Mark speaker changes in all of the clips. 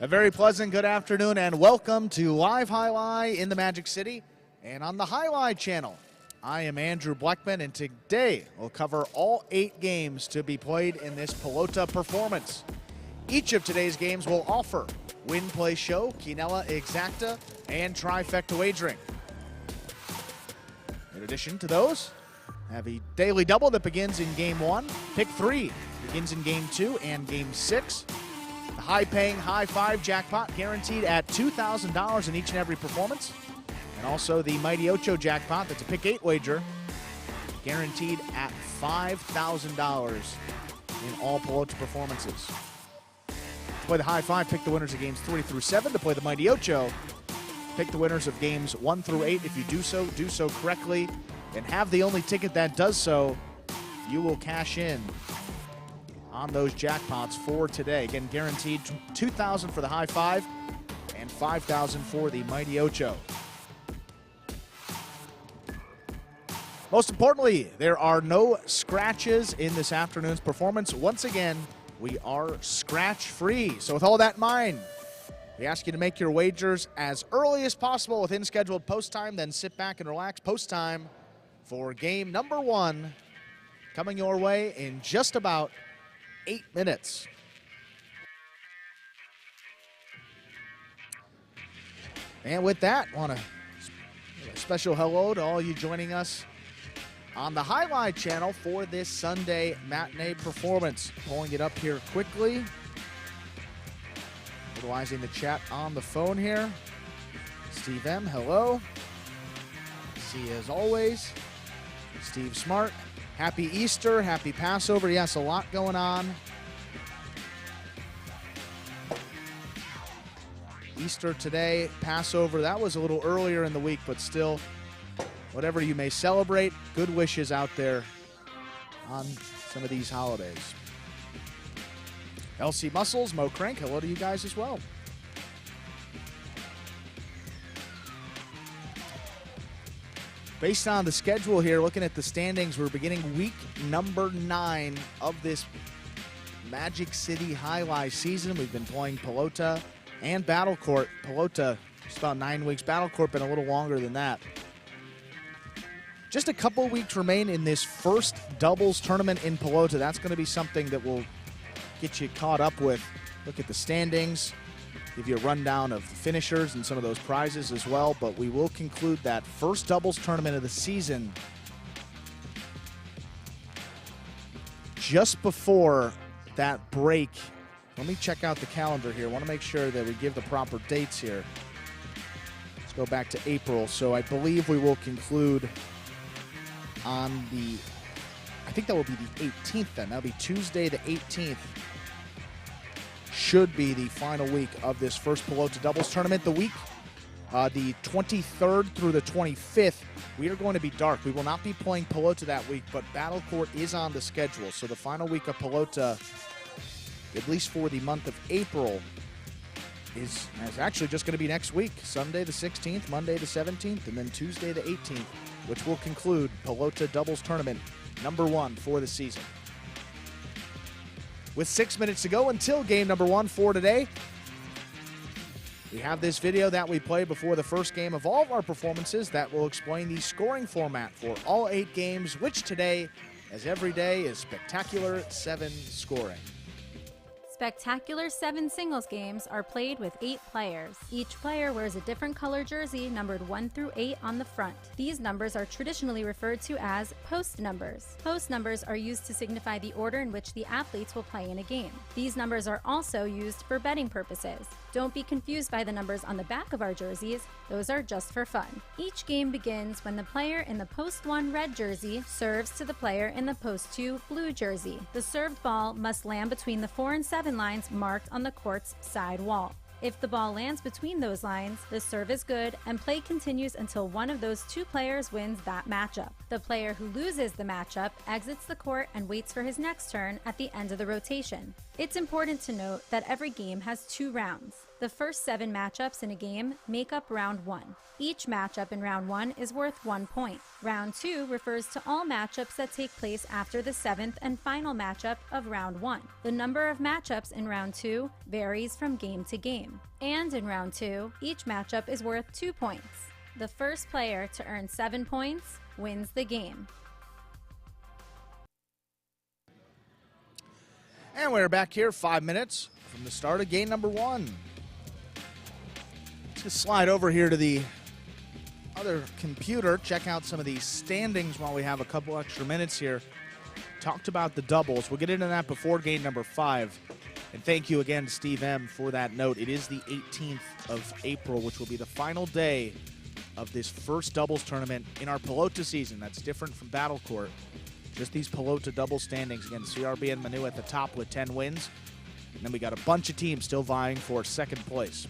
Speaker 1: A very pleasant good afternoon and welcome to Live Highlight in the Magic City and on the Highlight channel. I am Andrew Bleckman and today we'll cover all 8 games to be played in this Pelota performance. Each of today's games will offer Win Play Show, Quinella Exacta, and Trifecta Wagering. In addition to those, have a daily double that begins in Game 1. Pick 3 begins in Game 2 and Game 6. The high-paying High Five jackpot guaranteed at $2,000 in each and every performance. And also the Mighty Ocho jackpot, that's a Pick 8 wager, guaranteed at $5,000 in all Pelota performances. To play the High Five, pick the winners of Games 3 through 7. To play the Mighty Ocho, pick the winners of Games 1 through 8. If you do so correctly, and have the only ticket that does so, you will cash in on those jackpots for today. Again, guaranteed $2,000 for the High Five and $5,000 for the Mighty Ocho. Most importantly, there are no scratches in this afternoon's performance. Once again, we are scratch-free. So with all that in mind, we ask you to make your wagers as early as possible within scheduled post time, then sit back and relax post time for game number 1 coming your way in just about 8 minutes. And with that, I want to give a special hello to all you joining us on the Highlight channel for this Sunday matinee performance. Pulling it up here quickly. Utilizing the chat on the phone here. Steve M, hello. See you as always. Steve Smart. Happy Easter, happy Passover. Yes, a lot going on. Easter today, Passover, that was a little earlier in the week, but still, whatever you may celebrate, good wishes out there on some of these holidays. LC Muscles, Mo Crank, hello to you guys as well. Based on the schedule here, looking at the standings, we're beginning week number 9 of this Magic City Highlight season. We've been playing Pelota and Battle Court. Pelota, just about 9 weeks. Battle Court been a little longer than that. Just a couple weeks remain in this first doubles tournament in Pelota. That's going to be something that will get you caught up with. Look at the standings. Give you a rundown of the finishers and some of those prizes as well, but we will conclude that first doubles tournament of the season just before that break. Let me check out the calendar here. I want to make sure that we give the proper dates here. Let's go back to April. So I believe we will conclude on the, I think that will be the 18th then. That'll be Tuesday the 18th. Should be the final week of this first Pelota doubles tournament. The week, the 23rd through the 25th, we are going to be dark. We will not be playing Pelota that week, but Battle Court is on the schedule. So the final week of Pelota, at least for the month of April, is actually just going to be next week. Sunday the 16th, Monday the 17th, and then Tuesday the 18th, which will conclude Pelota doubles tournament number 1 for the season. With 6 minutes to go until game number 1 for today, we have this video that we played before the first game of all of our performances that will explain the scoring format for all 8 games, which today, as every day, is Spectacular 7 scoring.
Speaker 2: Spectacular 7 singles games are played with 8 players. Each player wears a different color jersey numbered 1 through 8 on the front. These numbers are traditionally referred to as post numbers. Post numbers are used to signify the order in which the athletes will play in a game. These numbers are also used for betting purposes. Don't be confused by the numbers on the back of our jerseys. Those are just for fun. Each game begins when the player in the post 1 red jersey serves to the player in the post 2 blue jersey. The served ball must land between the 4 and 7 lines marked on the court's side wall. If the ball lands between those lines, the serve is good and play continues until one of those 2 players wins that matchup. The player who loses the matchup exits the court and waits for his next turn at the end of the rotation. It's important to note that every game has 2 rounds. The first 7 matchups in a game make up round 1. Each matchup in round 1 is worth 1 point. Round 2 refers to all matchups that take place after the 7th and final matchup of round 1. The number of matchups in round 2 varies from game to game. And in round 2, each matchup is worth 2 points. The first player to earn 7 points wins the game.
Speaker 1: And we're back here 5 minutes from the start of game number 1. Let's just slide over here to the other computer, check out some of these standings while we have a couple extra minutes here. Talked about the doubles. We'll get into that before game number 5. And thank you again, Steve M., for that note. It is the 18th of April, which will be the final day of this first doubles tournament in our Pelota season. That's different from Battle Court. Just these Pelota double standings. Again, CRB and Manu at the top with 10 wins. And then we got a bunch of teams still vying for second place.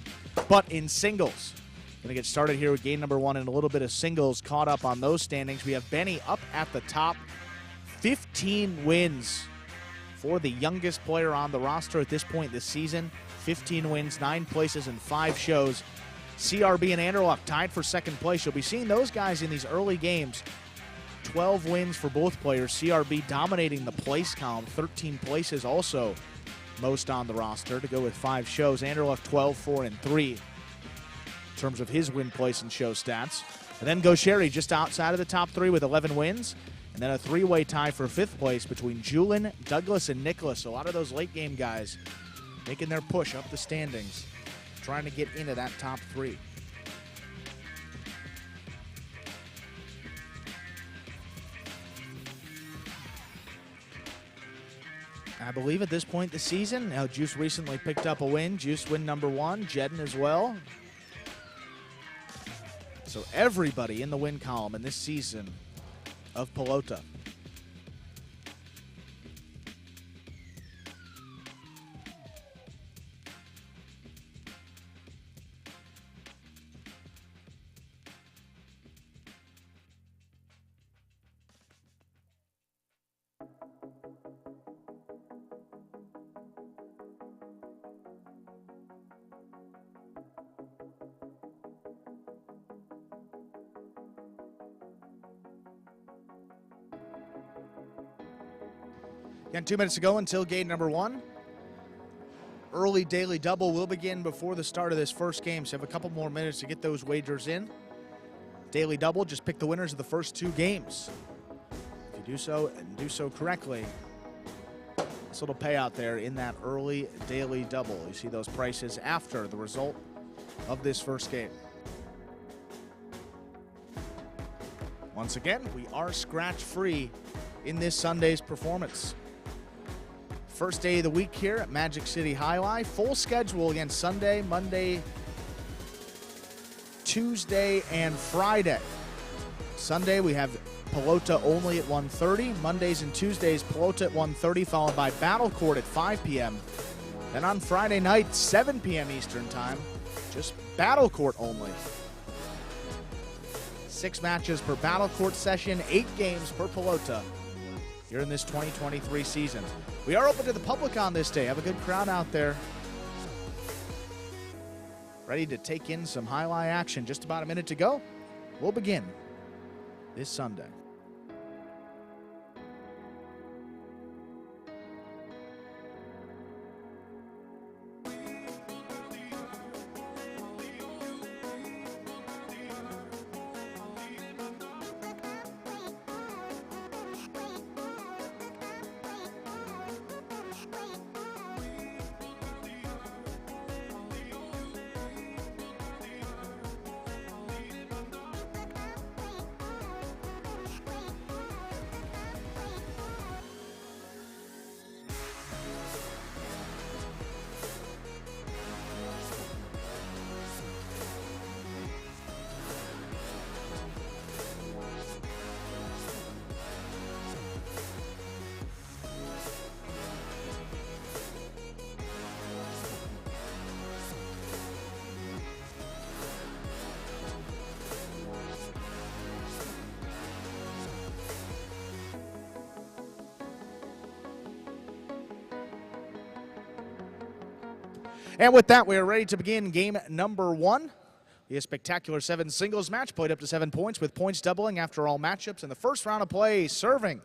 Speaker 1: But in singles, going to get started here with game number 1 and a little bit of singles caught up on those standings. We have Benny up at the top. 15 wins for the youngest player on the roster at this point this season. 15 wins, 9 places, and 5 shows. CRB and Anderlock tied for second place. You'll be seeing those guys in these early games. 12 wins for both players. CRB dominating the place column. 13 places also most on the roster to go with 5 shows. Anderlock 12, 4, and 3 in terms of his win, place, and show stats. And then Gaucheri just outside of the top 3 with 11 wins. And then a 3-way tie for 5th place between Julin, Douglas, and Nicholas. A lot of those late game guys making their push up the standings, trying to get into that top 3. I believe at this point this season, now Juice recently picked up a win. Juice win number 1, Jedden as well. So everybody in the win column in this season of Pelota. Again, 2 minutes to go until game number 1. Early daily double will begin before the start of this first game, so you have a couple more minutes to get those wagers in. Daily double, just pick the winners of the first 2 games. If you do so and do so correctly, this little payout there in that early daily double. You see those prices after the result of this first game. Once again, we are scratch-free in this Sunday's performance. First day of the week here at Magic City Highlight. Full schedule again Sunday, Monday, Tuesday, and Friday. Sunday we have Pelota only at 1:30. Mondays and Tuesdays, Pelota at 1:30, followed by Battle Court at 5 p.m. Then on Friday night, 7 p.m. Eastern Time, just Battle Court only. 6 matches per Battle Court session, 8 games per Pelota here in this 2023 season. We are open to the public on this day. Have a good crowd out there. Ready to take in some highlight action. Just about a minute to go. We'll begin this Sunday. And with that, we are ready to begin game number 1. A spectacular 7 singles match played up to 7 points with points doubling after all matchups in the first round of play. Serving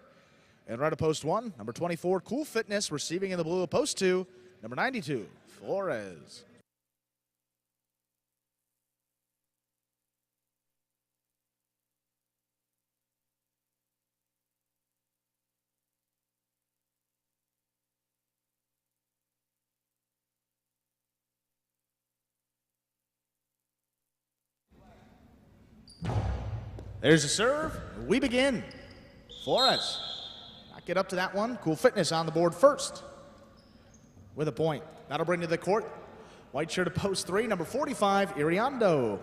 Speaker 1: in red of post 1, number 24, Cool Fitness. Receiving in the blue of post 2, number 92, Flores. There's a serve. We begin. Flores. Not get up to that one. Cool Fitness on the board first with a point. That'll bring to the court. White shirt of post 3, number 45, Iriando.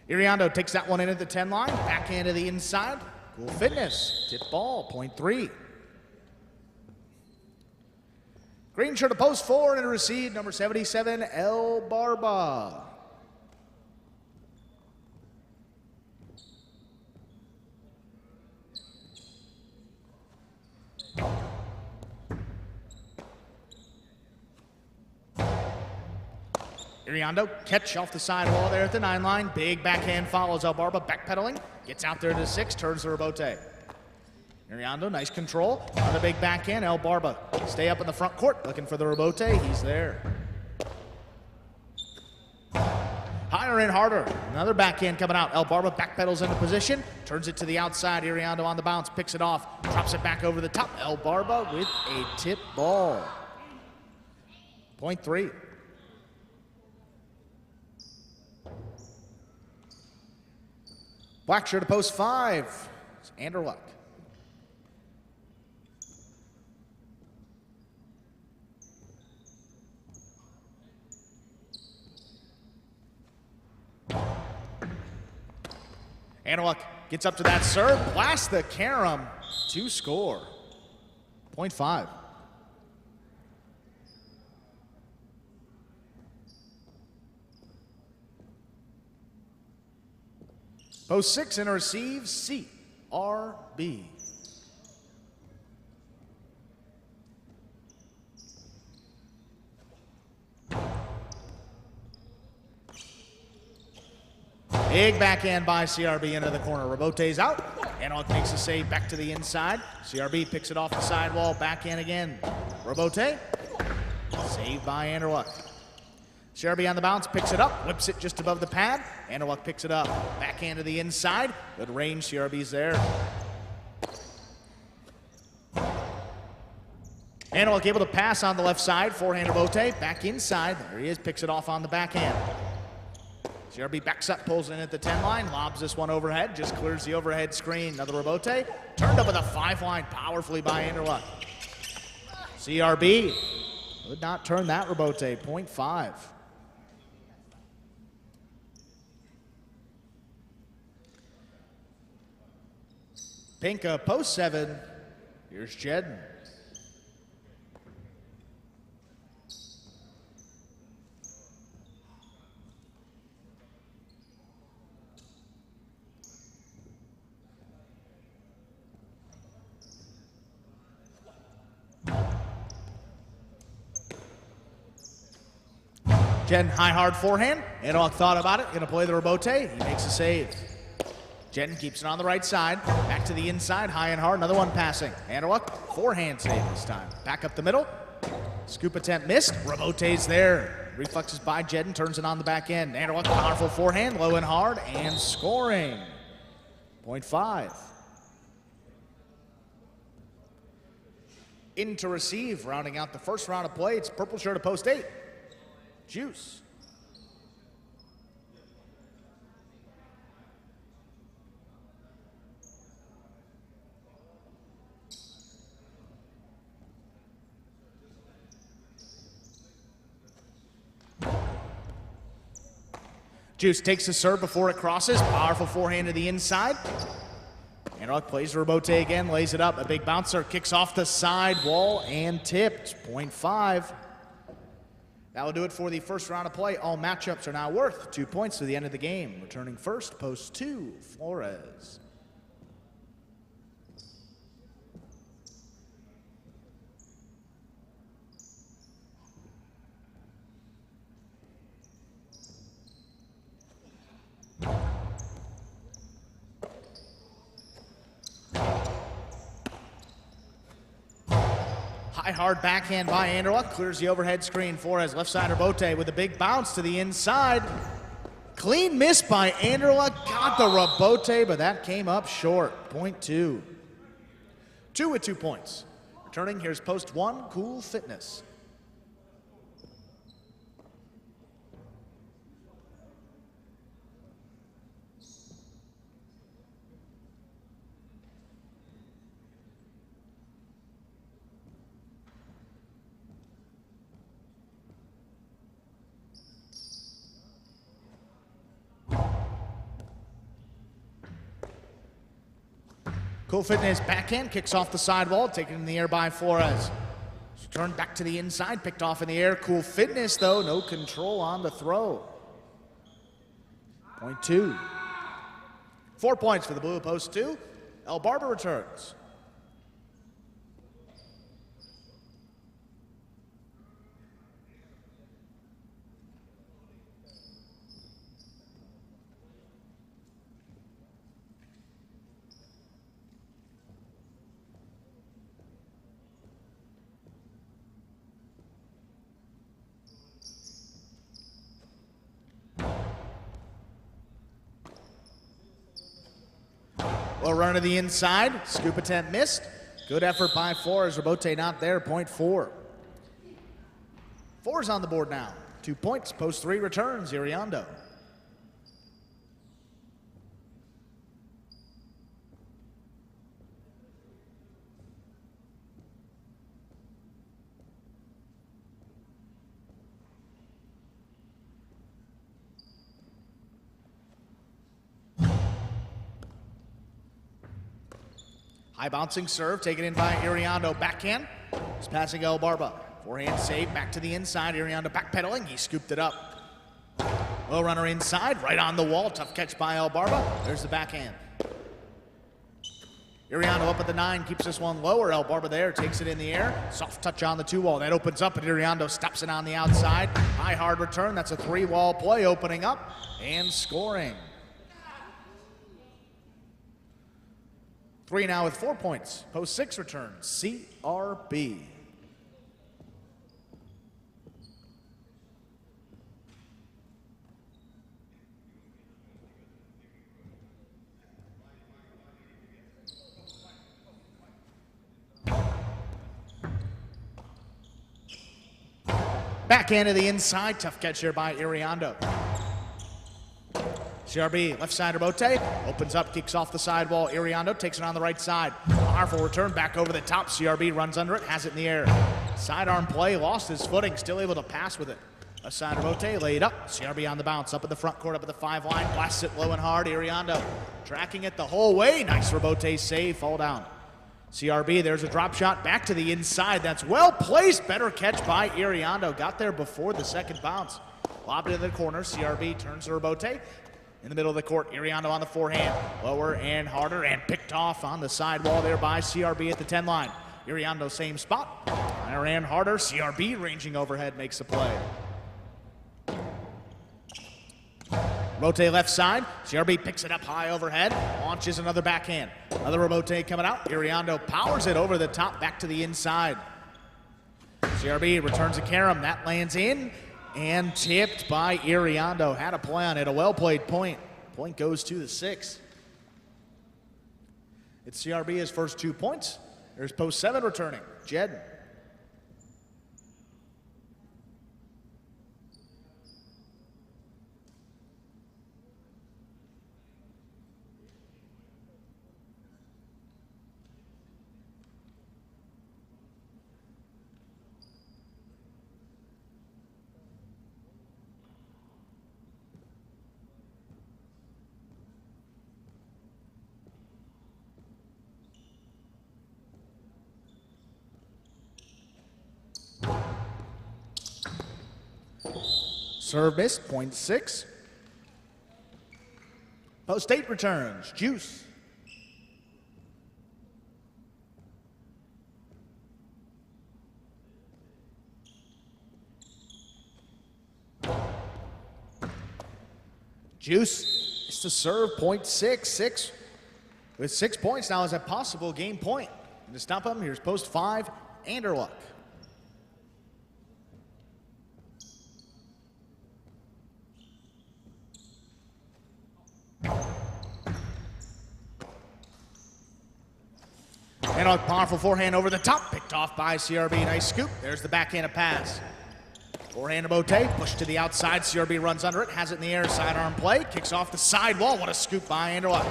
Speaker 1: Iriando takes that one in at the 10 line, backhand to the inside. Cool Fitness, tip ball, point 3. Green shirt of post 4 and a receive, number 77, El Barba. Iriando, catch off the sidewall there at the 9 line. Big backhand follows El Barba, backpedaling. Gets out there to 6, turns the rebote. Iriando, nice control. Another big backhand, El Barba. Stay up in the front court, looking for the rebote. He's there. Higher and harder. Another backhand coming out. El Barba backpedals into position. Turns it to the outside. Iriando on the bounce, picks it off. Drops it back over the top. El Barba with a tip ball. Point 3. Black shirt to post 5. It's Anderluck. Anderluck gets up to that serve, blasts the carom to score. Point 5. Post 6 and a receive, CRB. Big backhand by CRB into the corner. Rebote's out. Anderluck makes a save back to the inside. CRB picks it off the sidewall, backhand again. Rebote, saved by Anderluck. CRB on the bounce, picks it up, whips it just above the pad. Anderluck picks it up, backhand to the inside. Good range, CRB's there. Anderluck able to pass on the left side, forehand Rebote, back inside. There he is, picks it off on the backhand. CRB backs up, pulls in at the 10 line, lobs this one overhead, just clears the overhead screen. Another Rebote, turned up with a 5 line powerfully by Anderluck. CRB would not turn that Rebote, point 5. Pinka, post 7. Here's Jedden. Jedden, high hard forehand. Anderluck thought about it, gonna play the Rebote. He makes a save. Jedden keeps it on the right side. Back to the inside, high and hard. Another one passing. Anderluck, forehand save this time. Back up the middle. Scoop attempt missed. Rebote's there. Reflexes by Jedden, turns it on the back end. Anderluck, powerful forehand, low and hard, and scoring. Point 5. In to receive, rounding out the first round of play. It's purple shirt of post 8. Juice. Juice takes the serve before it crosses. Powerful forehand to the inside. Anderluck plays Robote again, lays it up. A big bouncer, kicks off the side wall and tipped. 0.5. That will do it for the first round of play. All matchups are now worth 2 points to the end of the game. Returning first, post 2, Flores. High hard backhand by Anderluck, clears the overhead screen. Flores left side Robote with a big bounce to the inside. Clean miss by Anderluck, got the Robote, but that came up short. 0.2. 2 with 2 points. Returning, here's post 1, Cool Fitness. Cool Fitness backhand, kicks off the sidewall, taken in the air by Flores. Turned back to the inside, picked off in the air. Cool Fitness, though, no control on the throw. 0.2. 4 points for the blue, post 2. El Barber returns. Low run to the inside. Scoop attempt missed. Good effort by Flores. Robote not there. 0.4. 4's on the board now. 2 points. Post 3 returns. Iriondo. High bouncing serve, taken in by Iriondo. Backhand, he's passing El Barba. Forehand save, back to the inside. Iriondo backpedaling, he scooped it up. Low runner inside, right on the wall. Tough catch by El Barba. There's the backhand. Iriondo up at the 9, keeps this one lower. El Barba there, takes it in the air. Soft touch on the 2-wall. That opens up, and Iriondo stops it on the outside. High hard return, that's a 3-wall play opening up and scoring. 3 now with 4 points. Post 6 returns. CRB. Backhand to the inside. Tough catch here by Iriondo. CRB, left side Robote, opens up, kicks off the sidewall. Iriondo takes it on the right side. Powerful return back over the top. CRB runs under it, has it in the air. Sidearm play, lost his footing, still able to pass with it. Left side Robote, laid up. CRB on the bounce, up at the front court, up at the 5 line, blasts it low and hard. Iriondo tracking it the whole way. Nice Robote save, fall down. CRB, there's a drop shot back to the inside. That's well placed. Better catch by Iriondo. Got there before the second bounce. Lobbed it in the corner. CRB turns to Robote. In the middle of the court, Iriondo on the forehand. Lower and harder and picked off on the sidewall there by CRB at the 10 line. Iriondo, same spot. Higher and harder. CRB ranging overhead makes the play. Robote left side. CRB picks it up high overhead. Launches another backhand. Another Robote coming out. Iriondo powers it over the top back to the inside. CRB returns a carom. That lands in. And tipped by Iriondo. Had a play on it. A well-played point. Point goes to the 6. It's CRB his first 2 points. There's post 7 returning. Jed. Serve missed, point 6. Post 8 returns, Juice. Juice is to serve, point 6. 6 with 6 points now is a possible game point. And to stop him, here's post 5, Anderluck. And a powerful forehand over the top, picked off by CRB. Nice scoop. There's the backhanded pass. Forehand to Bote, push to the outside. CRB runs under it, has it in the air, sidearm play, kicks off the sidewall. What a scoop by Anderluck.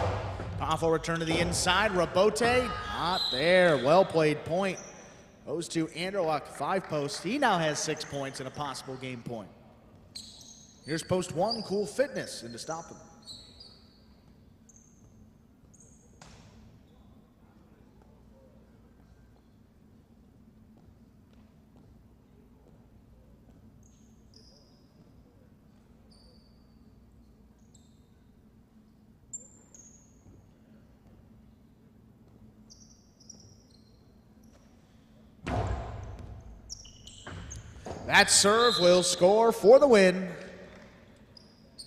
Speaker 1: Powerful return to the inside. Rabote, not there. Well played point. Goes to Anderluck, 5 posts. He now has 6 points and a possible game point. Here's post 1, Cool Fitness, and to stop him. That serve will score for the win.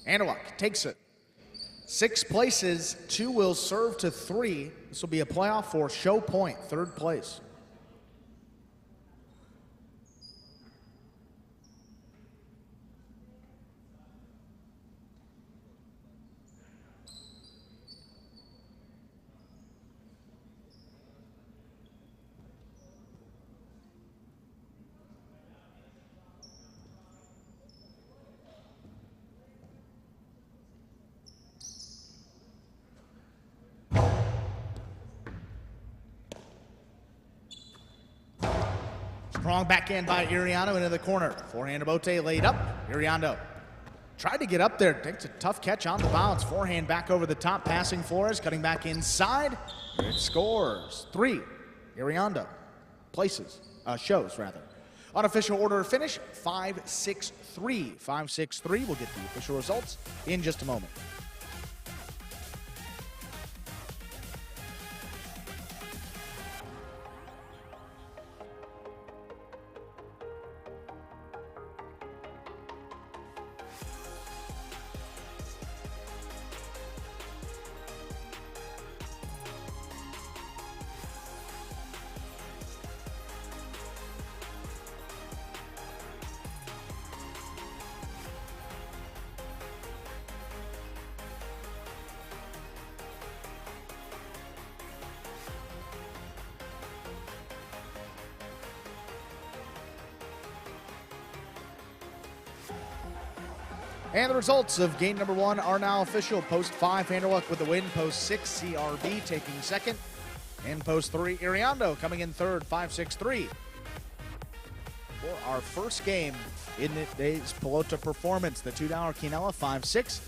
Speaker 1: Anderluck takes it. 6 places, 2 will serve to 3. This will be a playoff for Show Point, 3rd place. Strong backhand by Iriando into the corner. Forehand to Bote laid up. Iriando tried to get up there. Takes a tough catch on the bounce. Forehand back over the top. Passing Flores. Cutting back inside. It scores. 3. Iriando places. Shows, rather. Unofficial order of finish. 5-6-3. 5-6-3. We'll get the official results in just a moment. And the results of game number 1 are now official. Post 5, Anderluck with the win. Post 6, CRB taking 2nd. And post 3, Iriando coming in 3rd, 5-6-3. For our first game in the day's Pelota performance, the $2 Quinella, 5-6.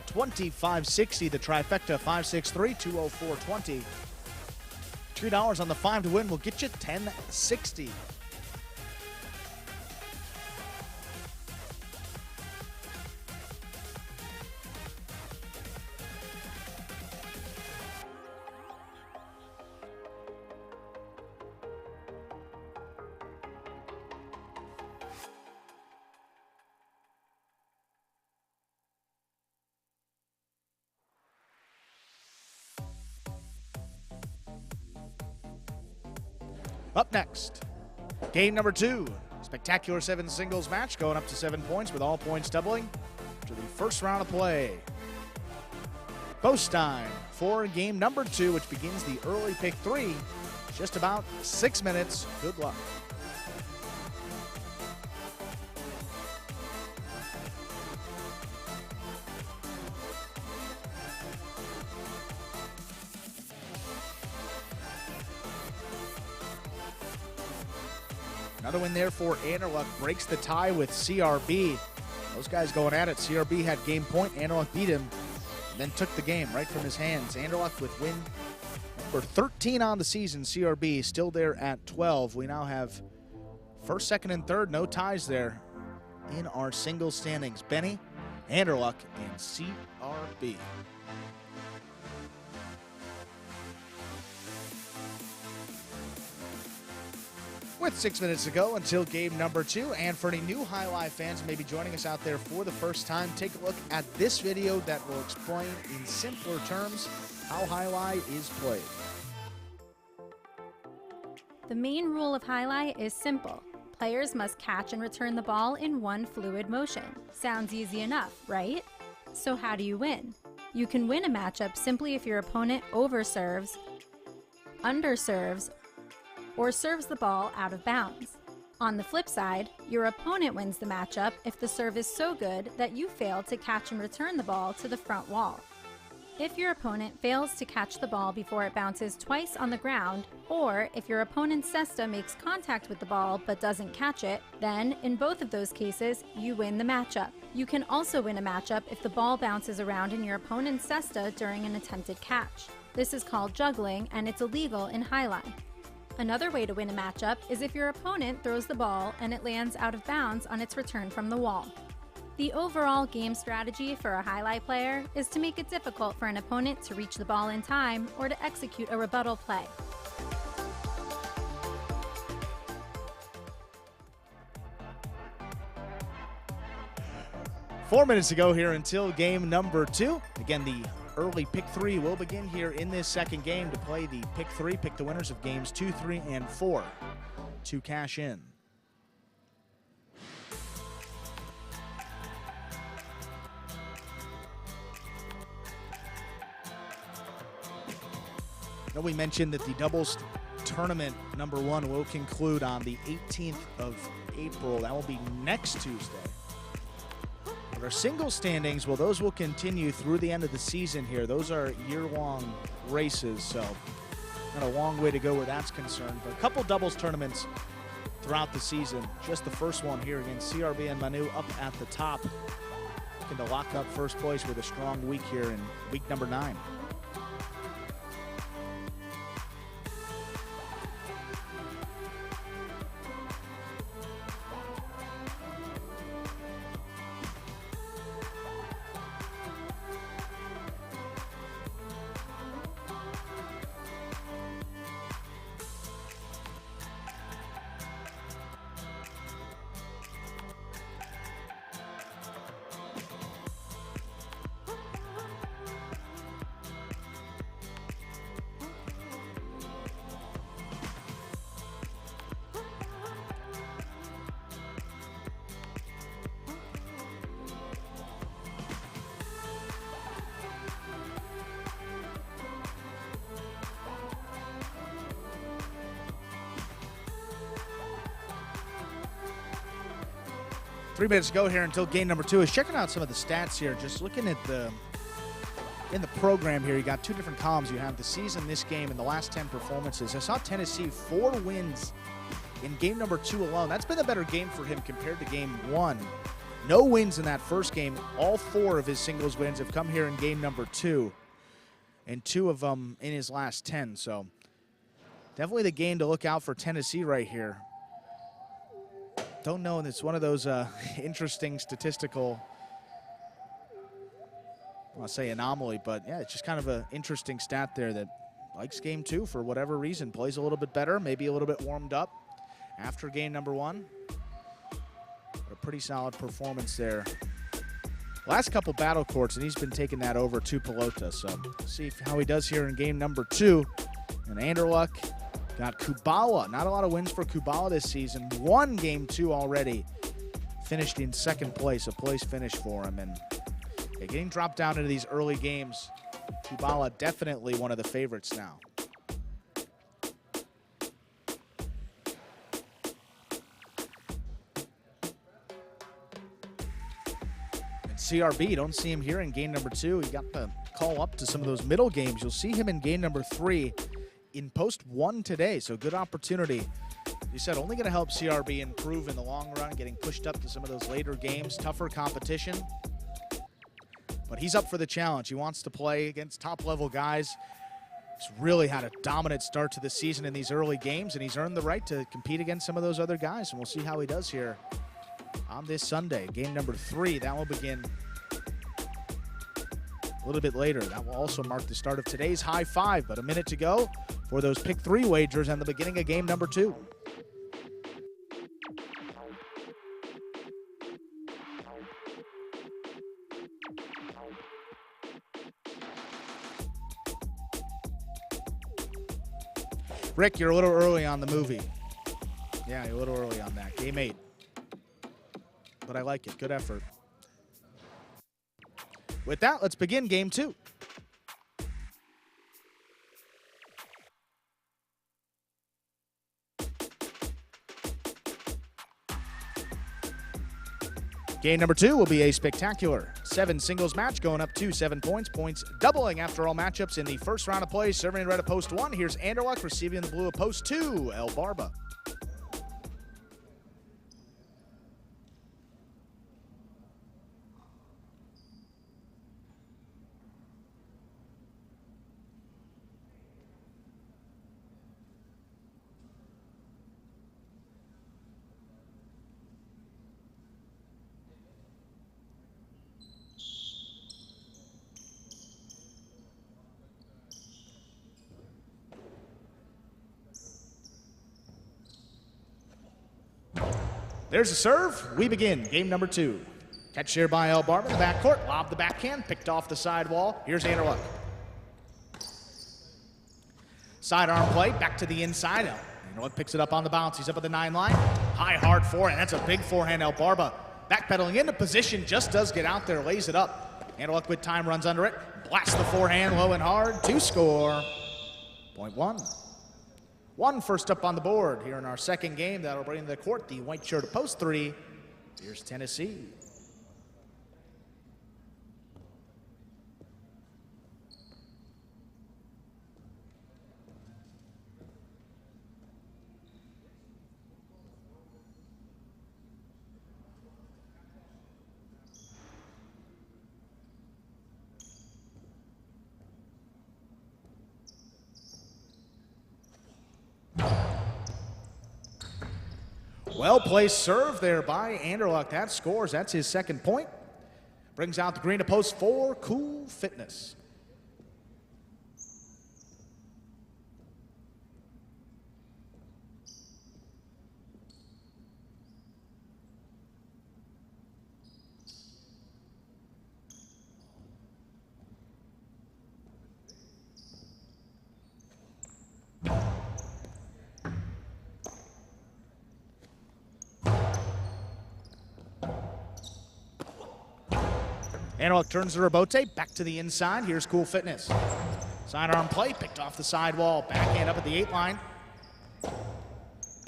Speaker 1: 25-60, the trifecta, 5-6-3, 204-20. $3 on the 5 to win will get you 10-60. Up next, game number 2. Spectacular 7 singles match going up to 7 points with all points doubling to the first round of play. Post time for game number 2, which begins the early pick 3. Just about 6 minutes. Good luck. Another win there for Anderluck. Breaks the tie with CRB. Those guys going at it. CRB had game point. Anderluck beat him, and then took the game right from his hands. Anderluck with win number 13 on the season. CRB still there at 12. We now have first, second, and third. No ties there. in our single standings. Benny, Anderluck, and CRB. With 6 minutes to go until game number 2, and for any new High Life fans who may be joining us out there for the first time, take a look at this video that will explain in simpler terms how High Life is played.
Speaker 2: The main rule of High Life is simple. Players must catch and return the ball in one fluid motion. Sounds easy enough, right? So how do you win? You can win a matchup simply if your opponent overserves, underserves, or serves the ball out of bounds. On the flip side, your opponent wins the matchup if the serve is so good that you fail to catch and return the ball to the front wall. If your opponent fails to catch the ball before it bounces twice on the ground, or if your opponent's cesta makes contact with the ball but doesn't catch it, then in both of those cases, you win the matchup. You can also win a matchup if the ball bounces around in your opponent's cesta during an attempted catch. This is called juggling, and it's illegal in High Life. Another way to win a matchup is if your opponent throws the ball and it lands out of bounds on its return from the wall. The overall game strategy for a High Life player is to make it difficult for an opponent to reach the ball in time or to execute a rebuttal play.
Speaker 1: Four minutes to go here until game number 2. Again, the early pick 3 will begin here in this second game to play the pick 3, pick the winners of games 2, 3, and 4 to cash in. Now we mentioned that the doubles tournament number 1 will conclude on the 18th of April. That will be next Tuesday. But our single standings, well, those will continue through the end of the season here. Those are year-long races, so not a long way to go where that's concerned. But a couple doubles tournaments throughout the season. Just the first one here against CRB and Manu up at the top. Looking to lock up first place with a strong week here in week number 9. Three minutes to go here until game number 2. Is checking out some of the stats here. Just looking at in the program here, you got 2 different columns. You have the season, this game, and the last 10 performances. I saw Tennessee 4 wins in game number 2 alone. That's been a better game for him compared to game 1. No wins in that first game. All 4 of his singles wins have come here in game number 2, and 2 of them in his last 10. So definitely the game to look out for Tennessee right here. Don't know, and it's one of those interesting statistical, I want to say anomaly, but yeah, it's just kind of an interesting stat there that likes game 2 for whatever reason. Plays a little bit better, maybe a little bit warmed up after game number 1. A pretty solid performance there. Last couple battle courts, and he's been taking that over to Pelota. So see how he does here in game number 2. And Anderluck got Kubala. Not a lot of wins for Kubala this season. Won game 2 already. Finished in second place, a place finish for him. And yeah, getting dropped down into these early games, Kubala definitely one of the favorites now. And CRB, don't see him here in game number 2. He got the call up to some of those middle games. You'll see him in game number 3. In post 1 today, so good opportunity. You said only going to help CRB improve in the long run, getting pushed up to some of those later games, tougher competition. But he's up for the challenge. He wants to play against top-level guys. He's really had a dominant start to the season in these early games, and he's earned the right to compete against some of those other guys, and we'll see how he does here on this Sunday. Game number 3, that will begin a little bit later. That will also mark the start of today's high 5, but a minute to go for those pick 3 wagers and the beginning of game number 2. Rick, you're a little early on the movie. Yeah, you're a little early on that. Game 8. But I like it. Good effort. With that, let's begin game 2. Game number 2 will be a spectacular 7 singles match going up to 7 points. Points doubling after all matchups in the first round of play. Serving in red of post 1. Here's Anderluck receiving in the blue of post 2. El Barba. There's a serve. We begin game number 2. Catch here by El Barba in the backcourt. Lob the backhand. Picked off the sidewall. Here's Anderluck. Sidearm play. Back to the inside. Anderluck picks it up on the bounce. He's up at the 9 line. High, hard forehand. That's a big forehand. El Barba backpedaling into position. Just does get out there. Lays it up. Anderluck with time runs under it. Blasts the forehand low and hard to score. Point 1. 1 first up on the board here in our second game. That'll bring to the court the white shirt of post 3. Here's Tennessee. Well-placed serve there by Anderluck. That scores. That's his second point. Brings out the green to post 4. Cool Fitness. Anderluck turns to Rebote, back to the inside. Here's Cool Fitness. Sidearm play, picked off the sidewall. Backhand up at the 8 line.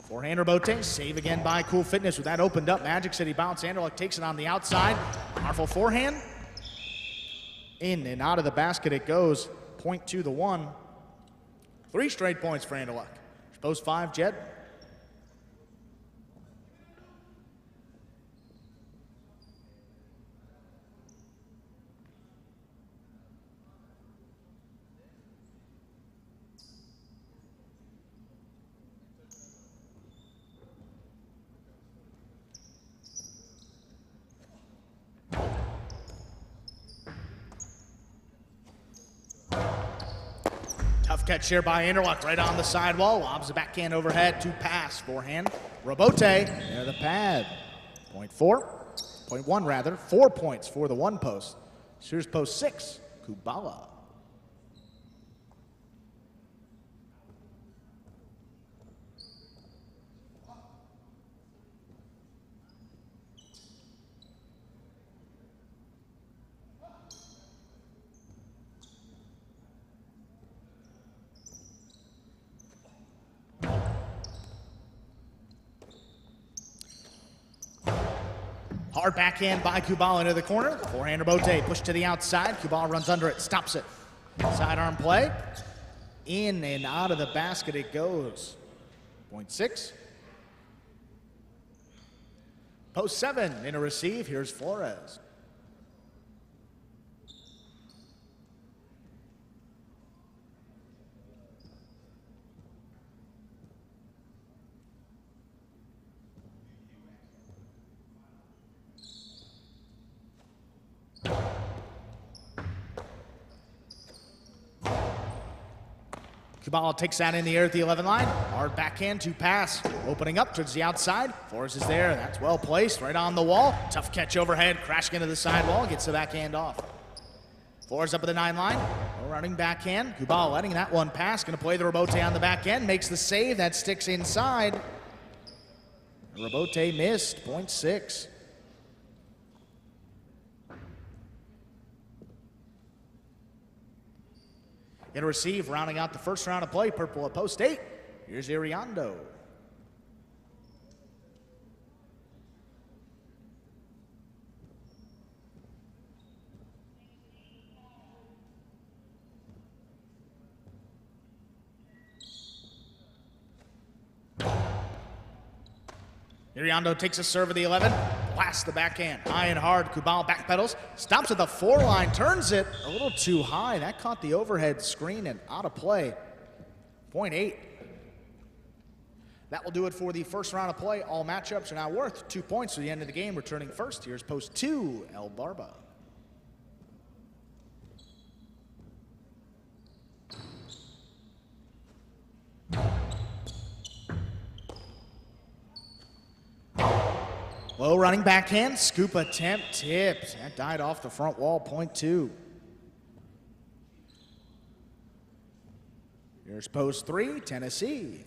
Speaker 1: Forehand Rebote, save again by Cool Fitness with that opened up Magic City bounce. Anderluck takes it on the outside. Powerful forehand. In and out of the basket it goes. Point to the 1. 3 straight points for Anderluck. Post 5, Jed. Tough catch here by Anderluck, right on the sidewall. Lobs the backhand overhead to pass. Forehand. Rebote, near the pad. Point 1 rather. 4 points for the 1 post. Here's post 6, Kubala. Hard backhand by Kubala into the corner. Forehand Rebote pushed to the outside. Kubala runs under it, stops it. Sidearm play. In and out of the basket it goes. Point 6. Post 7 in a receive. Here's Flores. Kubala takes that in the air at the 11 line. Hard backhand to pass. Opening up towards the outside. Flores is there. That's well placed. Right on the wall. Tough catch overhead. Crashing into the sidewall. Gets the backhand off. Flores up at the 9 line. Running backhand. Kubala letting that one pass. Going to play the rebote on the back end. Makes the save. That sticks inside. Rebote missed. 0.6. Going to receive, rounding out the first round of play, purple at post 8. Here's Iriondo. Iriondo takes a serve of the 11, blasts the backhand, high and hard. Kubal backpedals, stops at the 4 line, turns it a little too high. That caught the overhead screen and out of play. 0.8. That will do it for the first round of play. All matchups are now worth 2 points to the end of the game. Returning first, here's post 2, El Barba. Low running backhand, scoop attempt, tipped. That died off the front wall, 0.2. Here's post 3, Tennessee.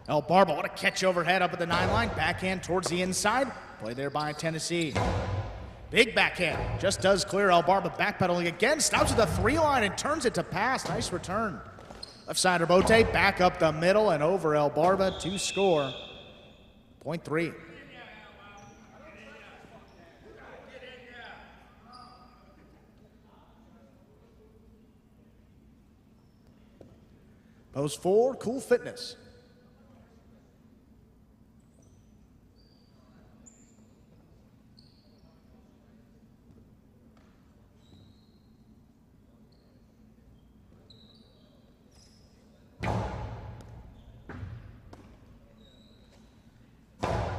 Speaker 1: El Barba, what a catch overhead up at the 9 line. Backhand towards the inside. Play there by Tennessee. Big backhand. Just does clear. El Barba backpedaling again. Stops at the 3 line and turns it to pass. Nice return. Left side Rebote back up the middle and over El Barba to score. 0.3. Post 4, Cool Fitness.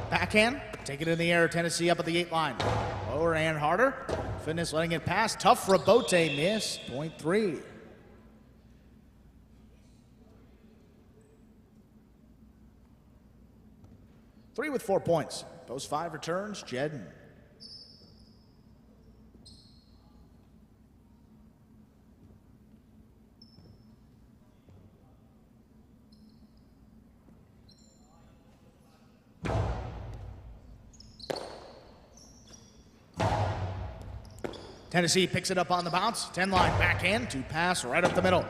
Speaker 1: Backhand, take it in the air. Tennessee up at the 8 line. Lower and harder. Fitness letting it pass. Tough Rebote miss. 0.3. Three with 4 points. Post 5 returns, Jedden. Tennessee picks it up on the bounce. 10 line backhand to pass right up the middle.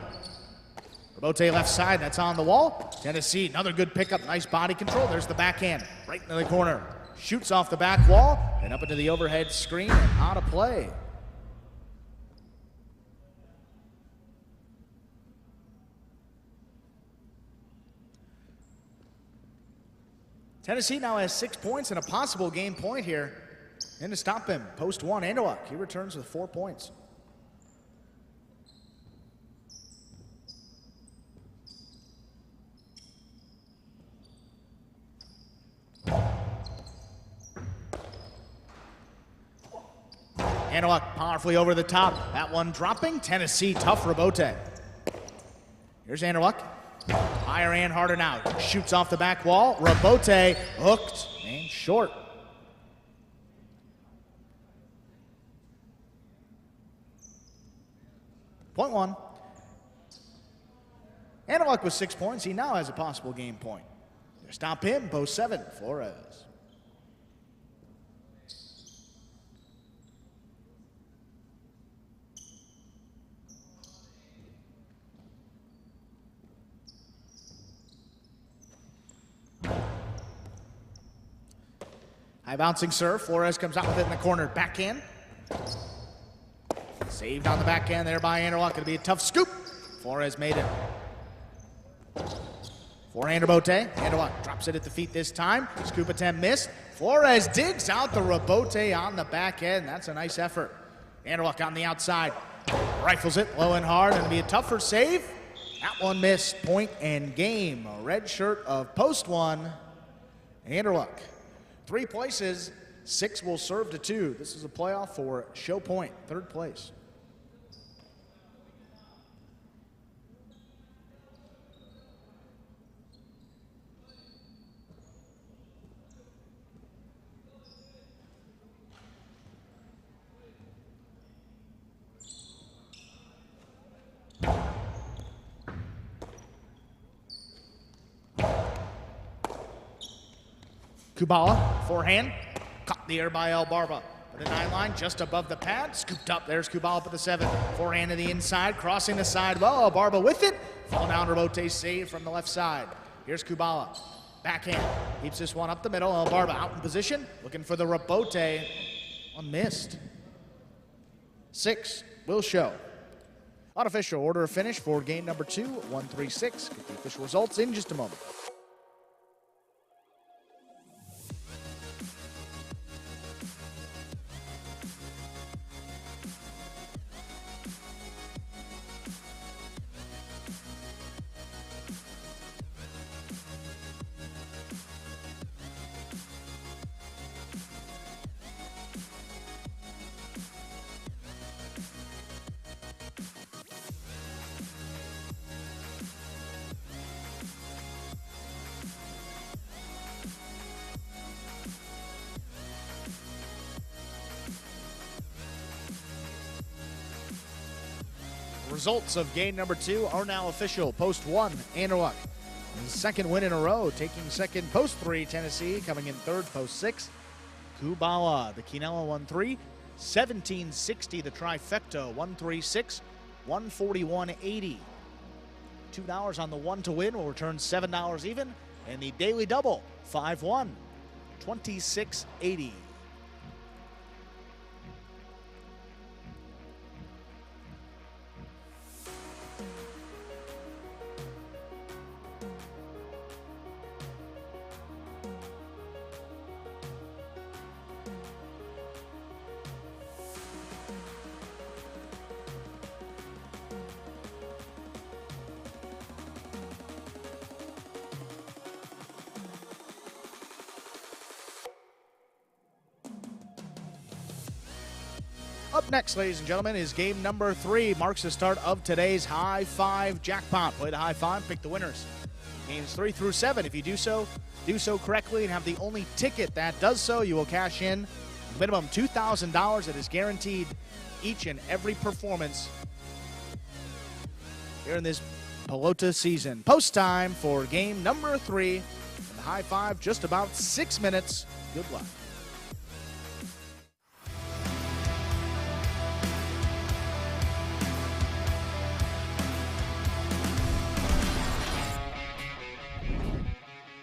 Speaker 1: Rebote left side, that's on the wall. Tennessee, another good pickup, nice body control. There's the backhand, right into the corner. Shoots off the back wall and up into the overhead screen and out of play. Tennessee now has 6 points and a possible game point here. And to stop him, post 1, Andaluk. He returns with 4 points. Andaluk powerfully over the top. That one dropping. Tennessee, tough Rebote. Here's Andaluk. Higher and harder now. Shoots off the back wall. Rebote hooked and short. Point 1. Andaluk with 6 points. He now has a possible game point. Stop him, post 7, Flores. High bouncing serve. Flores comes out with it in the corner. Backhand. Saved on the backhand there by Andaluk. Going to be a tough scoop. Flores made it. Forehand Rebote. Andaluk drops it at the feet this time. Scoop attempt missed. Flores digs out the Rebote on the back end. That's a nice effort. Andaluk on the outside. Rifles it low and hard. Going to be a tougher save. That one missed. Point and game. A red shirt of post 1. Anderluck. 3 places. 6 will serve to 2. This is a playoff for Show Point, 3rd place. Kubala, forehand, caught in the air by El Barba. For the 9 line, just above the pad, scooped up. There's Kubala for the 7. Forehand to the inside, crossing the side. Well, El Barba with it. Fall down, Rebote save from the left side. Here's Kubala, backhand, keeps this one up the middle. El Barba out in position, looking for the Rebote. One missed. 6 will show. Unofficial order of finish for game number 2, 1-3-6. Get the official results in just a moment. Results of game number 2 are now official. Post 1, Anderluck. His 2nd win in a row, taking 2nd. Post 3, Tennessee. Coming in 3rd, post 6. Kubala, the Quinella 1-3. 1760, the trifecta, 136, 141.80. $2 on the 1 to win will return $7 even. And the daily double, 5-1, 26.80. Up next, ladies and gentlemen, is game number 3. Marks the start of today's High 5 jackpot. Play the High 5, pick the winners. Games 3 through 7. If you do so correctly and have the only ticket that does so, you will cash in a minimum $2,000 that is guaranteed each and every performance here in this Pelota season. Post time for game number 3. And the High 5, just about 6 minutes. Good luck.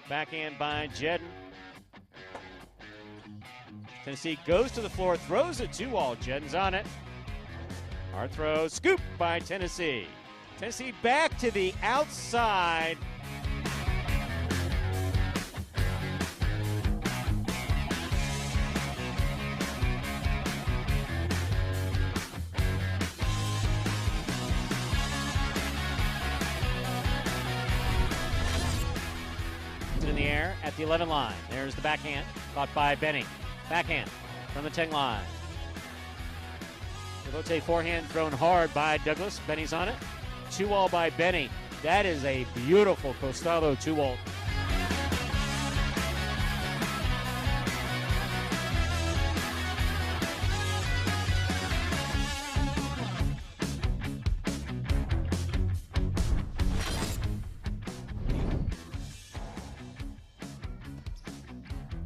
Speaker 3: Backhand by Jedden. Tennessee goes to the floor, throws it 2-all. Jedden's on it. Hard throw, scoop by Tennessee. Tennessee back to the outside. In the air at the 11 line. There's the backhand, caught by Benny. Backhand from the 10 line. Rebote forehand thrown hard by Douglas. Benny's on it. 2-all by Benny. That is a beautiful Costado 2-all.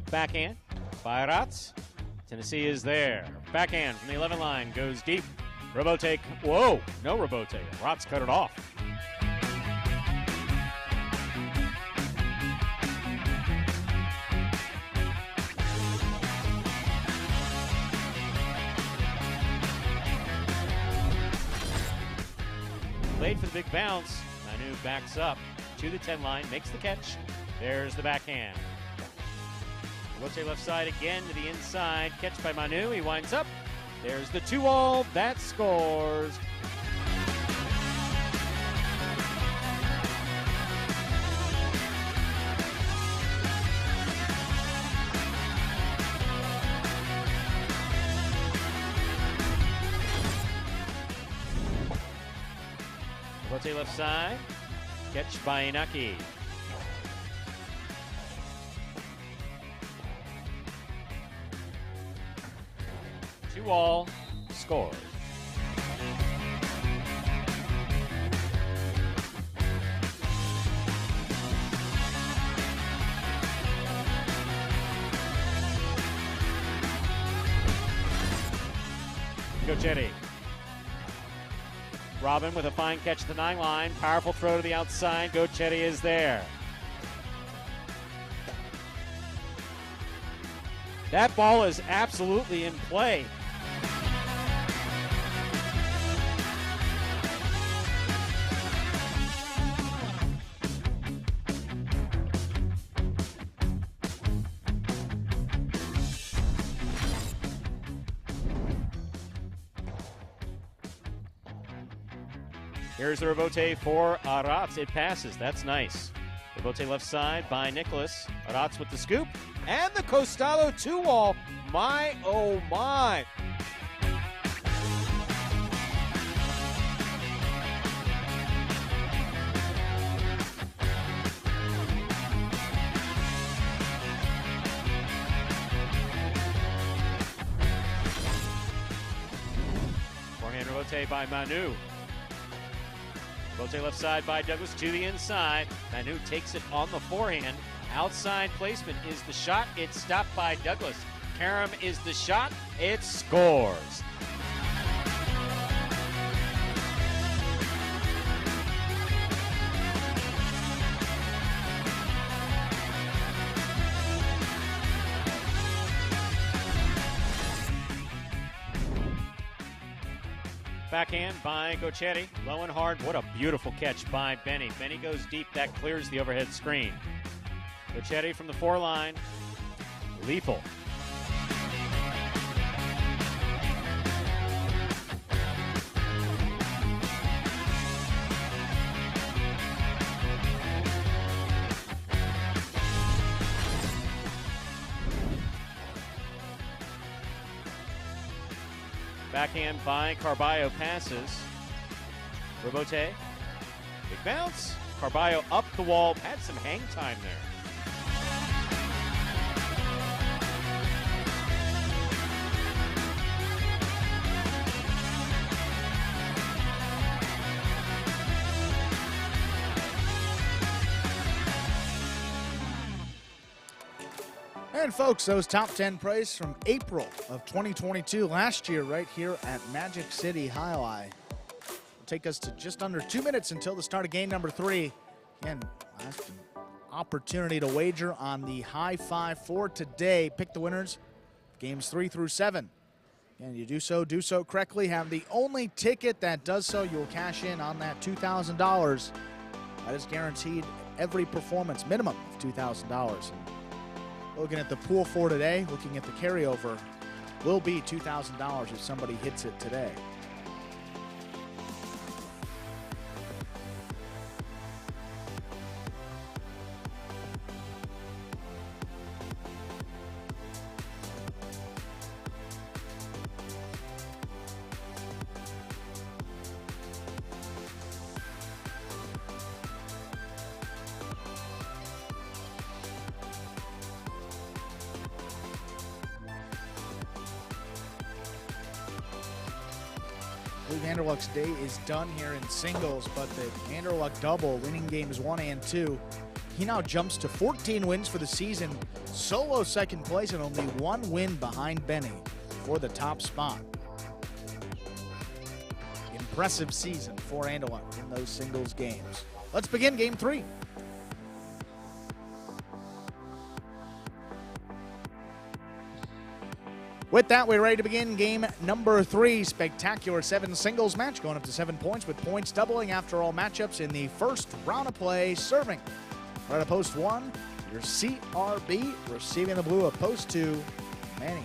Speaker 3: Backhand by Ratz. Tennessee is there. Backhand from the 11 line goes deep. Rebote, whoa, no Rebote. Ratz cut it off. Played for the big bounce. Manu backs up to the 10 line, makes the catch. There's the backhand. Rebote left side again to the inside. Catch by Manu. He winds up. There's the 2-all. That scores. Rebote left side. Catch by Inaki. 2-all, scores. Gochetti. Robin with a fine catch at the 9 line. Powerful throw to the outside. Gochetti is there. That ball is absolutely in play. Here's the rebote for Arats. It passes. That's nice. Rebote left side by Nicholas. Arats with the scoop. And the Costello 2-wall. My, oh my. Forehand rebote by Manu. Rebote left side by Douglas to the inside. Manu takes it on the forehand. Outside placement is the shot. It's stopped by Douglas. Karam is the shot. It scores. Backhand by Gochetti. Low and hard. What a beautiful catch by Benny. Benny goes deep. That clears the overhead screen. Gochetti from the 4 line. Lethal. Backhand by Carballo passes. Rebote. Big bounce. Carballo up the wall. Had some hang time there.
Speaker 1: And folks, those top 10 plays from April of 2022, last year, right here at Magic City Highlight. Will take us to just under 2 minutes until the start of game number 3. Again, last opportunity to wager on the high five for today. Pick the winners, games 3 through 7. And you do so correctly. Have the only ticket that does so, you'll cash in on that $2,000. That is guaranteed every performance, minimum of $2,000. Looking at the pool for today, looking at the carryover, will be $2,000 if somebody hits it today. Vanderluck's day is done here in singles, but the Vanderluck double, winning games 1 and 2. He now jumps to 14 wins for the season, solo second place, and only 1 win behind Benny for the top spot. Impressive season for Vanderluck in those singles games. Let's begin game 3. With that, we're ready to begin game number 3. Spectacular 7 singles match going up to 7 points, with points doubling after all matchups in the first round of play. Serving right at post 1, your CRB. Receiving the blue at post 2, Manny.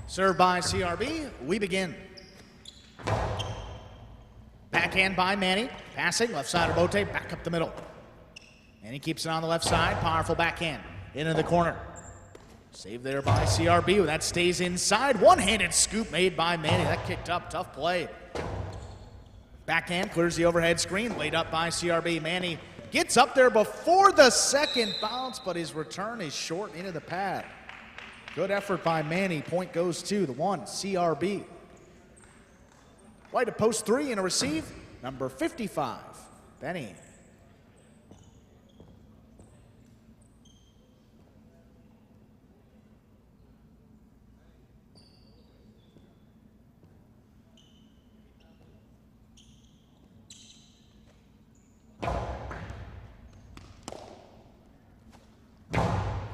Speaker 1: Served by CRB, we begin. Backhand by Manny. Passing, left side of Bote, back up the middle. And he keeps it on the left side. Powerful backhand into the corner. Save there by CRB. That stays inside. One-handed scoop made by Manny. That kicked up. Tough play. Backhand clears the overhead screen. Laid up by CRB. Manny gets up there before the second bounce, but his return is short into the pad. Good effort by Manny. Point goes to the one, CRB. Right to post 3 and a receive. Number 55, Benny.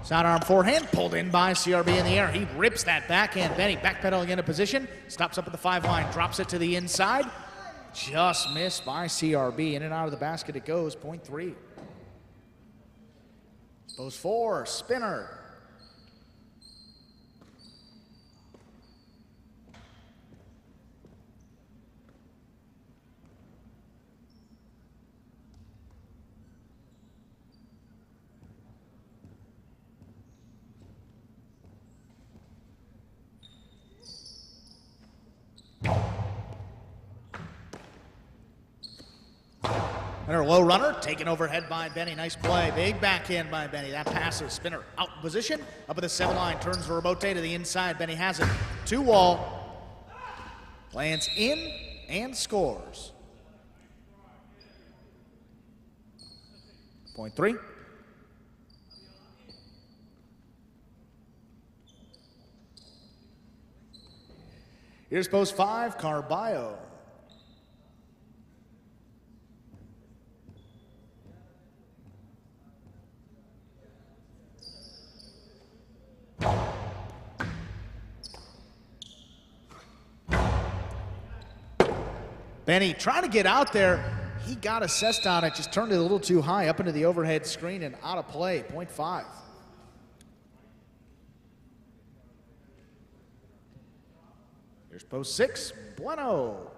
Speaker 1: Sidearm forehand, pulled in by CRB in the air. He rips that backhand. Benny backpedaling into position, stops up at the 5 line, drops it to the inside. Just missed by CRB. In and out of the basket it goes, point 3. Post 4, spinner. Another low runner, taken overhead by Benny. Nice play. Big backhand by Benny. That passer, spinner out in position. Up at the 7 line, turns for Robote to the inside. Benny has it. 2 wall. Lands in and scores. Point 3. Here's post 5, Carballo. Benny trying to get out there. He got assessed on it, just turned it a little too high up into the overhead screen and out of play, point 5. Here's post 6, Bueno.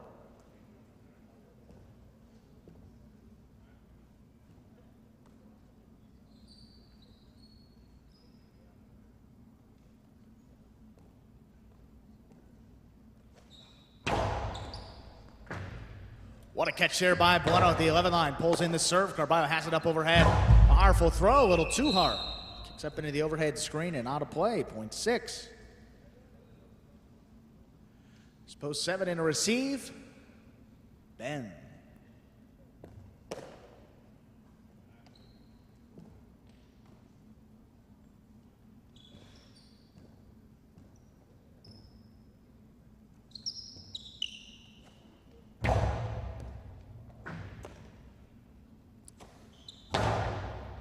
Speaker 1: What a catch there by Bueno at the 11 line. Pulls in the serve. Carballo has it up overhead. Powerful throw, a little too hard. Kicks up into the overhead screen and out of play, point 6. It's post 7 in a receive. Ben.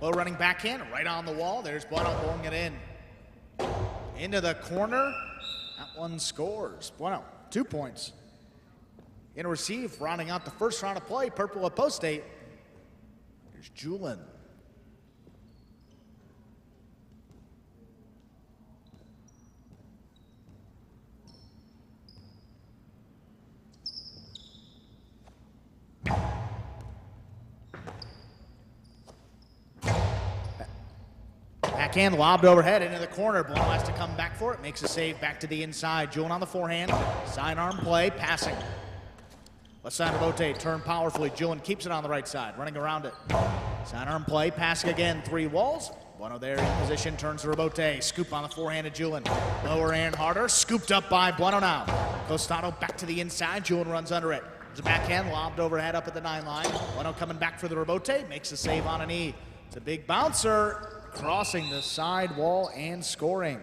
Speaker 1: Low running backhand, right on the wall. There's Bueno pulling it in. Into the corner. That one scores. Bueno, 2 points. In a receive, rounding out the first round of play. Purple at post 8. Here's Julin. Backhand lobbed overhead into the corner. Bueno has to come back for it. Makes a save back to the inside. Julin on the forehand. Sidearm play. Passing. Left side of Bote. Turn powerfully. Julin keeps it on the right side. Running around it. Sidearm play. Passing again. 3 walls. Bueno there in position. Turns to Robote. Scoop on the forehand of Julin. Lower and harder. Scooped up by Bueno now. Costado back to the inside. Julin runs under it. There's a backhand lobbed overhead up at the 9 line. Bueno coming back for the Robote. Makes a save on a knee. It's a big bouncer. Crossing the side wall and scoring.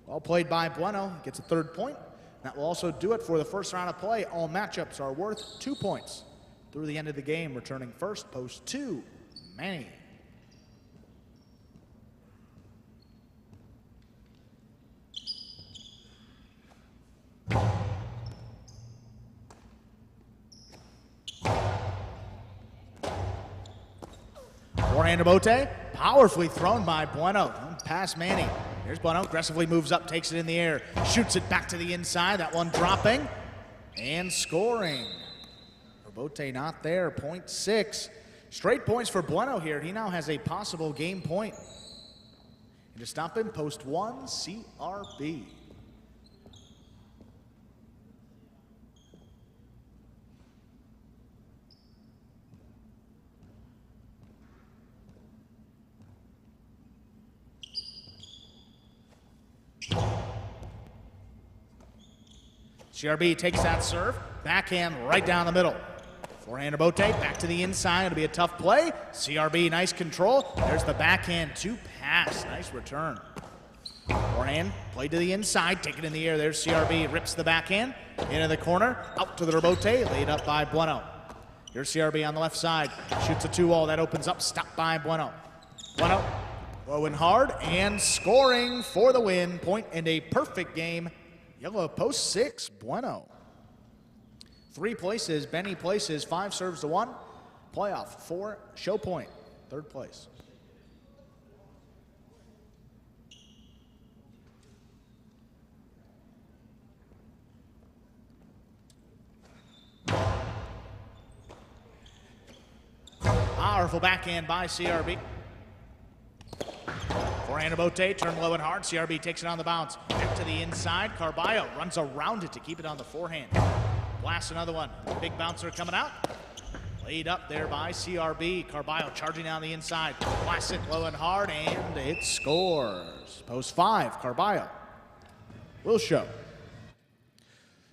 Speaker 1: Well played by Bueno. Gets a 3rd point. That will also do it for the first round of play. All matchups are worth 2 points. Through the end of the game, returning first, post 2, Manny. Forehand to Bote. Powerfully thrown by Bueno. Past Manny. Here's Bueno, aggressively moves up, takes it in the air, shoots it back to the inside. That one dropping and scoring. Robote not there, 0.6. Straight points for Bueno here. He now has a possible game point. And to stop him, post 1, CRB. CRB takes that serve, backhand right down the middle. Forehand Robote back to the inside. It'll be a tough play. CRB, nice control. There's the backhand to pass. Nice return. Forehand played to the inside, take it in the air. There's CRB, rips the backhand into the corner, out to the Robote, laid up by Bueno. Here's CRB on the left side, shoots a 2-all. That opens up, stopped by Bueno. Bueno going hard and scoring for the win. Point and a perfect game. Yellow post 6, Bueno. 3 places, Benny places, 5 serves to 1. Playoff 4, show point, 3rd place. Powerful backhand by CRB. Forehand Robote, turn low and hard. CRB takes it on the bounce. Back to the inside. Carballo runs around it to keep it on the forehand. Blast another one. Big bouncer coming out. Laid up there by CRB. Carballo charging down the inside. Blasts it low and hard, and it scores. Post 5, Carballo will show.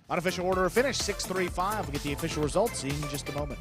Speaker 1: Unofficial order of finish, 6-3-5. We'll get the official results in just a moment.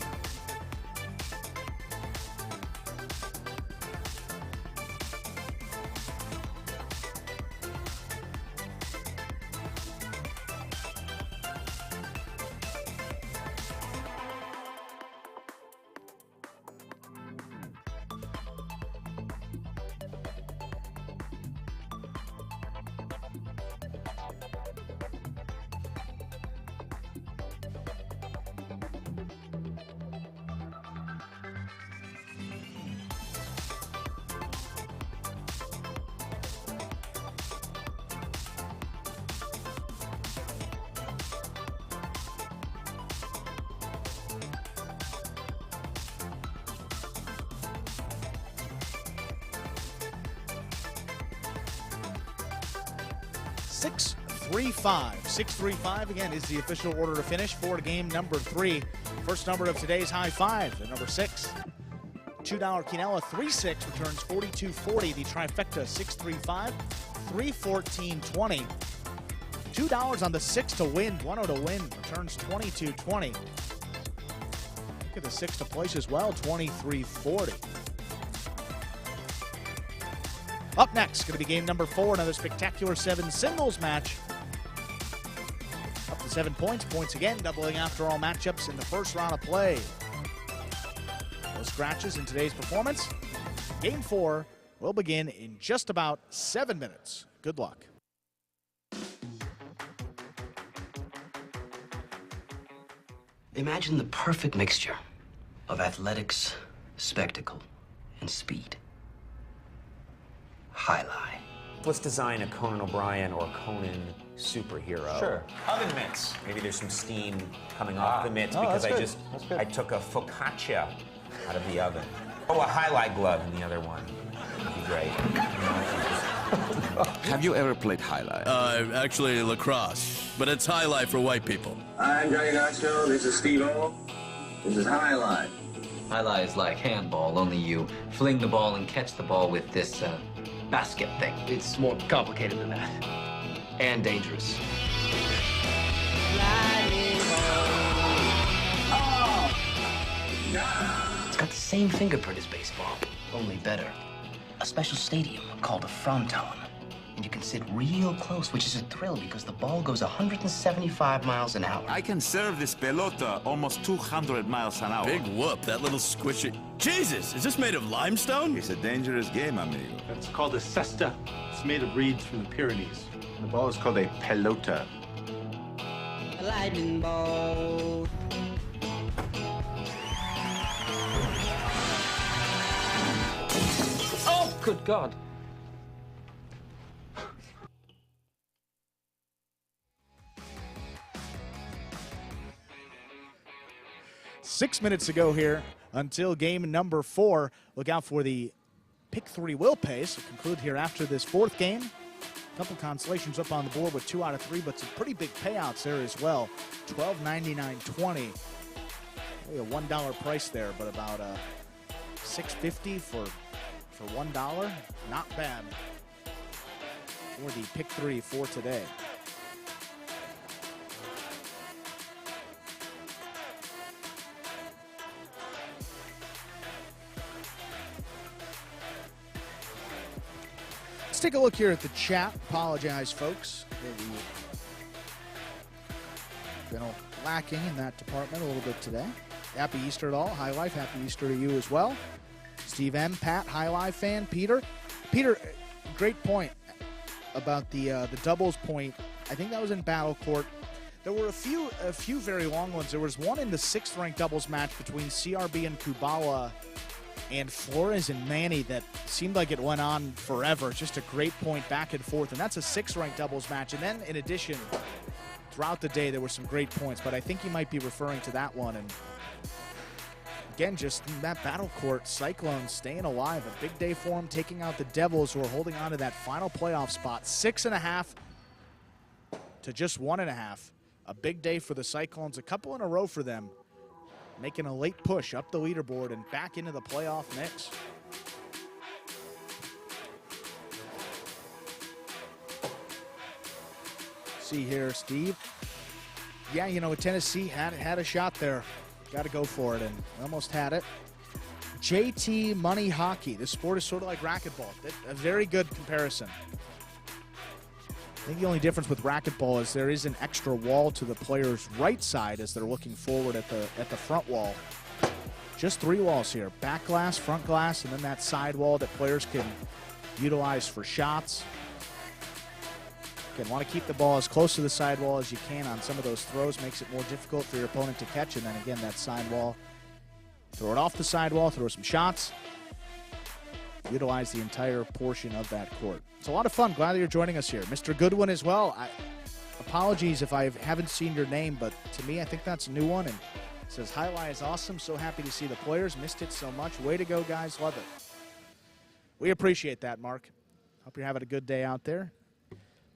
Speaker 1: Six, 3-5 again is the official order to finish for game number 3. First number of today's high five, the number 6. $2 Quinella, 3-6 returns 42.40. The trifecta, 6-3-5, 314.20. $2 on the 6 to win, 1-0 to win, returns 22.20. Look at the 6 to place as well, 23.40. Up next, going to be game number 4, another spectacular 7 singles match. Up to 7 points. Points again, doubling after all matchups in the first round of play. No scratches in today's performance. Game 4 will begin in just about 7 minutes. Good luck.
Speaker 4: Imagine the perfect mixture of athletics, spectacle, and speed. Highlight.
Speaker 5: Let's design a Conan O'Brien or Conan superhero.
Speaker 6: Sure.
Speaker 5: Oven mitts. Maybe there's some steam coming off the mitts because I took a focaccia out of the oven. Oh, a highlight glove in the other one. That'd be great.
Speaker 7: Have you ever played highlight?
Speaker 8: Actually lacrosse, but it's highlight for white people.
Speaker 9: I'm Johnny Knoxville. This is Steve-O. This is highlight.
Speaker 4: Highlight is like handball, only you fling the ball and catch the ball with this basket thing. It's more complicated than that. And dangerous. It's got the same fingerprint as baseball, only better. A special stadium called a fronton. And you can sit real close, which is a thrill because the ball goes 175 miles an hour.
Speaker 7: I can serve this pelota almost 200 miles an hour.
Speaker 8: Big whoop, that little squishy. Jesus, is this made of limestone?
Speaker 7: It's a dangerous game, amigo.
Speaker 6: It's called a cesta. It's made of reeds from the Pyrenees. The ball is called a pelota.
Speaker 10: A lightning ball.
Speaker 4: Oh, good God.
Speaker 1: 6 minutes to go here until game number 4. Look out for the pick 3 will pace. It'll conclude here after this 4th game. A couple consolations up on the board with 2 out of 3, but some pretty big payouts there as well. $12.99.20. Only a $1 price there, but about $6.50 for $1. Not bad for the pick 3 for today. Let's take a look here at the chat. Apologize, folks. Been lacking in that department a little bit today. Happy Easter at all. High Life, happy Easter to you as well. Steve M, Pat, High Life fan. Peter, great point about the doubles point. I think that was in Battle Court. There were a few very long ones. There was one in the 6th-ranked doubles match between CRB and Kubala and Flores and Manny that seemed like it went on forever. Just a great point back and forth, and that's a 6th-ranked doubles match. And then, in addition, throughout the day, there were some great points, but I think you might be referring to that one. And again, just that Battle Court, Cyclones staying alive. A big day for them, taking out the Devils, who are holding on to that final playoff spot. 6.5 to just 1.5. A big day for the Cyclones, a couple in a row for them, making a late push up the leaderboard and back into the playoff mix. See here, Steve. Yeah, you know, Tennessee had a shot there. Got to go for it, and almost had it. JT Money Hockey. This sport is sort of like racquetball. A very good comparison. I think the only difference with racquetball is there is an extra wall to the player's right side as they're looking forward at the front wall. Just 3 walls here. Back glass, front glass, and then that side wall that players can utilize for shots. Again, want to keep the ball as close to the side wall as you can on some of those throws. Makes it more difficult for your opponent to catch. And then again, that side wall. Throw it off the side wall, throw some shots. Utilize the entire portion of that court. It's a lot of fun. Glad that you're joining us here. Mr. Goodwin as well. Apologies if I haven't seen your name, but to me, I think that's a new one. And it says, highlight is awesome. So happy to see the players. Missed it so much. Way to go, guys. Love it. We appreciate that, Mark. Hope you're having a good day out there.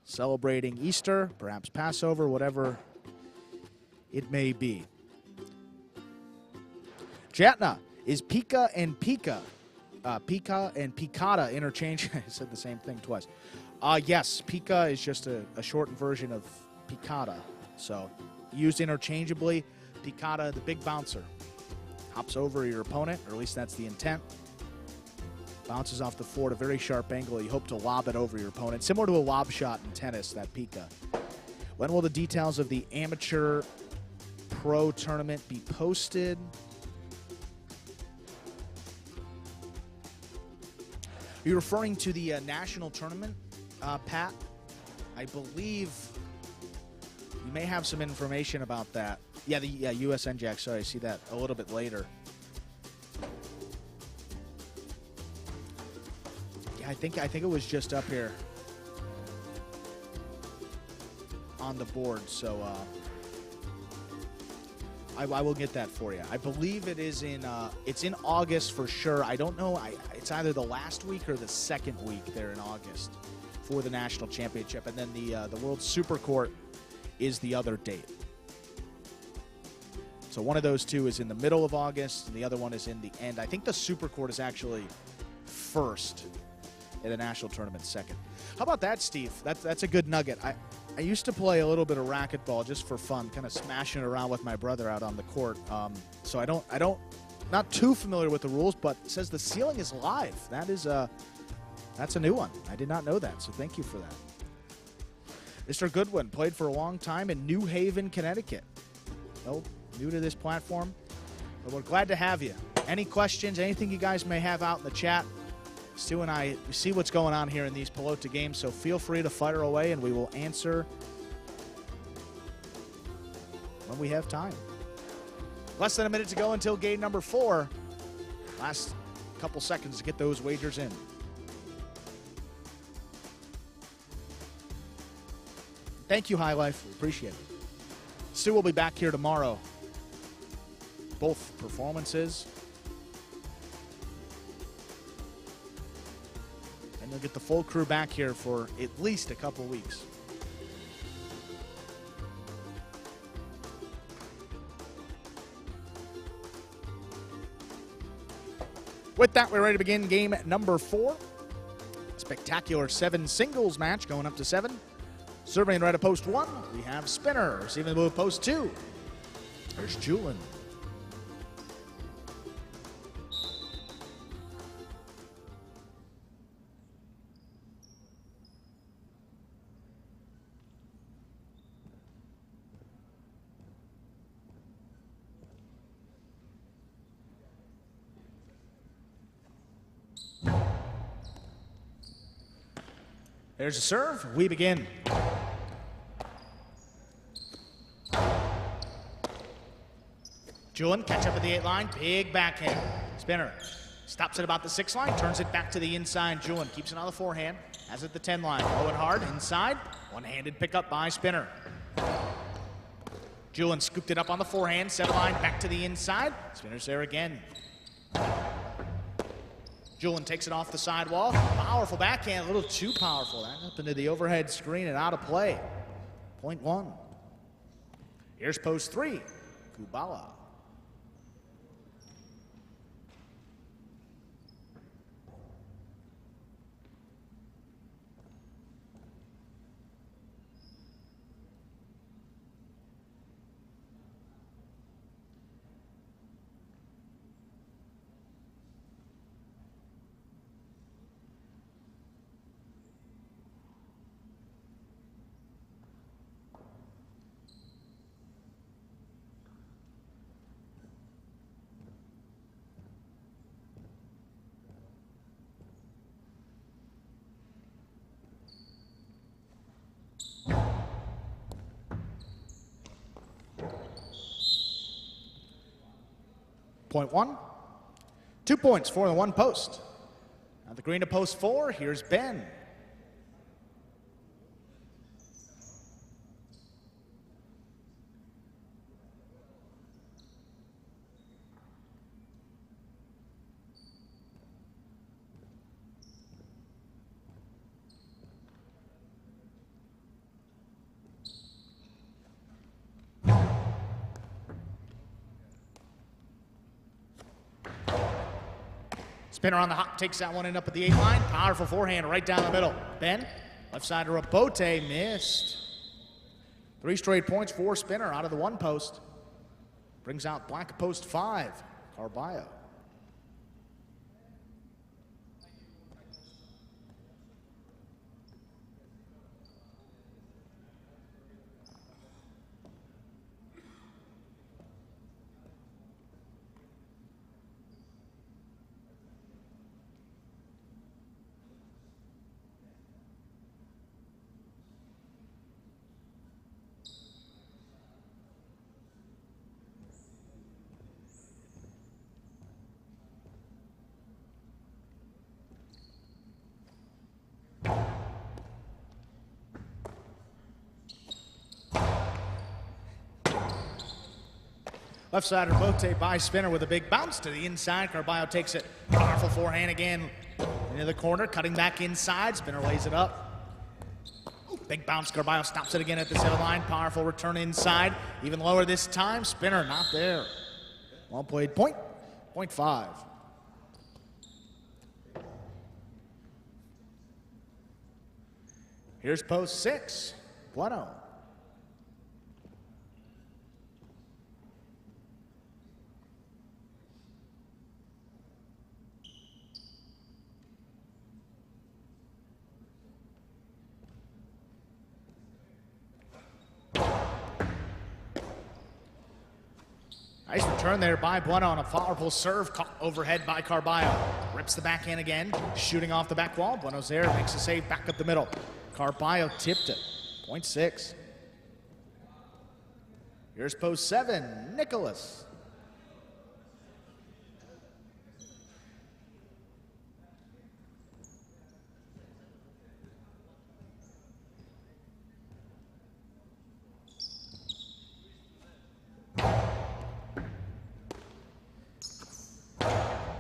Speaker 1: Celebrating Easter, perhaps Passover, whatever it may be. Jatna, is Pika and Pika interchange? I said the same thing twice. Yes, Pika is just a shortened version of Picata. So used interchangeably. Picata, the big bouncer, hops over your opponent, or at least that's the intent. Bounces off the floor at a very sharp angle. You hope to lob it over your opponent. Similar to a lob shot in tennis, that Pika. When will the details of the amateur pro tournament be posted? Are you referring to the national tournament, Pat? I believe you may have some information about that. Yeah, the USN Jack. Sorry, I see that a little bit later. Yeah, I think it was just up here on the board. So I will get that for you. I believe it is in it's in August for sure. I don't know. It's either the last week or the second week there in August for the national championship, and then the World Super Court is the other date. So one of those two is in the middle of August, and the other one is in the end. I think the Super Court is actually first, and the national tournament second. How about that, Steve? That's a good nugget. I used to play a little bit of racquetball just for fun, kind of smashing it around with my brother out on the court. So I don't not too familiar with the rules, but it says the ceiling is live. That's a new one. I did not know that, so thank you for that. Mr. Goodwin played for a long time in New Haven, Connecticut. No, new to this platform, but we're glad to have you. Any questions, anything you guys may have out in the chat? Stu and I see what's going on here in these Pelota games, so feel free to fire away, and we will answer when we have time. Less than a minute to go until game number 4. Last couple seconds to get those wagers in. Thank you, High Life. We appreciate it. Stu will be back here tomorrow both performances. And they'll get the full crew back here for at least a couple weeks. With that, we're ready to begin game number 4. Spectacular 7 singles match going up to 7. Serving right at post 1, we have Spinner. Receiving the move post 2, there's Julian. There's a serve. We begin. Julian, catch up at the 8 line. Big backhand. Spinner stops at about the 6 line. Turns it back to the inside. Julian keeps it on the forehand. Has it at the 10 line. Low and hard. Inside. One-handed pickup by Spinner. Julian scooped it up on the forehand. 7 line. Back to the inside. Spinner's there again. Julian takes it off the sidewall. Powerful backhand, a little too powerful. That up into the overhead screen and out of play. Point 1. Here's post 3, Kubala. Point 1. 2 points for the 1 post. Now the green to post 4. Here's Ben. Spinner on the hop, takes that one in up at the 8 line. Powerful forehand right down the middle. Ben, left side to Rabote, missed. 3 straight points for Spinner out of the 1 post. Brings out black post 5, Carballo. Left side Rabote by Spinner with a big bounce to the inside. Carballo takes it. Powerful forehand again into the corner, cutting back inside. Spinner lays it up. Big bounce. Carballo stops it again at the 7 line. Powerful return inside. Even lower this time. Spinner not there. Well played. Point 5. Here's post 6. Bueno. Nice return there by Bueno on a powerful serve, caught overhead by Carballo. Rips the backhand again, shooting off the back wall. Bueno's there, makes a save back up the middle. Carballo tipped it. Point 6. Here's post 7, Nicholas.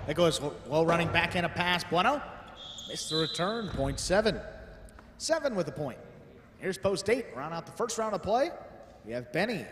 Speaker 1: Nicholas low running backhand a pass. Bueno missed the return. Point 7. 7 with a point. Here's post 8. Round out the first round of play. We have Benny.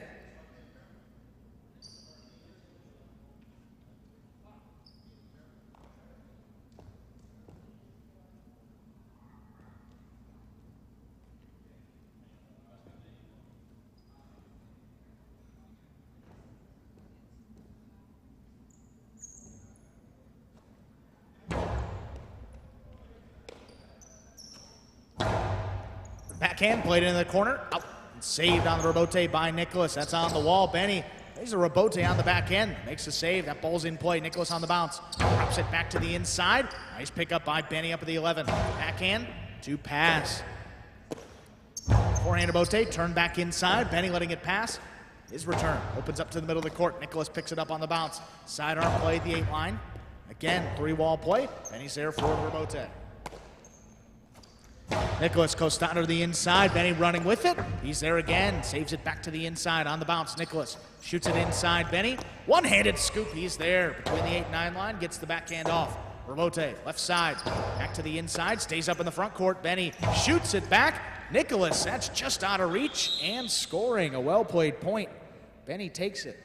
Speaker 1: Backhand played into the corner. Out. Saved on the rebote by Nicholas. That's on the wall. Benny. There's a rebote on the back end. Makes the save. That ball's in play. Nicholas on the bounce. Drops it back to the inside. Nice pickup by Benny up at the 11. Backhand to pass. Forehand rebote. Turn back inside. Benny letting it pass. His return. Opens up to the middle of the court. Nicholas picks it up on the bounce. Sidearm play at the 8 line. Again, 3-wall play. Benny's there for the rebote. Nicholas Costano to the inside. Benny running with it. He's there again. Saves it back to the inside on the bounce. Nicholas shoots it inside. Benny. One-handed scoop. He's there between the 8-9 line. Gets the backhand off. Rebote left side. Back to the inside. Stays up in the front court. Benny shoots it back. Nicholas, that's just out of reach and scoring. A well-played point. Benny takes it.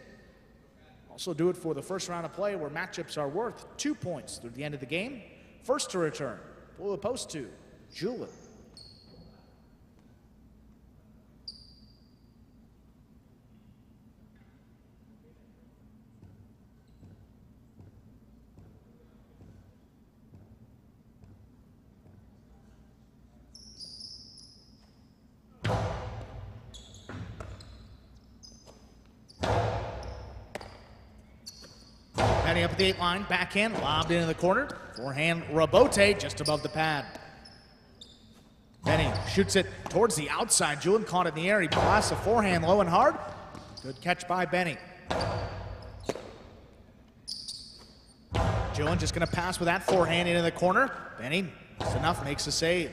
Speaker 1: Also do it for the first round of play where matchups are worth 2 points through the end of the game. First to return. Pull the post 2. Julian. Benny up at the 8 line, backhand, lobbed into the corner. Forehand rebote just above the pad. Benny shoots it towards the outside. Julian caught it in the air. He blasts a forehand low and hard. Good catch by Benny. Julian just going to pass with that forehand into the corner. Benny, just enough, makes the save.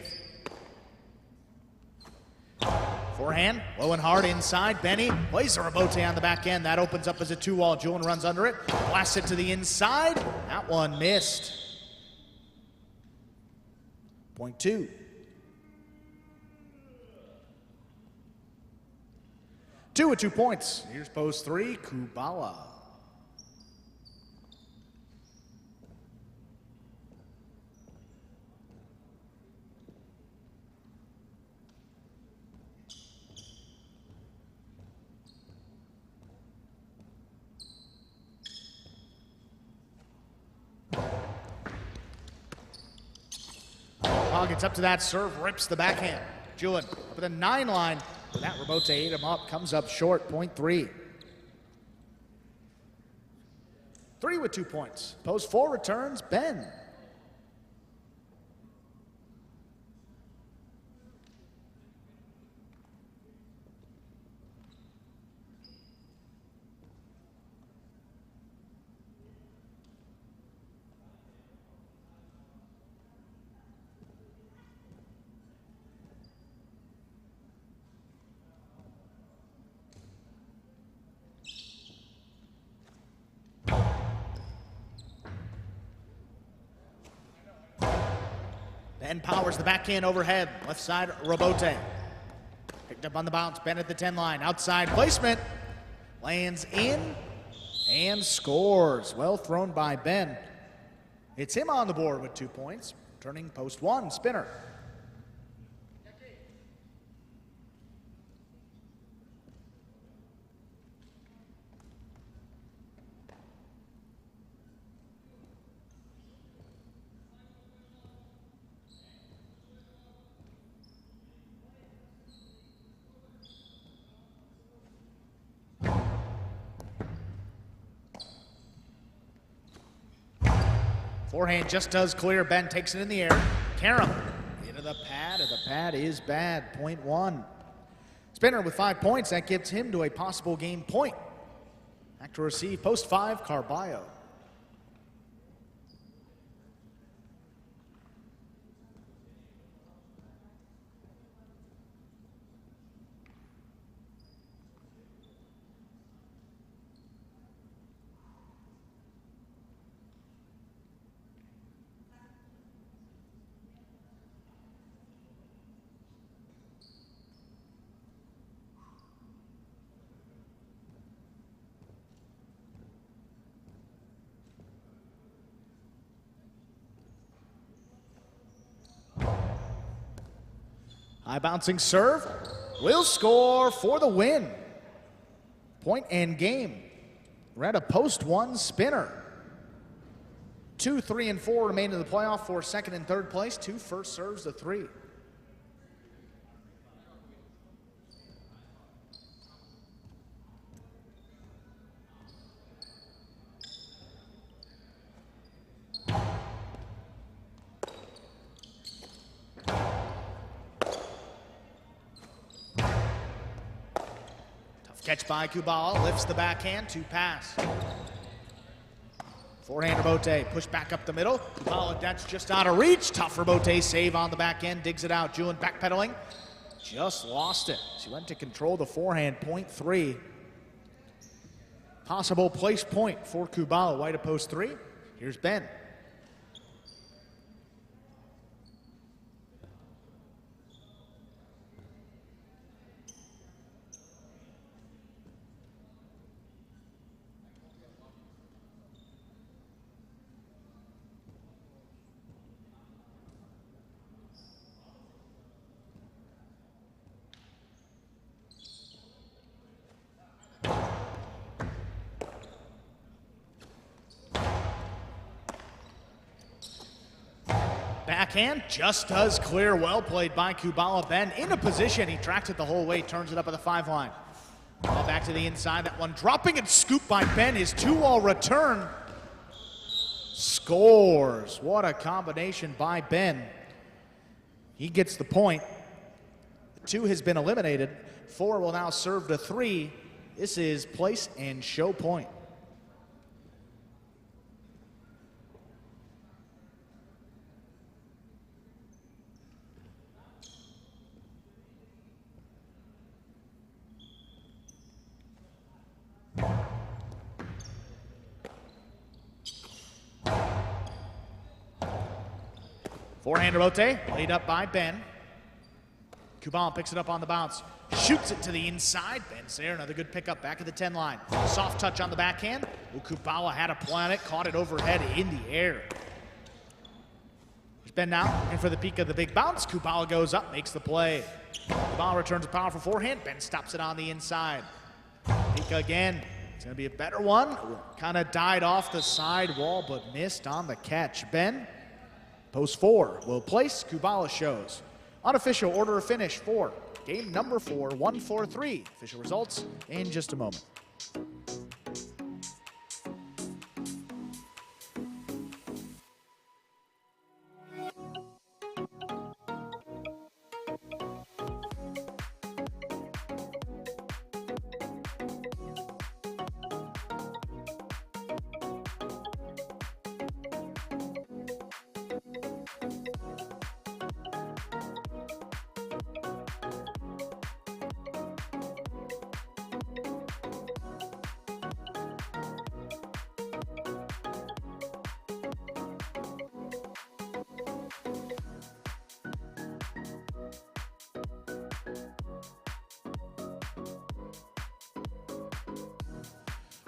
Speaker 1: Forehand, low and hard inside. Benny plays a rebote on the back end. That opens up as a 2-wall. Julian runs under it. Blasts it to the inside. That one missed. Point 2. 2 with 2 points. Here's post 3, Kubala. Gets up to that serve, rips the backhand. Julian up at the 9 line. That rebote ate him up, comes up short, point 3. 3 with 2 points. Post 4 returns, Ben. Ben powers the backhand overhead. Left side, rebote. Picked up on the bounce. Ben at the 10 line. Outside placement. Lands in and scores. Well thrown by Ben. It's him on the board with 2 points. Turning post 1, Spinner. Forehand just does clear. Ben takes it in the air. Karam into the pad, and the pad is bad. Point 1. Spinner with 5 points. That gets him to a possible game point. Back to receive. Post 5, Carballo. High bouncing serve will score for the win. Point and game. We're at a post one spinner. 2, 3, and 4 remain in the playoff for second and third place. 2 first serves to 3. Catch by Kubala, lifts the backhand to pass. Forehand Bote, push back up the middle. Kubala, that's just out of reach. Tough for Bote, save on the back end, digs it out. Julian backpedaling, just lost it. She went to control the forehand, point 3. Possible place point for Kubala, white at post 3. Here's Ben. Backhand just does clear. Well played by Kubala. Ben in a position. He tracks it the whole way, turns it up at the 5 line. Ball back to the inside. That one dropping and scooped by Ben. His 2-all return scores. What a combination by Ben. He gets the point. 2 has been eliminated. 4 will now serve to 3. This is place and show point. Forehand Bote, laid up by Ben. Kubala picks it up on the bounce, shoots it to the inside. Ben's there, another good pickup back at the 10 line. Soft touch on the backhand. Kubala had a plan it, caught it overhead in the air. There's Ben now, in for the peak of the big bounce. Kubala goes up, makes the play. Kubala returns a powerful forehand. Ben stops it on the inside. Peak again. It's going to be a better one. Kind of died off the side wall, but missed on the catch. Ben, post 4 will place. Kubala shows. Unofficial order of finish for game number 4, 1-4-3. Official results in just a moment.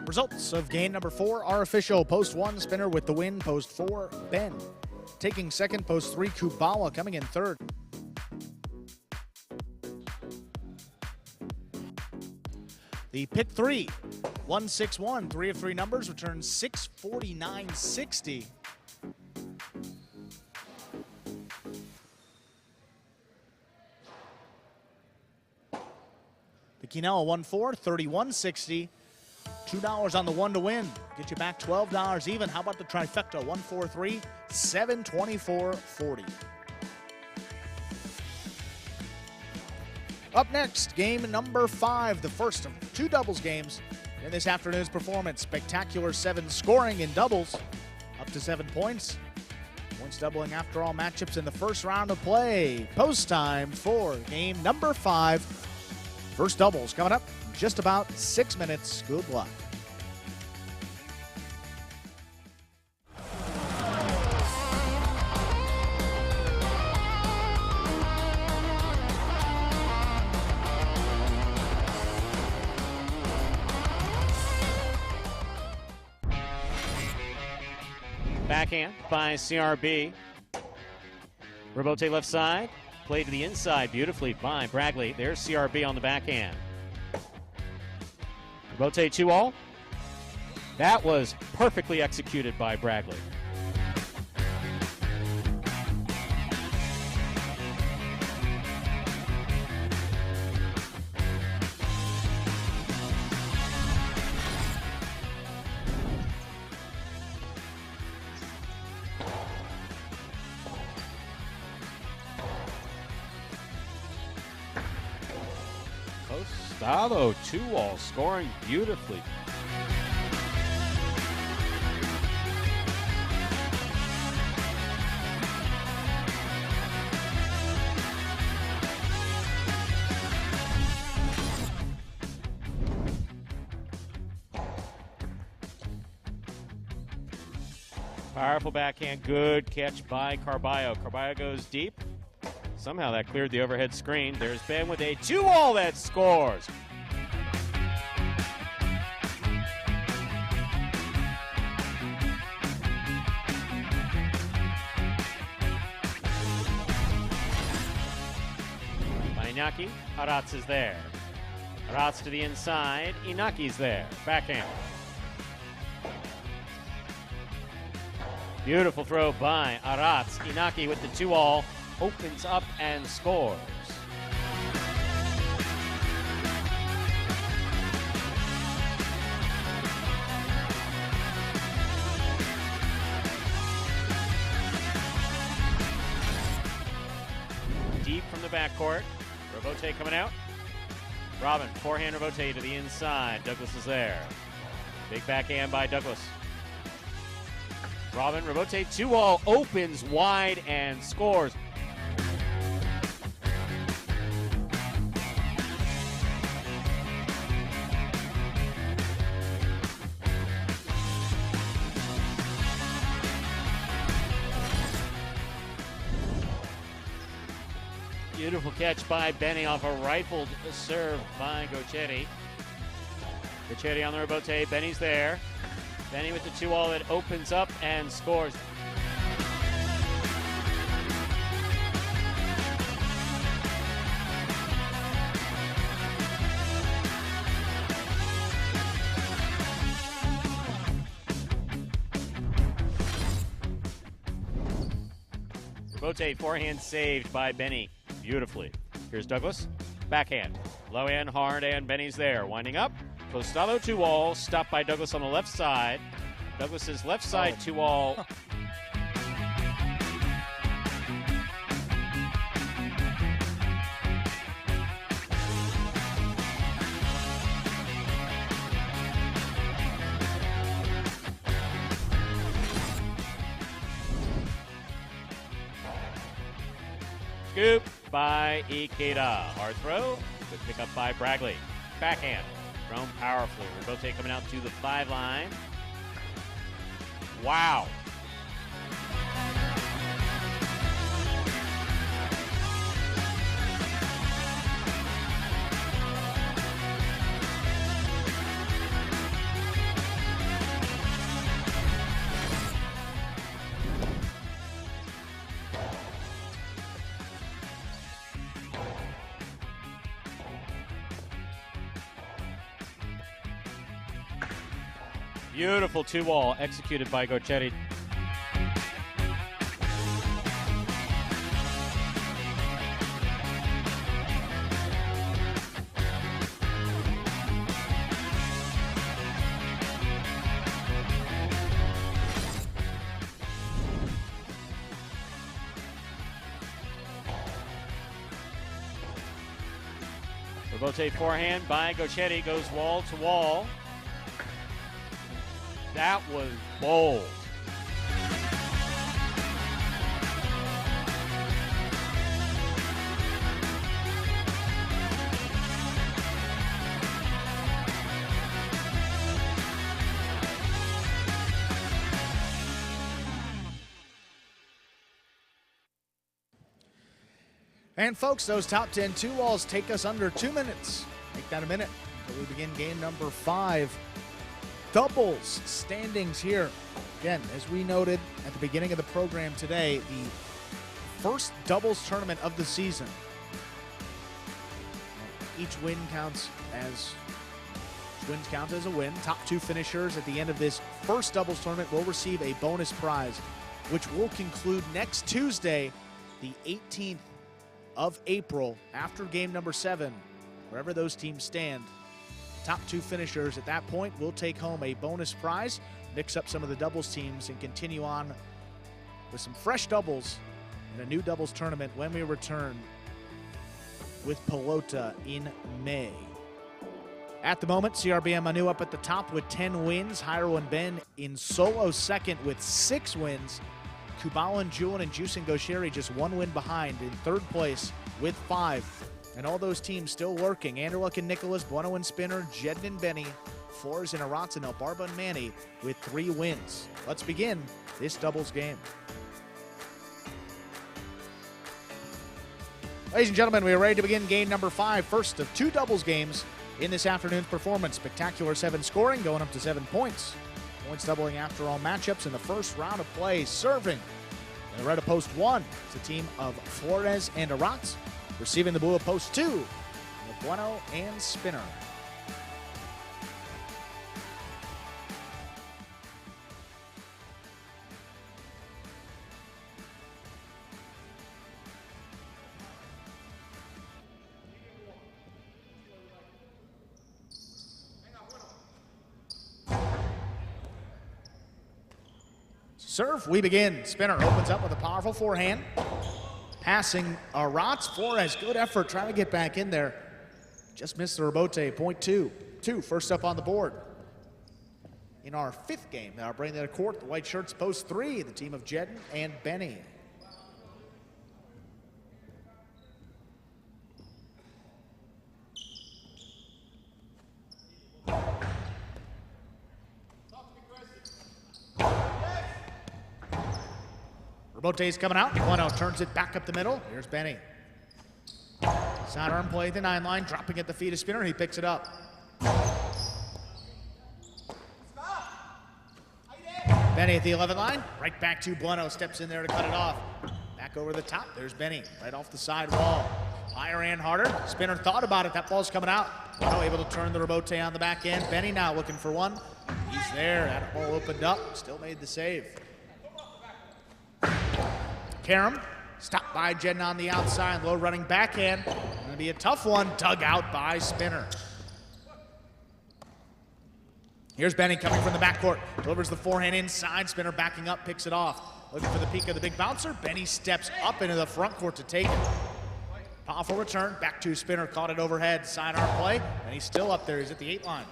Speaker 1: Results of game number 4 are official. Post 1 spinner with the win. Post 4 Ben. Taking second. Post 3 Kubala coming in third. The pick 3, 161, 3 of 3 numbers, returns 649.60. The Quinella 1-4, 31.60. $2 on the 1 to win. Get you back $12 even. How about the trifecta? 1-4-3, 724.40. Up next, game number 5, the first of 2 doubles games in this afternoon's performance. Spectacular 7 scoring in doubles, up to 7 points. Points doubling after all matchups in the first round of play. Post time for game number 5. First doubles coming up in just about 6 minutes. Good luck.
Speaker 3: Backhand by CRB. Rabote left side. played to the inside beautifully by Bragley. There's CRB on the backhand. Rotate 2-all. That was perfectly executed by Bragley. Gustavo 2-all scoring beautifully. Powerful backhand, good catch by Carballo. Carballo goes deep. Somehow that cleared the overhead screen. There's Ben with a 2-all that scores. By Inaki, Aratz is there. Aratz to the inside, Inaki's there. Backhand. Beautiful throw by Aratz. Inaki with the 2-all. Opens up and scores. Deep from the backcourt. Robote coming out. Robin, forehand Robote to the inside. Douglas is there. Big backhand by Douglas. Robin, Robote 2-all opens wide and scores. Beautiful catch by Benny off a rifled serve by Gochetti. Gochetti on the Robote. Benny's there. Benny with the 2-all that opens up and scores. Robote forehand saved by Benny beautifully. Here's Douglas. Backhand. Low end, hard end. Benny's there. Winding up. Costado 2-all. Stopped by Douglas on the left side. Douglas's left side 2-all. Scoop by Ikeda. Hard throw. Good pick up by Bragley. Backhand. Thrown powerfully. Robote coming out to the 5 line. Wow. Beautiful 2-all executed by Gochetti. Robote forehand by Gochetti goes wall to wall. That was bold.
Speaker 1: And folks, those top 10 2-alls take us under 2 minutes. Make that a minute until we begin game number 5. Doubles standings here. Again, as we noted at the beginning of the program today, the first doubles tournament of the season. Each win counts as wins count as a win. Top 2 finishers at the end of this first doubles tournament will receive a bonus prize, which will conclude next Tuesday, the 18th of April, after game number 7. Wherever those teams stand, top 2 finishers at that point will take home a bonus prize, mix up some of the doubles teams, and continue on with some fresh doubles in a new doubles tournament when we return with Pelota in May. At the moment, CRB and Manu up at the top with 10 wins. Jairo and Ben in solo second with 6 wins. Kubala and Julian and Juice and Gosheri just 1 win behind in third place with 5. And all those teams still working. Anderluck and Nicholas, Bueno and Spinner, Jedden and Benny, Flores and Aratz, and Elbarba and Manny with 3 wins. Let's begin this doubles game. Ladies and gentlemen, we are ready to begin game number 5, first of 2 doubles games in this afternoon's performance. Spectacular 7 scoring, going up to 7 points. Points doubling after all matchups in the first round of play. Serving in the red of post 1 is the team of Flores and Aratz. Receiving the blue of post 2, Bueno and Spinner. Serve, we begin. Spinner opens up with a powerful forehand. Passing Aratz. Flores, good effort trying to get back in there. Just missed the rebote, point 2. First up on the board. In our 5th game, now bringing to court, the white shirts post 3, the team of Jedden and Benny. Rebote's coming out. Bueno turns it back up the middle. Here's Benny. Sidearm play at the 9 line, dropping at the feet of Spinner. He picks it up. Benny at the 11 line. Right back to Bueno. Steps in there to cut it off. Back over the top. There's Benny. Right off the side wall. Higher and harder. Spinner thought about it. That ball's coming out. Bueno able to turn the rebote on the back end. Benny now looking for one. He's there. That ball opened up. Still made the save. Karam, stopped by Jedden on the outside, low running backhand. Going to be a tough one, dug out by Spinner. Here's Benny coming from the backcourt, delivers the forehand inside, Spinner backing up, picks it off. Looking for the peak of the big bouncer, Benny steps up into the front court to take it. Powerful return, back to Spinner, caught it overhead, sidearm play, and he's still up there, he's at the 8 line.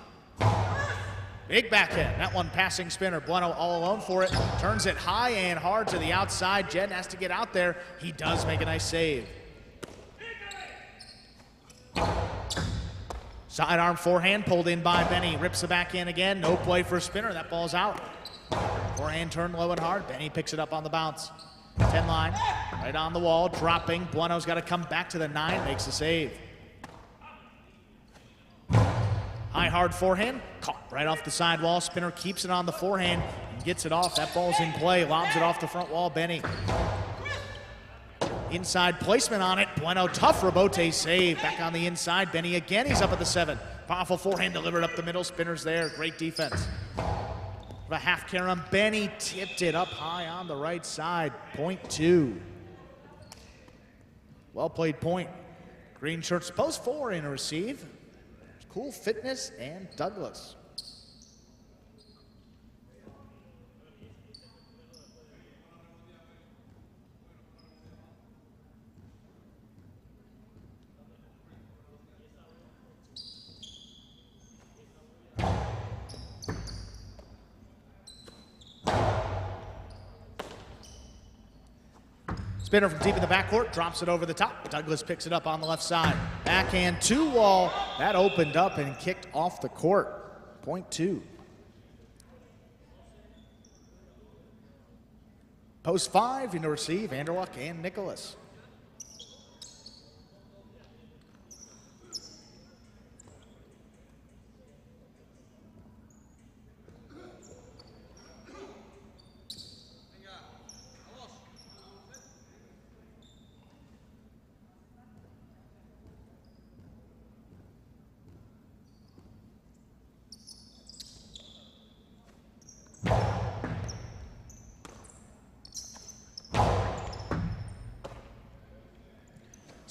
Speaker 1: Big backhand, that one passing Spinner. Bueno all alone for it. Turns it high and hard to the outside. Jedden has to get out there. He does make a nice save. Sidearm forehand pulled in by Benny. Rips the backhand again. No play for Spinner. That ball's out. Forehand turned low and hard. Benny picks it up on the bounce. 10 line, right on the wall, dropping. Bueno's got to come back to the 9, makes the save. High hard forehand, caught right off the side wall. Spinner keeps it on the forehand and gets it off. That ball's in play, lobs it off the front wall. Benny. Inside placement on it. Bueno, tough rebote save. Back on the inside. Benny again, he's up at the 7. Powerful forehand delivered up the middle. Spinner's there, great defense. A half carom. Benny tipped it up high on the right side. Point 2. Well played point. Green shirts post 4 in a receive. Cool Fitness and Douglas. Spinner from deep in the backcourt, drops it over the top. Douglas picks it up on the left side. Backhand 2 wall. That opened up and kicked off the court. Point 2. Post 5 in to receive, Anderluck and Nicholas.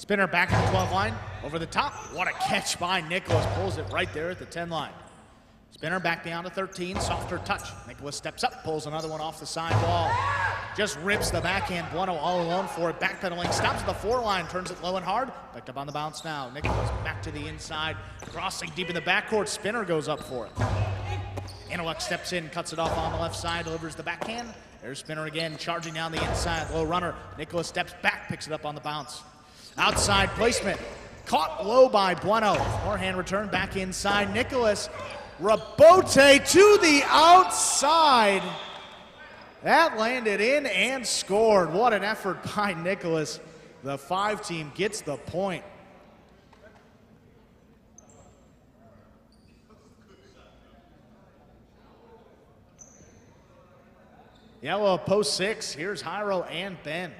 Speaker 1: Spinner back at the 12 line, over the top. What a catch by Nicholas, pulls it right there at the 10 line. Spinner back beyond the 13, softer touch. Nicholas steps up, pulls another one off the side wall. Just rips the backhand. Bueno all alone for it, backpedaling, stops at the 4 line, turns it low and hard. Picked up on the bounce now. Nicholas back to the inside, crossing deep in the backcourt. Spinner goes up for it. Aniluk steps in, cuts it off on the left side, delivers the backhand. There's Spinner again, charging down the inside, low runner. Nicholas steps back, picks it up on the bounce. Outside placement, caught low by Bueno. Forehand return back inside. Nicholas, Rabote to the outside. That landed in and scored. What an effort by Nicholas. The 5 team gets the point. Yellow post 6. Here's Jairo and Ben.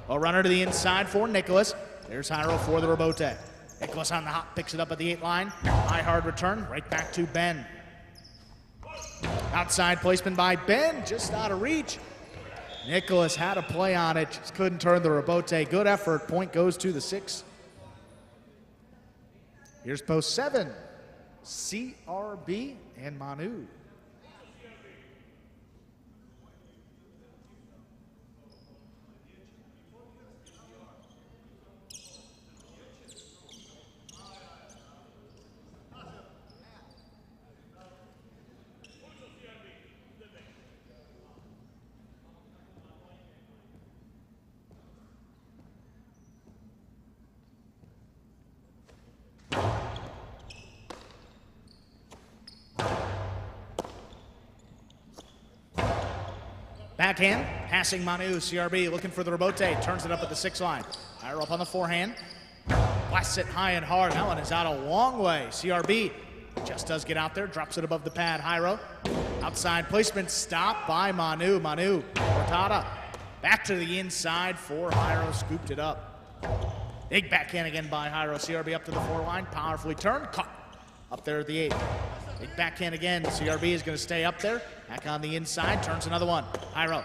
Speaker 1: A runner to the inside for Nicholas. There's Jairo for the Rabote. Nicholas on the hop, picks it up at the 8 line. High hard return, right back to Ben. Outside placement by Ben, just out of reach. Nicholas had a play on it, just couldn't turn the Rabote. Good effort, point goes to the 6. Here's post 7, CRB and Manu. Backhand, passing Manu, CRB looking for the Rabote, turns it up at the 6 line. Jairo up on the forehand, blasts it high and hard. That one is out a long way. CRB just does get out there, drops it above the pad. Jairo, outside placement, stopped by Manu. Manu, Cortada, back to the inside for Jairo, scooped it up. Big backhand again by Jairo. CRB up to the 4 line, powerfully turned, caught up there at the 8. Big backhand again. CRB is going to stay up there. Back on the inside, turns another one. Jairo,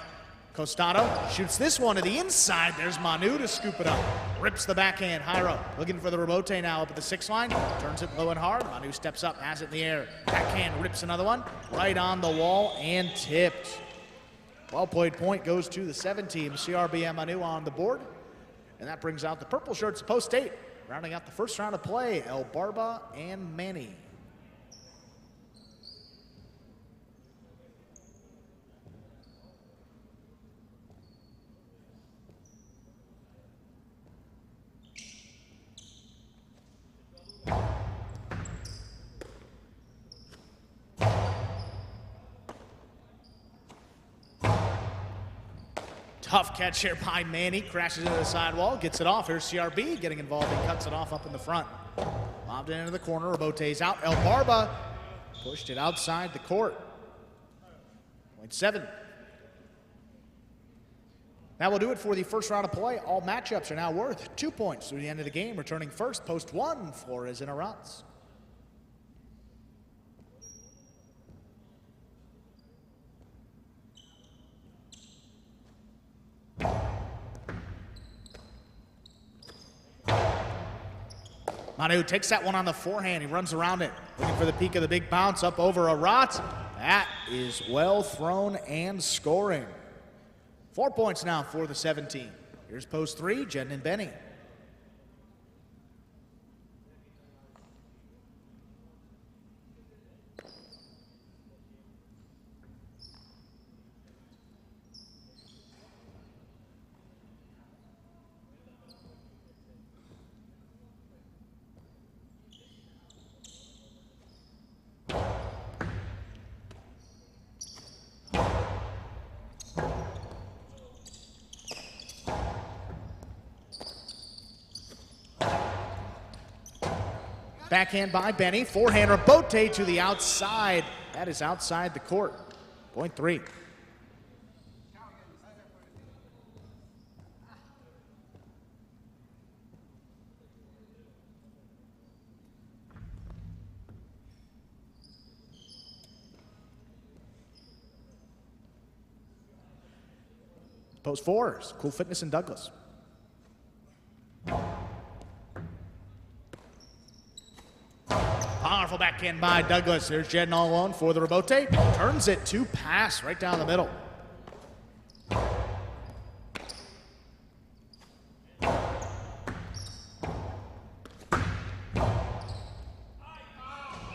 Speaker 1: Costado shoots this one to the inside. There's Manu to scoop it up. Rips the backhand. Jairo looking for the Rabote now up at the 6 line. Turns it low and hard. Manu steps up, has it in the air. Backhand rips another one. Right on the wall and tipped. Well played, point goes to the 7 team. CRB and Manu on the board. And that brings out the purple shirts post 8. Rounding out the first round of play, El Barba and Manny. Tough catch here by Manny, crashes into the sidewall, gets it off. Here's CRB getting involved and cuts it off up in the front. Lobbed it into the corner, Rabote's out. El Barba pushed it outside the court. Point 7. That will do it for the first round of play. All matchups are now worth 2 points through the end of the game. Returning first, post 1, Flores and Arantz. Manu takes that one on the forehand. He runs around it, looking for the peak of the big bounce up over Arantz. That is well thrown and scoring. 4 points now for the 17. Here's post 3, Jen and Benny. Backhand by Benny. Forehand Rabote to the outside. That is outside the court. Point 3. Post 4, Cool Fitness and Douglas. Powerful backhand by Douglas. There's Jedden all alone for the rebote. Turns it to pass right down the middle.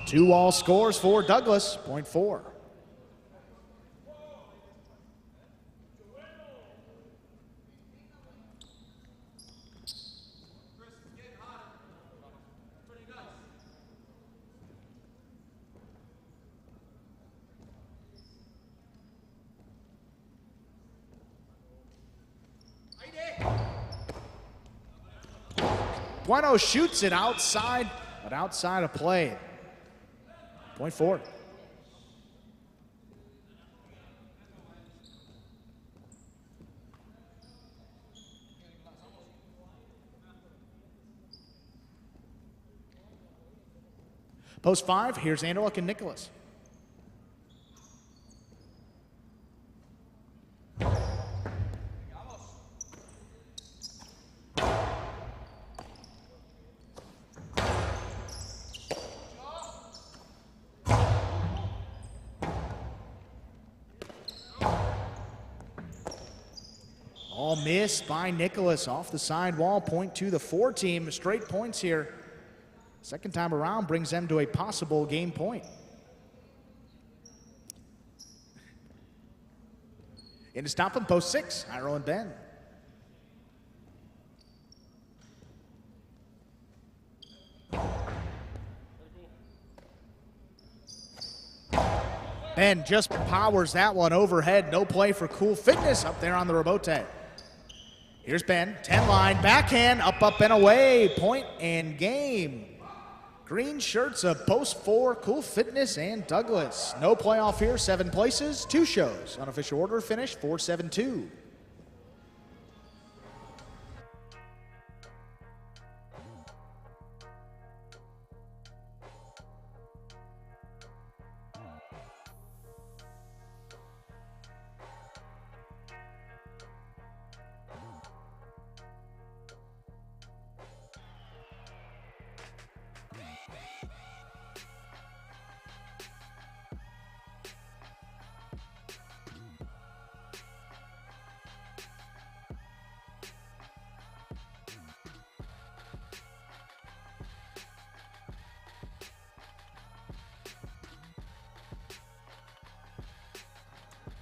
Speaker 1: Two all scores for Douglas, point 4. Bueno shoots it outside, but outside of play. Point 4. Post 5, here's Anderluck and Nicholas. All missed by Nicholas off the side wall. Point to the 4 team. Straight points here. Second time around brings them to a possible game point. In to stop him, post 6, Ireland Ben. Ben just powers that one overhead. No play for Cool Fitness up there on the rebote. Here's Ben, 10 line, backhand, up, and away. Point and game. Green shirts of post 4, Cool Fitness and Douglas. No playoff here, 7 places, 2 shows. Unofficial order finish, 4-7-2.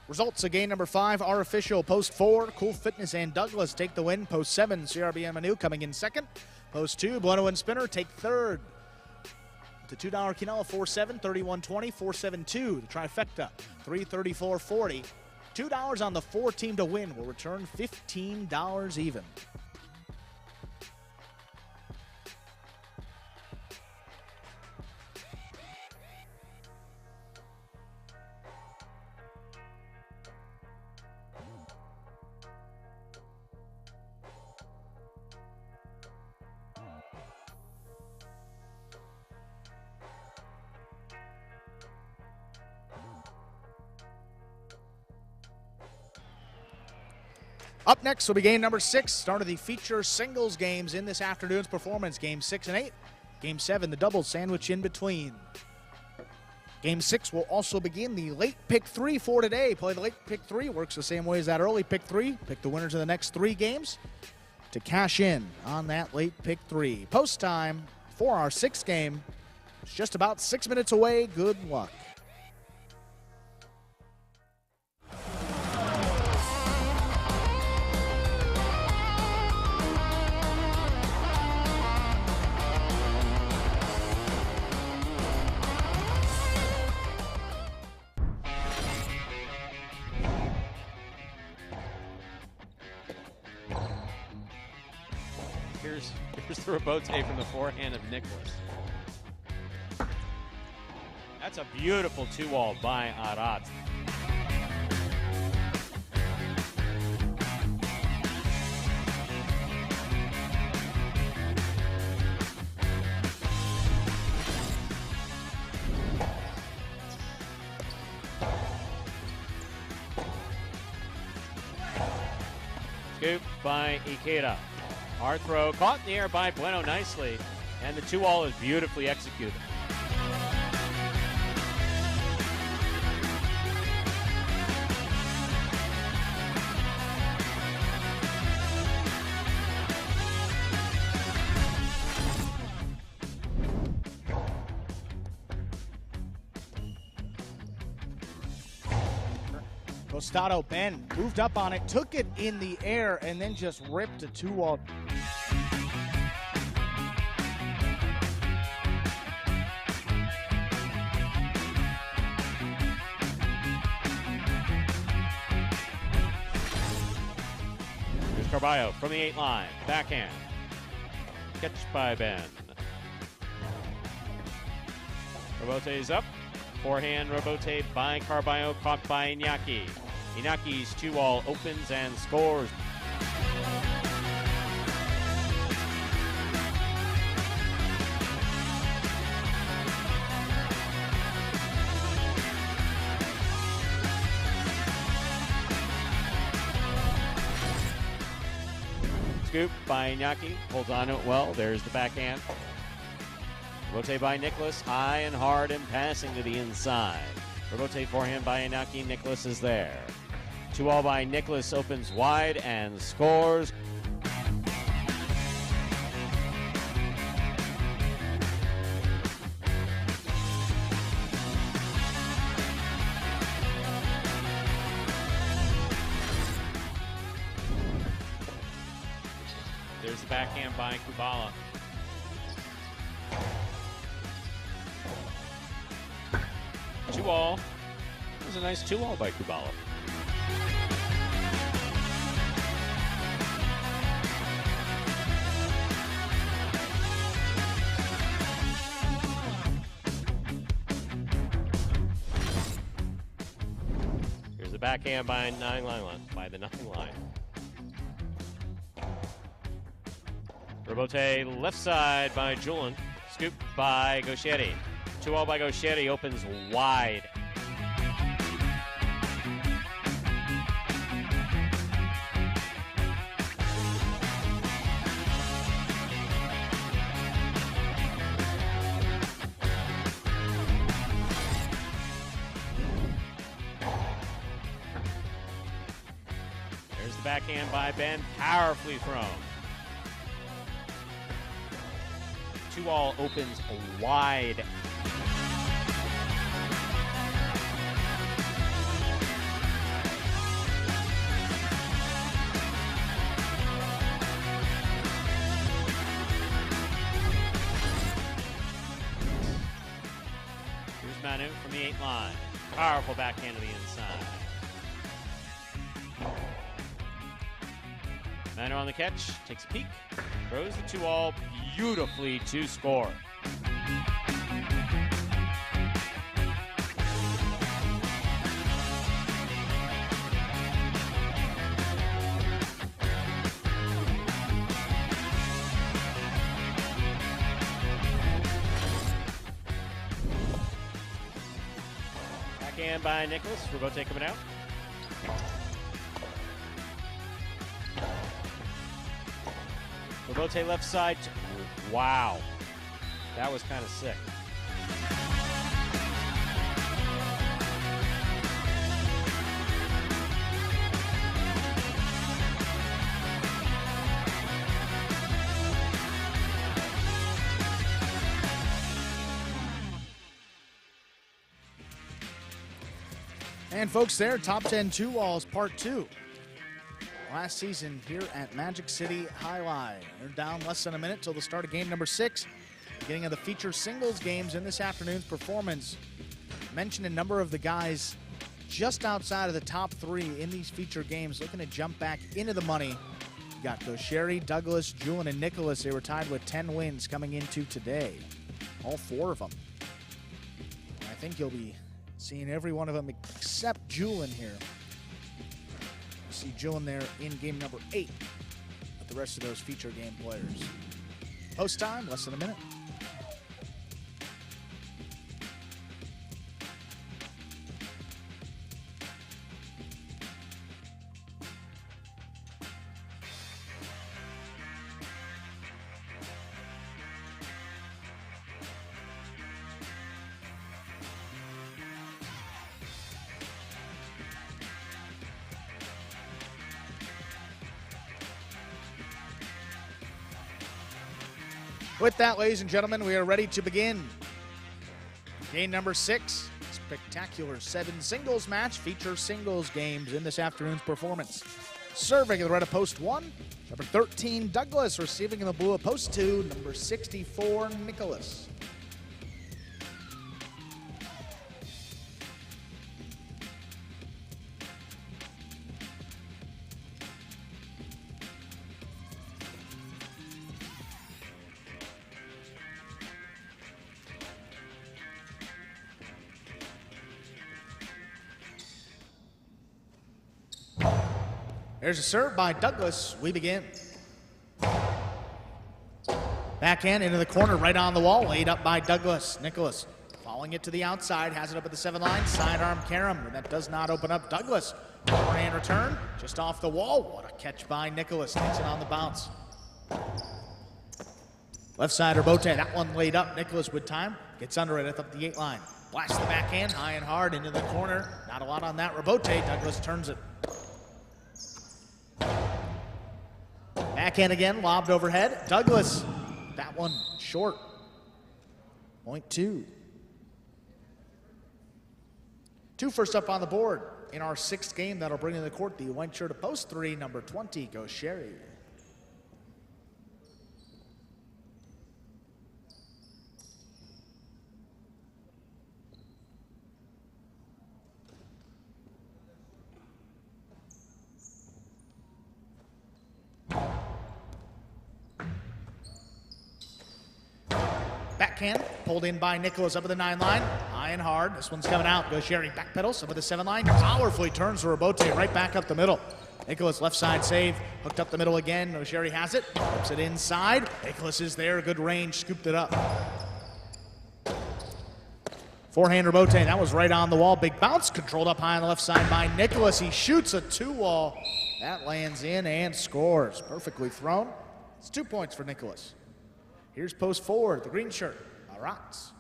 Speaker 1: Results of game number 5 are official. Post 4, Cool Fitness and Douglas take the win. Post 7, CRB and Manu coming in second. Post 2, Bueno and Spinner take third. The $2 Quinella, 4-7, 31-20, 4-7-2. The trifecta, 334.40. $2 on the 4 team to win will return $15 even. Up next will be game number 6, start of the feature singles games in this afternoon's performance. Game 6 and 8. Game 7, the doubles sandwich in between. Game 6 will also begin the late pick 3 for today. Play the late pick 3, works the same way as that early pick 3. Pick the winners of the next 3 games to cash in on that late pick 3. Post time for our 6th game. It's just about 6 minutes away. Good luck.
Speaker 3: Here's the rebote from the forehand of Nicholas. That's a beautiful 2-wall by Arad. Scoop by Ikeda. Hard throw, caught in the air by Bueno nicely, and the 2-all is beautifully executed.
Speaker 1: Tostado Ben moved up on it, took it in the air, and then just ripped a 2-all.
Speaker 3: Here's Carballo from the 8 line. Backhand. Catch by Ben. Robote is up. Forehand Robote by Carballo, caught by Iñaki. Iñaki's 2-all opens and scores. Scoop by Iñaki, holds on to it well. There's the backhand. Robote by Nicholas, high and hard and passing to the inside. Robote forehand by Iñaki, Nicholas is there. 2-all by Nicholas, opens wide and scores. There's the backhand by Kubala. Two-all. That was a nice 2-all by Kubala. Here's the backhand by the 9 line. Robote left side by Julian. Scoop by Gauchetti. 2-all by Gauchetti, opens wide. There's the backhand by Ben, powerfully thrown. 2-all opens wide. Here's Manu from the 8 line. Powerful backhand to the inside. Manu on the catch, takes a peek, throws the 2-all beautifully to score. Backhand by Nicholas. Robote coming out. Robote left side. Wow. That was kind of sick.
Speaker 1: And folks, there, top 10 2-alls part 2. Last season here at Magic City Highline. They're down less than a minute till the start of game number 6. Beginning of the feature singles games in this afternoon's performance. Mentioned a number of the guys just outside of the top 3 in these feature games looking to jump back into the money. You got Gauchetti, Douglas, Julian, and Nicholas. They were tied with 10 wins coming into today. All 4 of them. And I think you'll be seeing every one of them except Julian here. See Julian there in game number 8 with the rest of those feature game players. Post time, less than a minute. With that, ladies and gentlemen, we are ready to begin game number 6. Spectacular 7 singles match. Features singles games in this afternoon's performance. Serving in the red of post 1, number 13, Douglas. Receiving in the blue of post 2, number 64, Nicholas. There's a serve by Douglas. We begin. Backhand into the corner, right on the wall, laid up by Douglas. Nicholas following it to the outside, has it up at the 7 line, sidearm Karam, and that does not open up. Douglas, forehand return, just off the wall. What a catch by Nicholas, takes it on the bounce. Left side Robote, that one laid up. Nicholas with time, gets under it up the 8 line. Blasts the backhand, high and hard into the corner. Not a lot on that Robote, Douglas turns it. Backhand again, lobbed overhead. Douglas, that one short. Point 2. 2 first up on the board in our 6th game. That'll bring in the court the white shirt of post 3, number 20, Gaucheri. Backhand, pulled in by Nicholas up at the 9 line. High and hard. This one's coming out. Gaucheri backpedals up at the 7 line. Powerfully turns to Robote right back up the middle. Nicholas left side save. Hooked up the middle again. Gaucheri has it. Flips it inside. Nicholas is there. Good range. Scooped it up. Forehand Robote. That was right on the wall. Big bounce. Controlled up high on the left side by Nicholas. He shoots a 2-wall. That lands in and scores. Perfectly thrown. It's 2 points for Nicholas. Here's post 4, the green shirt, Arats.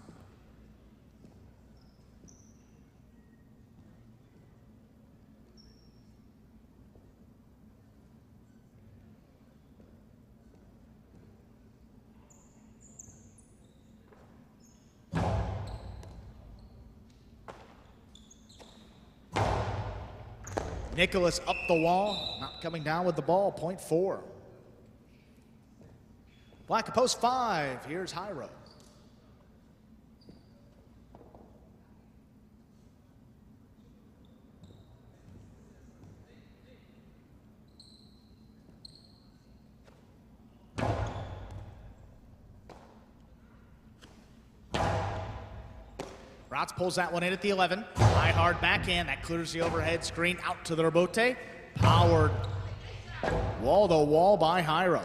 Speaker 1: Nicholas up the wall, not coming down with the ball, point 4. Black of post 5, here's Hyro. Rotz pulls that one in at the 11. High hard backhand, that clears the overhead screen out to the Robote. Powered wall to wall by Hyro.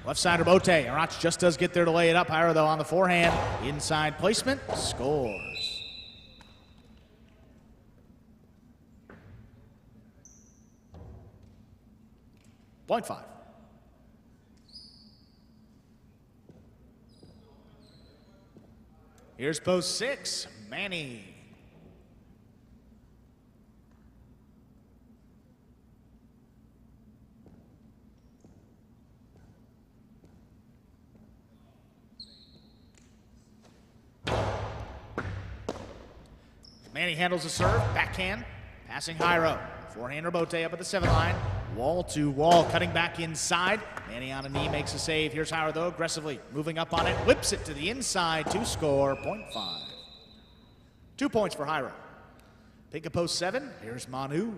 Speaker 1: Left side Robote. Arach just does get there to lay it up. Hyro, though, on the forehand. Inside placement. Scores. Point 5. Here's post 6. Manny. Manny handles the serve, backhand, passing Hyro. Forehand Robote up at the 7 line. Wall to wall, cutting back inside. Manny on a knee makes a save. Here's Hyro, though, aggressively moving up on it. Whips it to the inside to score, point 5. 2 points for Hyro. Pink of post 7, here's Manu.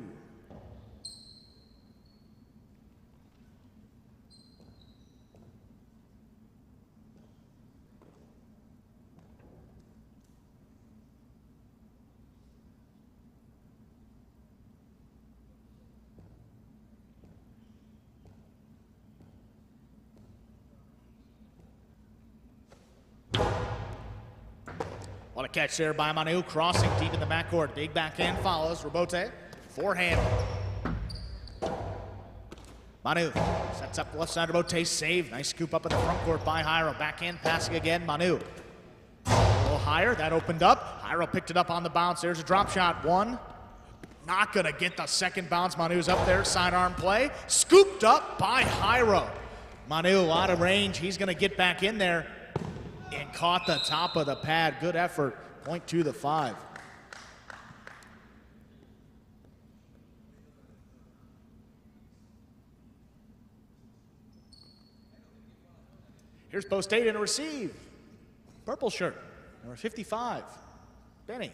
Speaker 1: What a catch there by Manu, crossing deep in the backcourt. Big backhand follows. Robote, forehand. Manu sets up the left side. Robote, save. Nice scoop up in the front court by Hyro. Backhand passing again. Manu. A little higher. That opened up. Hyro picked it up on the bounce. There's a drop shot. 1. Not going to get the second bounce. Manu's up there. Sidearm play. Scooped up by Hyro. Manu, a lot of range. He's going to get back in there. and caught the top of the pad. Good effort. Point to the 5. Here's post 8 and a receive. Purple shirt, number 55, Benny.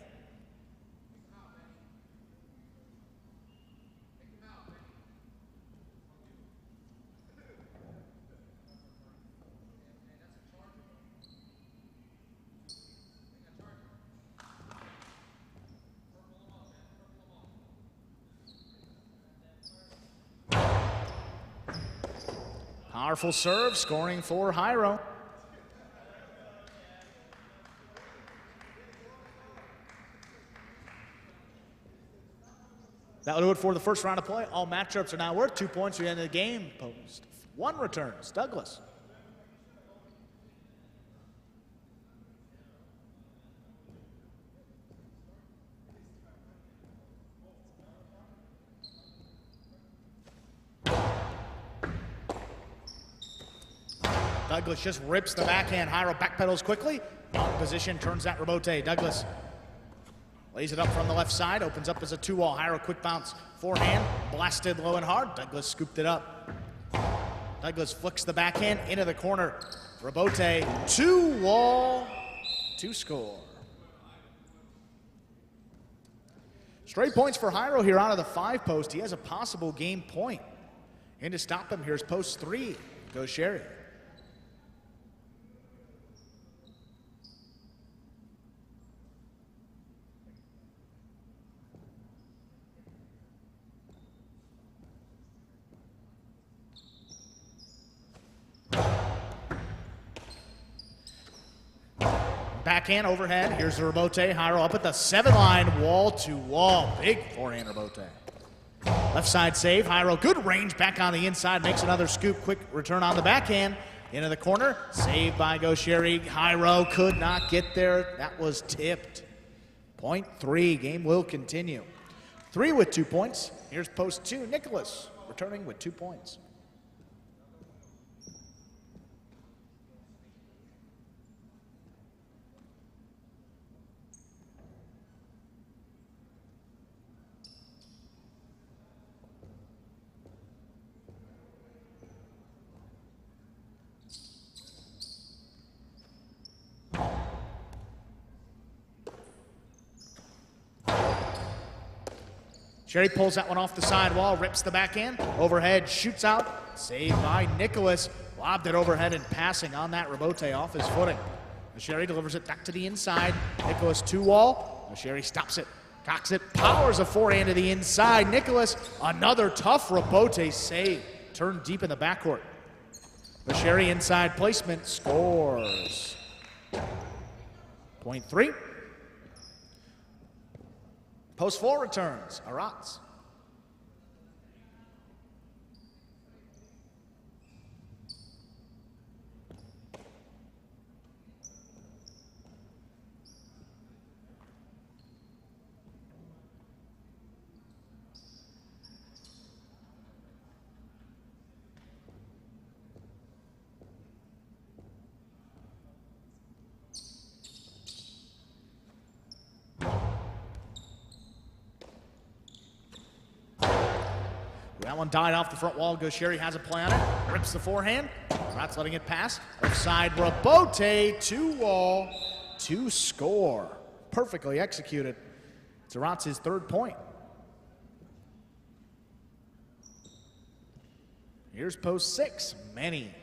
Speaker 1: Powerful serve, scoring for Jairo. That'll do it for the first round of play. All matchups are now worth 2 points at the end of the game. Post 1 returns. Douglas. Douglas just rips the backhand. Jairo backpedals quickly. On position, turns that rebote. Douglas lays it up from the left side, opens up as a 2-wall. Jairo quick bounce, forehand, blasted low and hard. Douglas scooped it up. Douglas flicks the backhand into the corner. Rebote, 2-wall to score. Straight points for Jairo here out of the 5 post. He has a possible game point. And to stop him, here's post 3. Goes Sherry. Backhand overhead. Here's the rebote. Jairo up at the 7 line, wall to wall. Big forehand rebote. Left side save. Jairo, good range back on the inside. Makes another scoop. Quick return on the backhand. Into the corner. Saved by Gaucheri. Jairo could not get there. That was tipped. Point 3. Game will continue. 3 with 2 points. Here's post 2. Nicholas returning with 2 points. Sherry pulls that one off the sidewall, rips the backhand, overhead, shoots out, saved by Nicholas. Lobbed it overhead and passing on that rebote off his footing. Sherry delivers it back to the inside. Nicholas 2-wall. Sherry stops it, cocks it, powers a forehand to the inside. Nicholas, another tough rebote save. Turned deep in the backcourt. Sherry inside placement scores. Point 3. Post 4 returns, Arats. That one died off the front wall. Gaucheri has a play on it. Rips the forehand. Rat's letting it pass. Left side rebote. 2-wall to score. Perfectly executed. It's Rat's 3rd point. Here's post 6. Manny.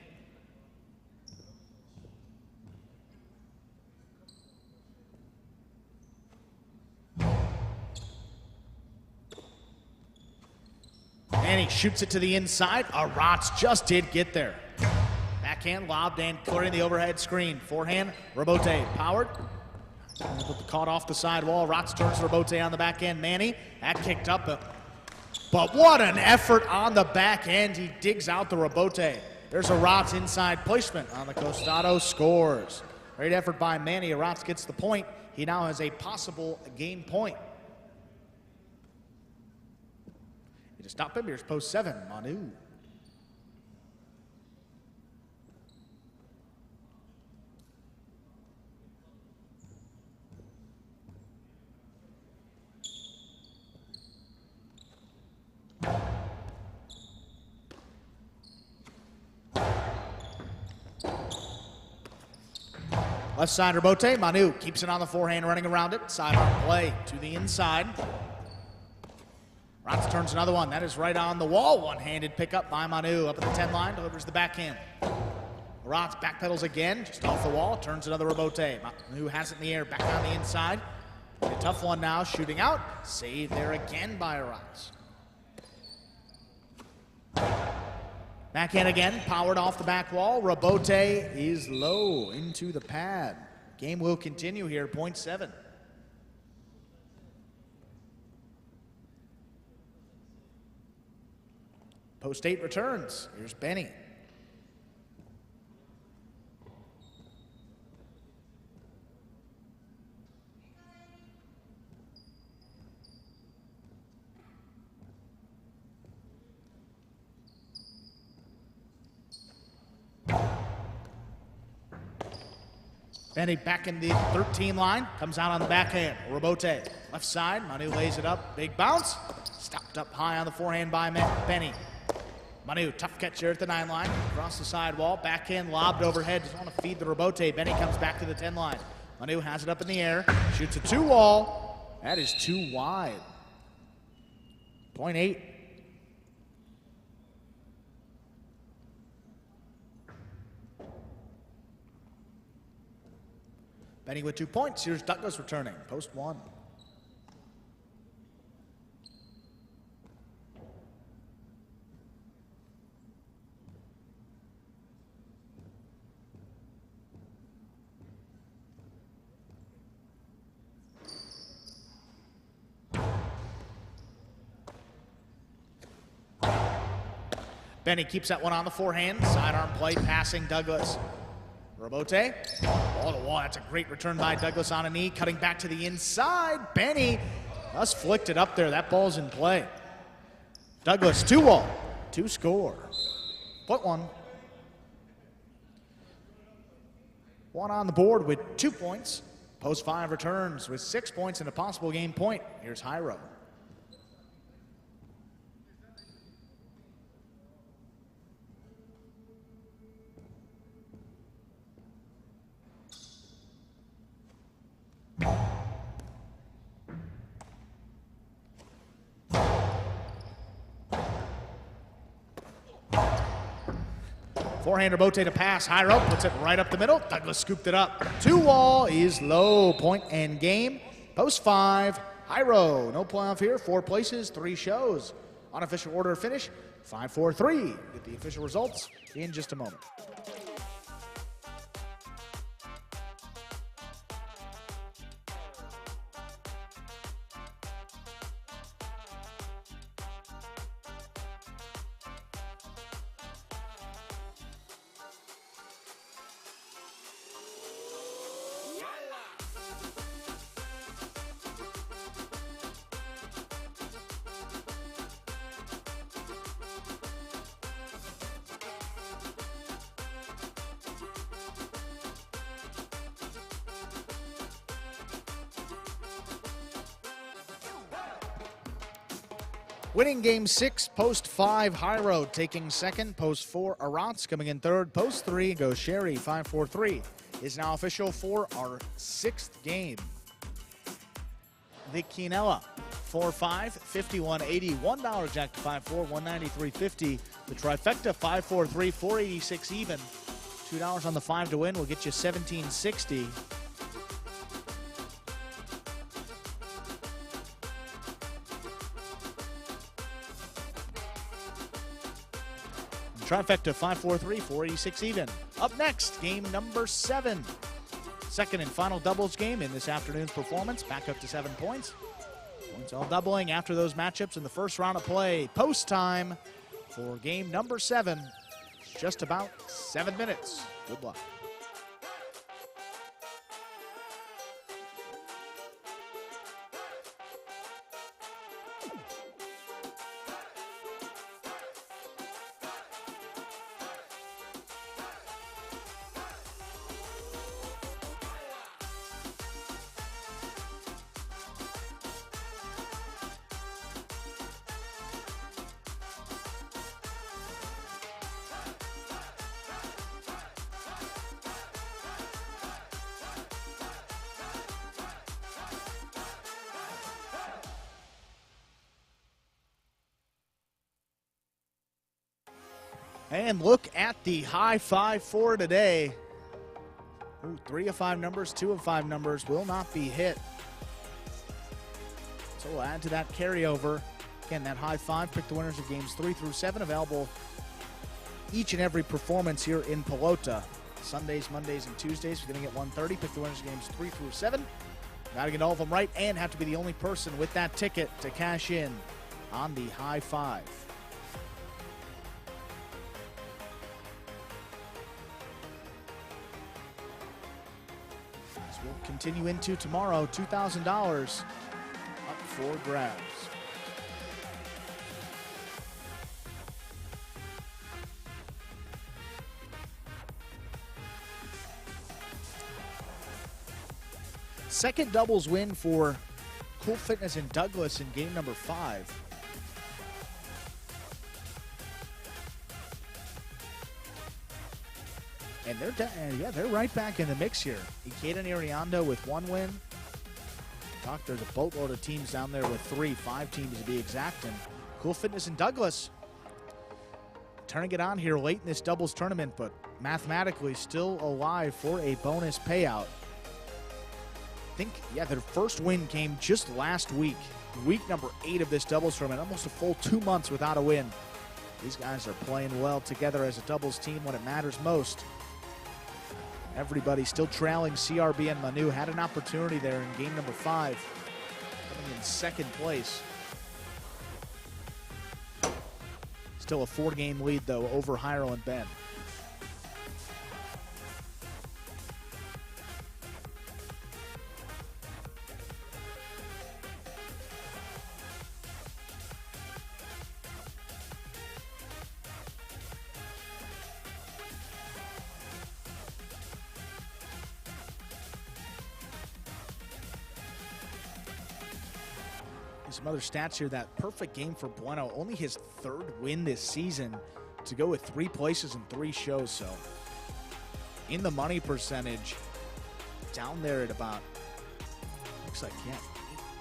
Speaker 1: And he shoots it to the inside. Arats just did get there. Backhand lobbed and clearing the overhead screen. Forehand, rebote powered. Caught off the sidewall. Arats turns rebote on the backhand. Manny, that kicked up. But what an effort on the backhand. He digs out the rebote. There's Arats inside placement on the Costado, scores. Great effort by Manny. Arats gets the point. He now has a possible game point. To stop him, here's post 7, Manu. Left side Rebote. Manu keeps it on the forehand, running around it. Sidearm play to the inside. Rotz turns another one. That is right on the wall. One-handed pickup by Manu. Up at the 10 line, delivers the backhand. Rotz backpedals again, just off the wall. Turns another Rebote. Manu has it in the air, back on the inside. A tough one now, shooting out. Save there again by Rotz. Backhand again, powered off the back wall. Rebote is low into the pad. Game will continue here, point 7. Post 8 returns. Here's Benny. Benny back in the 13 line, comes out on the backhand. Rebote, left side, Manu lays it up, big bounce. Stopped up high on the forehand by Benny. Manu, tough catch here at the 9 line, across the sidewall, backhand lobbed overhead, just want to feed the Rebote. Benny comes back to the 10 line. Manu has it up in the air, shoots a 2-wall. That is too wide. Point 8. Benny with 2 points. Here's Douglas returning, post 1. Benny keeps that one on the forehand. Sidearm play, passing Douglas. Rebote, ball to wall. That's a great return by Douglas on a knee. Cutting back to the inside. Benny just flicked it up there. That ball's in play. Douglas, 2-wall, 2 score. Point 1. 1 on the board with 2 points. Post 5 returns with 6 points and a possible game point. Here's Hyro. Forehand Rebote to pass. Hyro puts it right up the middle. Douglas scooped it up. 2-wall is low. Point and game. Post 5. Hyro. No playoff here. 4 places, 3 shows. Unofficial order of finish 5-4-3. Get the official results in just a moment. Winning game 6, post 5, Hyro taking second. Post 4, Arantz coming in third. Post 3 goes Sherry. 5-4-3 is now official for our 6th game. The Quinella 4-5, 51.80, $1 jack to 5-4, 193.50. The trifecta 5-4-3, 486 even. $2 on the 5 to win will get you 1760. Trifecta 5-4-3, 486 even. Up next, game number 7. Second and final doubles game in this afternoon's performance. Back up to 7 points. Points all doubling after those matchups in the first round of play. Post time for game number 7. Just about 7 minutes. Good luck. And look at the high five for today. Ooh, 3 of 5 numbers, 2 of 5 numbers will not be hit. So we'll add to that carryover. Again, that high five, pick the winners of games 3 through 7, available each and every performance here in Pelota. Sundays, Mondays, and Tuesdays, beginning at 1:30. Pick the winners of games 3 through 7. Got to get all of them right and have to be the only person with that ticket to cash in on the high five. As we'll continue into tomorrow, $2,000 up for grabs. Second doubles win for Cool Fitness and Douglas in game number 5. And they're right back in the mix here. Ikeda and Ariando with 1 win. Doc, there's a boatload of teams down there with 3, 5 teams to be exact. And Cool Fitness and Douglas turning it on here late in this doubles tournament, but mathematically still alive for a bonus payout. I think, their first win came just last week. Week number 8 of this doubles tournament. Almost a full 2 months without a win. These guys are playing well together as a doubles team when it matters most. Everybody still trailing CRB and Manu. Had an opportunity there in game number 5. Coming in second place. Still a 4-game lead, though, over Hyrule and Ben. Some other stats here. That perfect game for Bueno, only his 3rd win this season to go with 3 places and 3 shows. So in the money percentage, down there at about, looks like,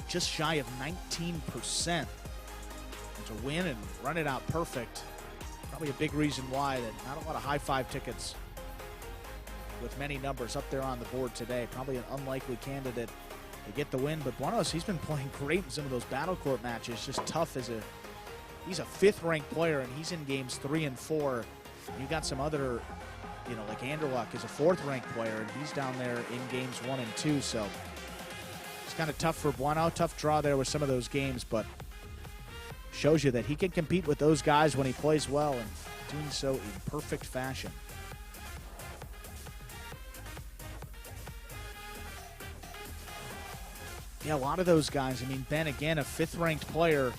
Speaker 1: just shy of 19%. To win and run it out perfect. Probably a big reason why that not a lot of high five tickets with many numbers up there on the board today. Probably an unlikely candidate to get the win, but Buenos, he's been playing great in some of those battle court matches. Just tough he's a 5th ranked player, and he's in games 3 and 4. You got some other, like Anderluck is a 4th ranked player, and he's down there in games 1 and 2. So it's kind of tough for Bueno. Tough draw there with some of those games, but shows you that he can compete with those guys when he plays well, and doing so in perfect fashion. Yeah, a lot of those guys. I mean, Ben, again, a 5th-ranked player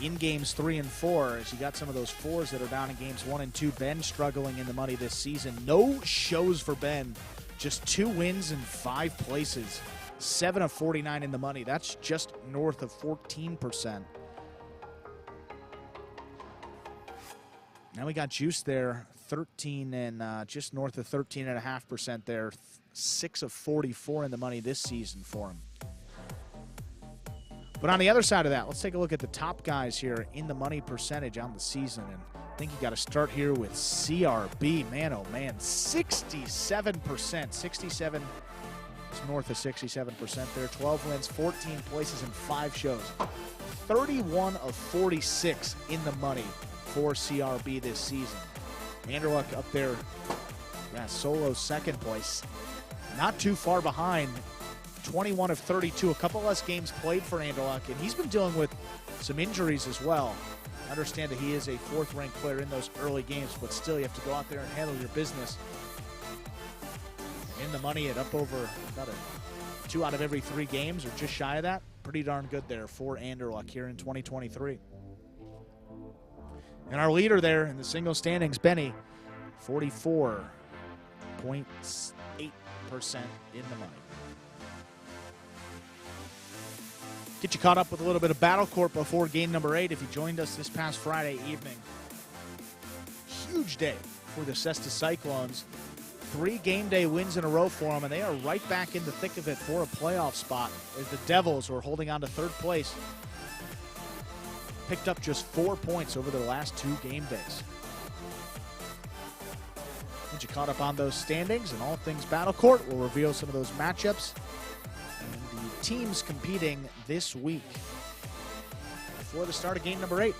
Speaker 1: in games 3 and 4. As you got some of those 4s that are down in games 1 and 2. Ben struggling in the money this season. No shows for Ben. Just 2 wins and 5 places. 7 of 49 in the money. That's just north of 14%. Now we got Juice there, 13 and just north of 13.5% there. 6 of 44 in the money this season for him. But on the other side of that, let's take a look at the top guys here in the money percentage on the season. And I think you got to start here with CRB. Man, oh man, 67%. 67 is north of 67% there. 12 wins, 14 places, and 5 shows. 31 of 46 in the money for CRB this season. Anderluck up there, solo 2nd place. Not too far behind. 21 of 32, a couple less games played for Anderluck, and he's been dealing with some injuries as well. I understand that he is a 4th-ranked player in those early games, but still you have to go out there and handle your business. In the money at up over about 2 out of every 3 games, or just shy of that. Pretty darn good there for Anderluck here in 2023. And our leader there in the single standings, Benny, 44.8% in the money. Get you caught up with a little bit of Battle Court before game number 8 if you joined us this past Friday evening. Huge day for the Cesta Cyclones. 3 game day wins in a row for them, and they are right back in the thick of it for a playoff spot as the Devils were holding on to 3rd place. Picked up just 4 points over their last 2 game days. caught up on those standings, and All Things Battle Court will reveal some of those matchups and the teams competing this week before the start of game number 8.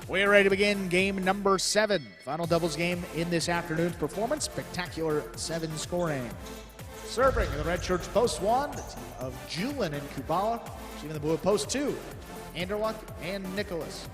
Speaker 1: We're ready to begin game number 7. Final doubles game in this afternoon's performance. Spectacular 7 scoring. Serving in the red shirts, post 1, the team of Julin and Kubala. Team in the blue, post 2, Anderluck and Nicholas.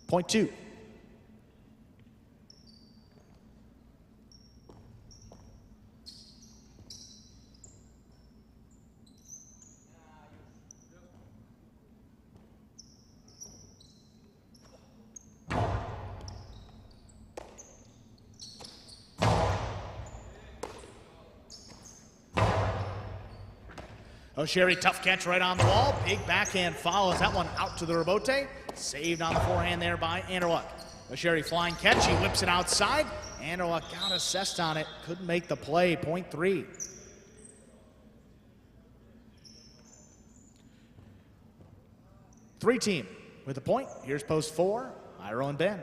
Speaker 1: Point 2. O'Sherry, tough catch right on the wall. Big backhand follows that one out to the rebote. Saved on the forehand there by Anderluck. O'Sherry flying catch. He whips it outside. Anderluck got assessed on it. Couldn't make the play. Point 3. Three team with a point. Here's post 4, Iro and Ben.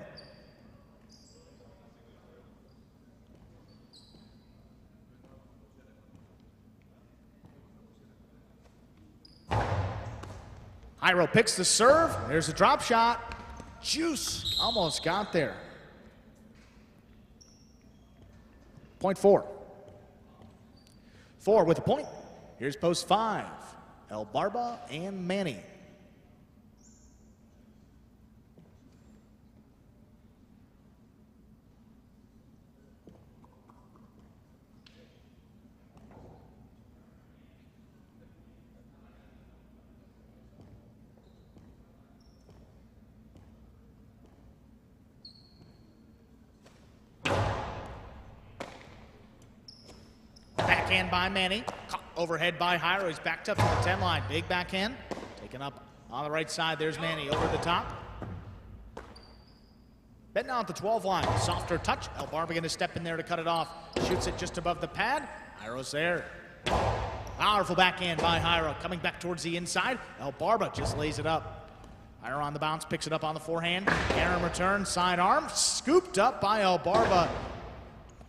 Speaker 1: Iro picks the serve. There's a drop shot. Juice almost got there. Point 4. 4 with a point. Here's post 5, El Barba and Manny. Backhand by Manny. Caught overhead by Hyro. He's backed up to the 10 line. Big backhand. Taken up on the right side. There's Manny over the top. Ben now at the 12 line. Softer touch. El Barba going to step in there to cut it off. Shoots it just above the pad. Hyro's there. Powerful backhand by Hyro. Coming back towards the inside. El Barba just lays it up. Hyro on the bounce. Picks it up on the forehand. Aaron return. Side arm. Scooped up by El Barba.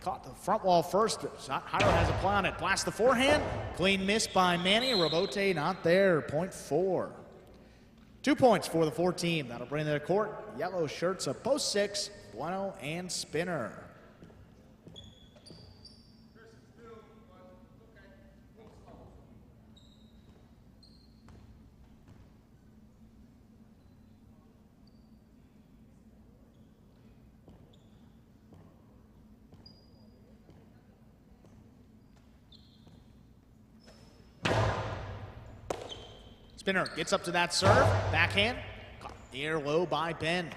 Speaker 1: Caught the front wall first. Hyro has a play on it. Blast the forehand. Clean miss by Manny. Rebote not there. Point 4. 2 points for the 4 team. That'll bring their court. Yellow shirts of post 6, Bueno and Spinner. Spinner gets up to that serve. Backhand. Caught air low by Ben.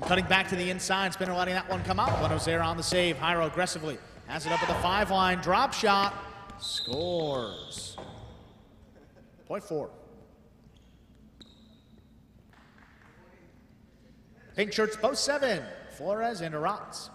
Speaker 1: Cutting back to the inside. Spinner letting that one come out. Bueno's there on the save. Hyro aggressively has it up at the 5 line. Drop shot. Scores. Point 4. Pink shirts post 7. Flores and Aratz.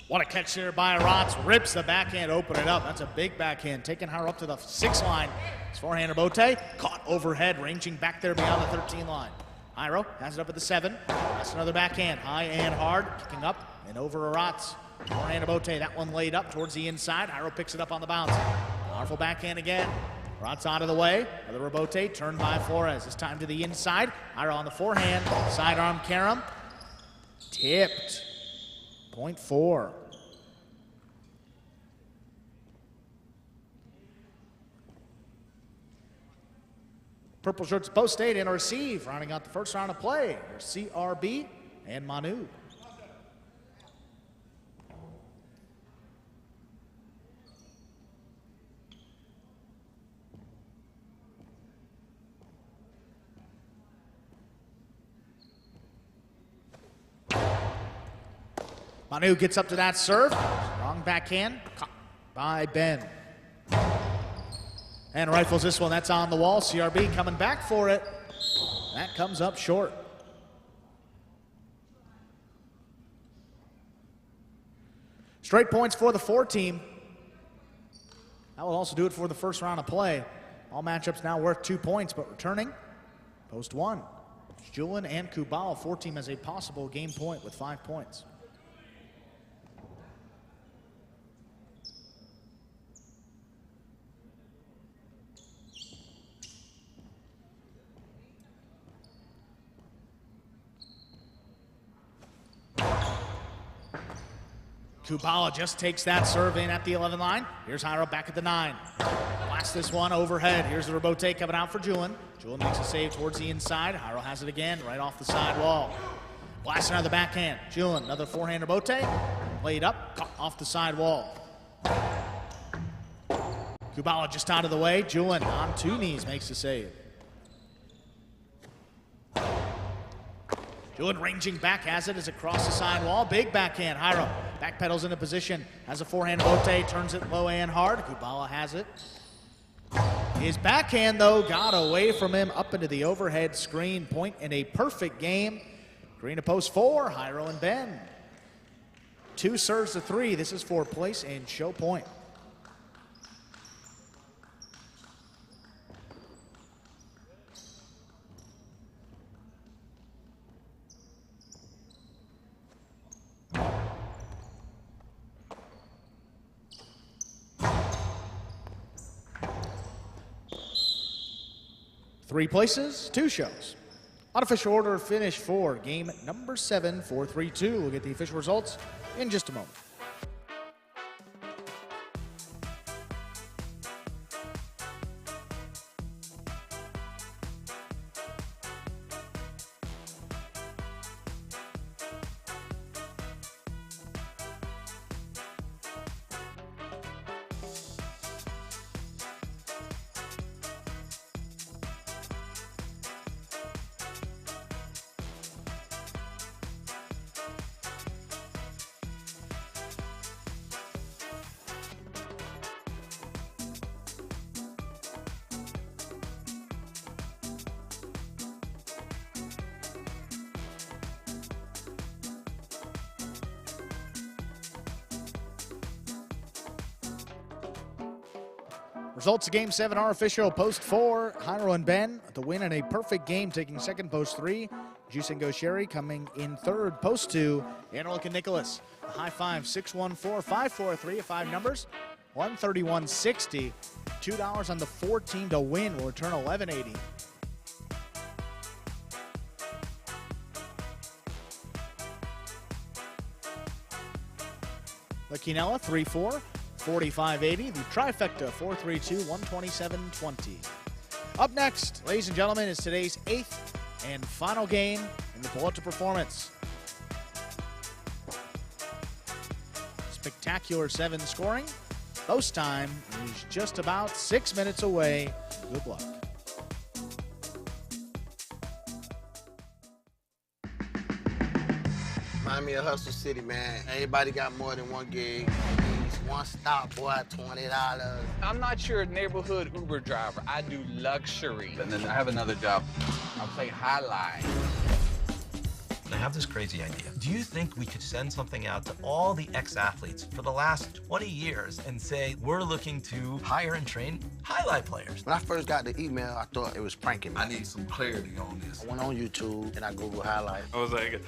Speaker 1: What a catch there by Aratz. Rips the backhand, open it up. That's a big backhand. Taking her up to the 6 line. His forehand rebote, caught overhead, ranging back there beyond the 13 line. Jairo has it up at the 7. That's another backhand, high and hard, kicking up and over Aratz. Forehand rebote, that one laid up towards the inside. Jairo picks it up on the bounce. Powerful backhand again. Aratz out of the way. Another rebote, turned by Flores. This time to the inside. Jairo on the forehand, sidearm Karam. Tipped. Point 4. Purple shirts post state and receive. Rounding out the first round of play. There's CRB and Manu. Manu gets up to that serve. Wrong backhand. Caught by Ben. And rifles this one. That's on the wall. CRB coming back for it. That comes up short. Straight points for the 4 team. That will also do it for the first round of play. All matchups now worth 2 points, but returning, post 1. Julin and Kubal. 4 team has a possible game point with 5 points. Kubala just takes that serve in at the 11 line. Here's Jairo back at the 9. Blast this one overhead. Here's the rebote coming out for Julin. Julin makes a save towards the inside. Jairo has it again, right off the side wall. Blasting out of the backhand. Julin, another forehand rebote. Laid up, caught off the side wall. Kubala just out of the way. Julin on 2 knees makes the save. Julin ranging back, has it as across the side wall. Big backhand. Jairo backpedals into position. Has a forehand rebote, turns it low and hard. Kubala has it. His backhand, though, got away from him up into the overhead screen. Point in a perfect game. Green to post 4, Jairo and Ben. 2 serves to 3. This is for place and show point. Three places, 2 shows. Unofficial order finish for game number 7, 4-3-2. We'll get the official results in just a moment. Results of Game 7 are official. Post 4, Jairo and Ben the win in a perfect game, taking second. Post 3, Juice and Gosherry coming in third. Post 2, Anarlik and Nicholas. The high 5, 6-1-4, 5-4-3, 5 numbers, 131.60. $2 on the 4 team to win will return $11.80. La Quinella, 3-4. 45.80. The trifecta, 4-3-2, 127.20. Up next, ladies and gentlemen, is today's 8th and final game in the Pelota performance. Spectacular 7 scoring. Post time is just about 6 minutes away. Good luck.
Speaker 11: Remind me of Hustle City, man. Everybody got more than one gig. One stop, boy, $20.
Speaker 12: I'm not your neighborhood Uber driver. I do luxury.
Speaker 13: And then I have another job.
Speaker 12: I play Highline.
Speaker 13: I have this crazy idea. Do you think we could send something out to all the ex-athletes for the last 20 years and say, we're looking to hire and train highlight players?
Speaker 11: When I first got the email, I thought it was pranking me.
Speaker 14: I need some clarity on this.
Speaker 11: I went on YouTube and I Googled highlights.
Speaker 14: I was like,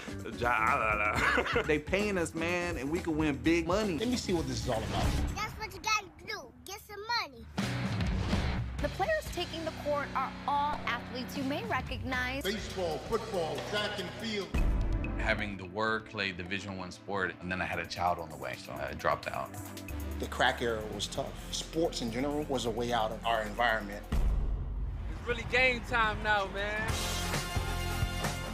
Speaker 14: they paying us, man, and we can win big money.
Speaker 11: Let me see what this is all about.
Speaker 15: That's what you gotta do. Get some money.
Speaker 16: The players taking the court are all athletes you may recognize.
Speaker 17: Baseball, football, track and field.
Speaker 12: Having the work, play Division I sport, and then I had a child on the way, so I dropped out.
Speaker 17: The crack era was tough. Sports in general was a way out of our environment.
Speaker 12: It's really game time now, man.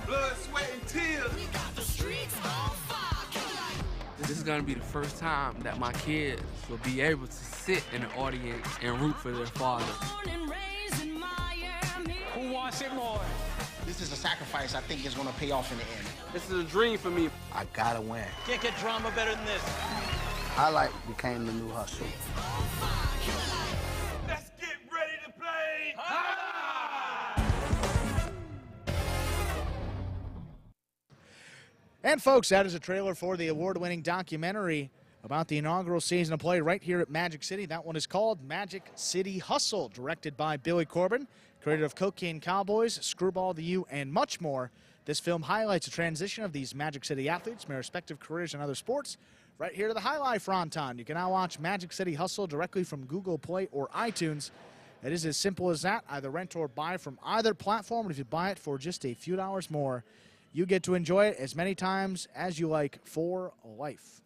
Speaker 14: Blood, sweat, and tears.
Speaker 15: We got the streets on fire.
Speaker 18: This is gonna be the first time that my kids will be able to sit in the audience and root for their father.
Speaker 12: Who wants it more?
Speaker 17: This is a sacrifice I think is going to pay off in the end.
Speaker 12: This is a dream for me.
Speaker 11: I gotta win.
Speaker 8: Can't get drama better than this.
Speaker 11: Highlight became the new hustle.
Speaker 14: Let's get ready to play.
Speaker 1: And folks, that is a trailer for the award-winning documentary about the inaugural season of play right here at Magic City. That one is called Magic City Hustle, directed by Billy Corbin, creator of Cocaine Cowboys, Screwball the U, and much more. This film highlights the transition of these Magic City athletes from their respective careers in other sports right here to the Highlight Fronton. You can now watch Magic City Hustle directly from Google Play or iTunes. It is as simple as that. Either rent or buy from either platform. And if you buy it for just a few dollars more, you get to enjoy it as many times as you like for life.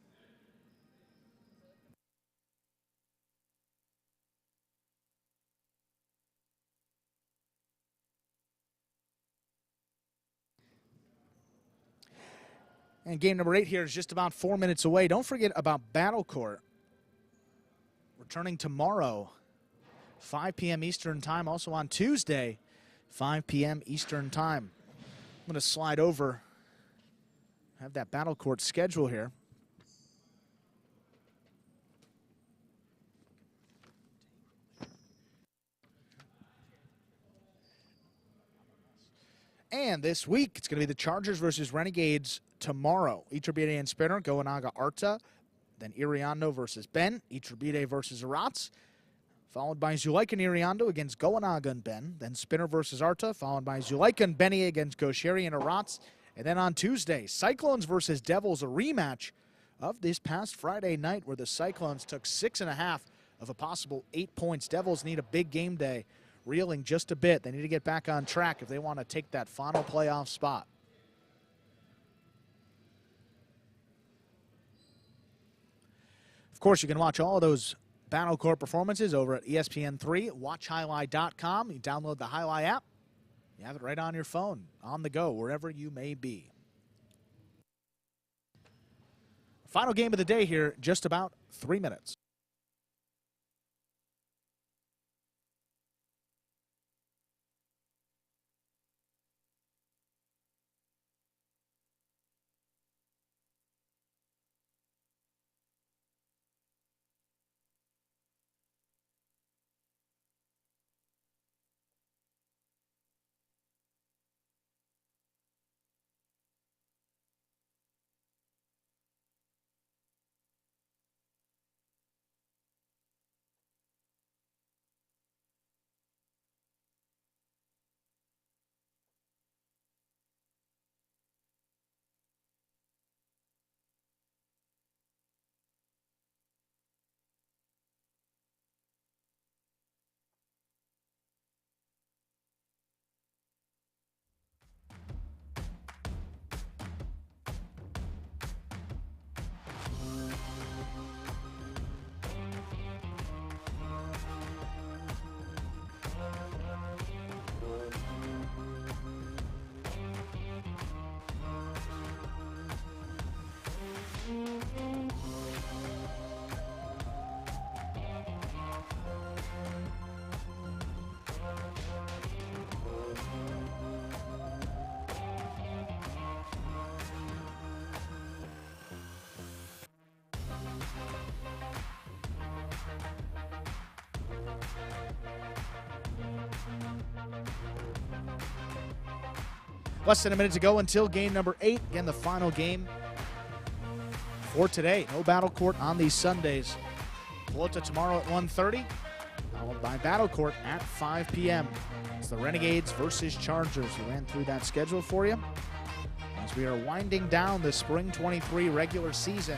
Speaker 1: And game number 8 here is just about 4 minutes away. Don't forget about Battle Court. Returning tomorrow, 5 p.m. Eastern Time. Also on Tuesday, 5 p.m. Eastern Time. I'm going to slide over, have that Battle Court schedule here. And this week, it's going to be the Chargers versus Renegades tomorrow. Iturbide and Spinner, Goanaga Arta. Then Iriando versus Ben. Iturbide versus Arats. Followed by Zuleika and Iriando against Goanaga and Ben. Then Spinner versus Arta. Followed by Zuleika and Benny against Gosheri and Arats. And then on Tuesday, Cyclones versus Devils, a rematch of this past Friday night where the Cyclones took 6.5 of a possible 8 points. Devils need a big game day, reeling just a bit. They need to get back on track if they want to take that final playoff spot. Of course, you can watch all of those Battle Court performances over at ESPN3, watchhighlight.com. You download the Highlight app. You have it right on your phone, on the go, wherever you may be. Final game of the day here, just about 3 minutes. Less than a minute to go until game number 8. Again, the final game for today. No Battle Court on these Sundays. Pelota tomorrow at 1:30, followed by Battle Court at 5 p.m. It's the Renegades versus Chargers. We ran through that schedule for you as we are winding down the Spring 23 regular season.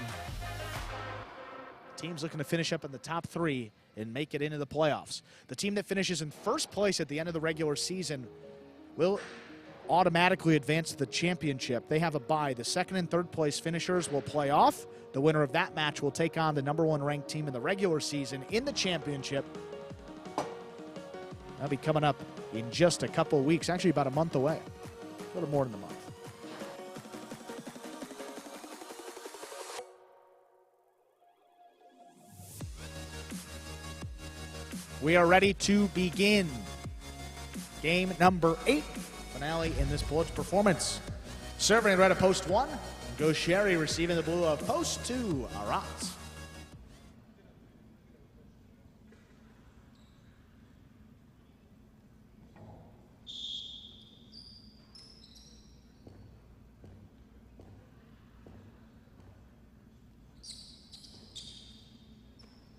Speaker 1: Teams looking to finish up in the top 3 and make it into the playoffs. The team that finishes in first place at the end of the regular season will automatically advance to the championship. They have a bye. The second and third place finishers will play off. The winner of that match will take on the number 1 ranked team in the regular season in the championship. That'll be coming up in just a couple weeks, actually about a month away. A little more than a month. We are ready to begin game number 8. Finale in this Pelota performance. Serving red of post 1. Goes Sherry, receiving the blue of post 2. Aratz.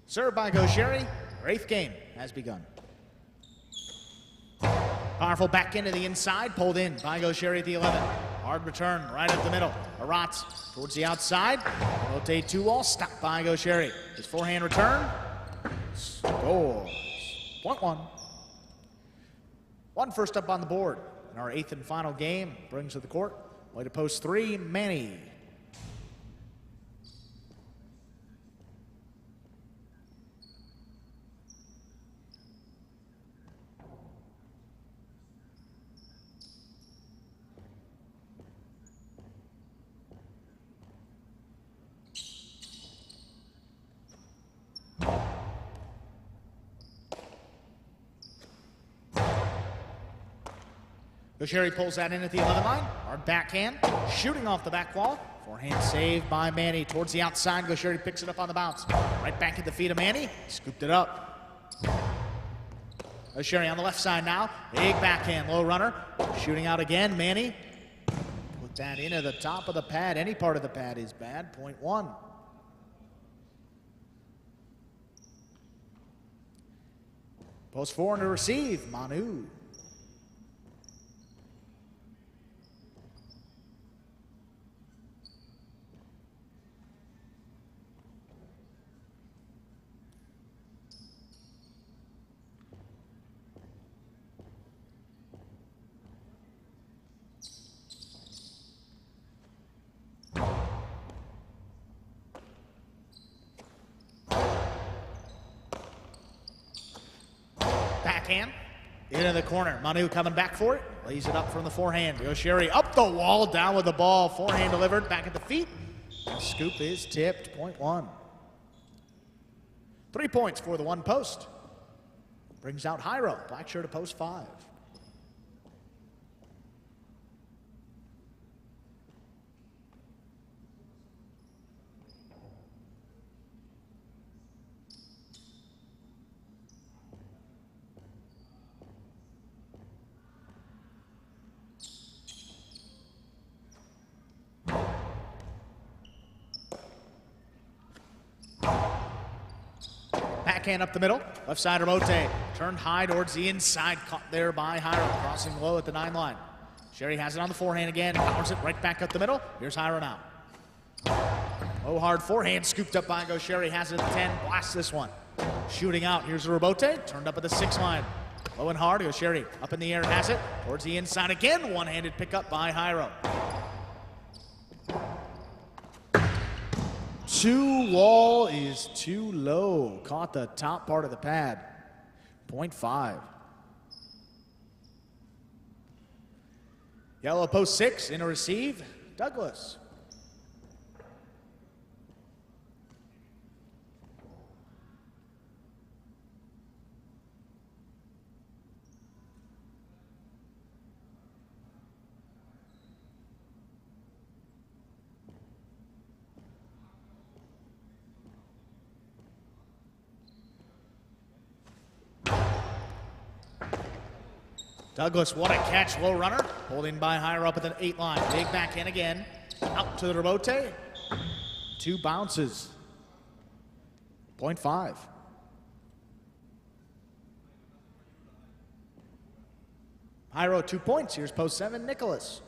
Speaker 1: Served by Gaucheri. Our 8th game has begun. Powerful back into the inside, pulled in by Gaucheri at the 11. Hard return right up the middle. Aratz towards the outside. Rotate 2-wall, stopped by Gaucheri. His forehand return. Scores. Point 1. 1 first up on the board. In our 8th and final game, brings to the court. Way to post 3, Manny. Gaucheri pulls that in at the 11 line. Hard backhand, shooting off the back wall. Forehand saved by Manny towards the outside. Gaucheri picks it up on the bounce. Right back at the feet of Manny. Scooped it up. Gaucheri on the left side now. Big backhand, low runner. Shooting out again. Manny put that into the top of the pad. Any part of the pad is bad. Point 1. Post 4 to receive. Manu. Backhand into the corner. Manu coming back for it. Lays it up from the forehand. Gaucheri up the wall, down with the ball. Forehand delivered, back at the feet. The scoop is tipped. Point 1. 3 points for the 1 post. Brings out Jairo. Black shirt to post 5. Backhand up the middle. Left side remote. Turned high towards the inside. Caught there by Jairo. Crossing low at the 9 line. Sherry has it on the forehand again. Powers it right back up the middle. Here's Jairo now. Low hard forehand. Scooped up by Gaucheri. Has it at the 10. Blasts this one. Shooting out. Here's the rebote. Turned up at the 6 line. Low and hard. Gaucheri up in the air. Has it. Towards the inside again. One-handed pickup by Jairo. 2 wall is too low. Caught the top part of the pad. Point 5. Yellow post 6 in a receive. Douglas. Douglas, what a catch. Low runner. Pulled in by Higher up at the 8 line. Big backhand again. Out to the rebote. 2 bounces. 0.5. Hyro 2 points. Here's post 7, Nicholas.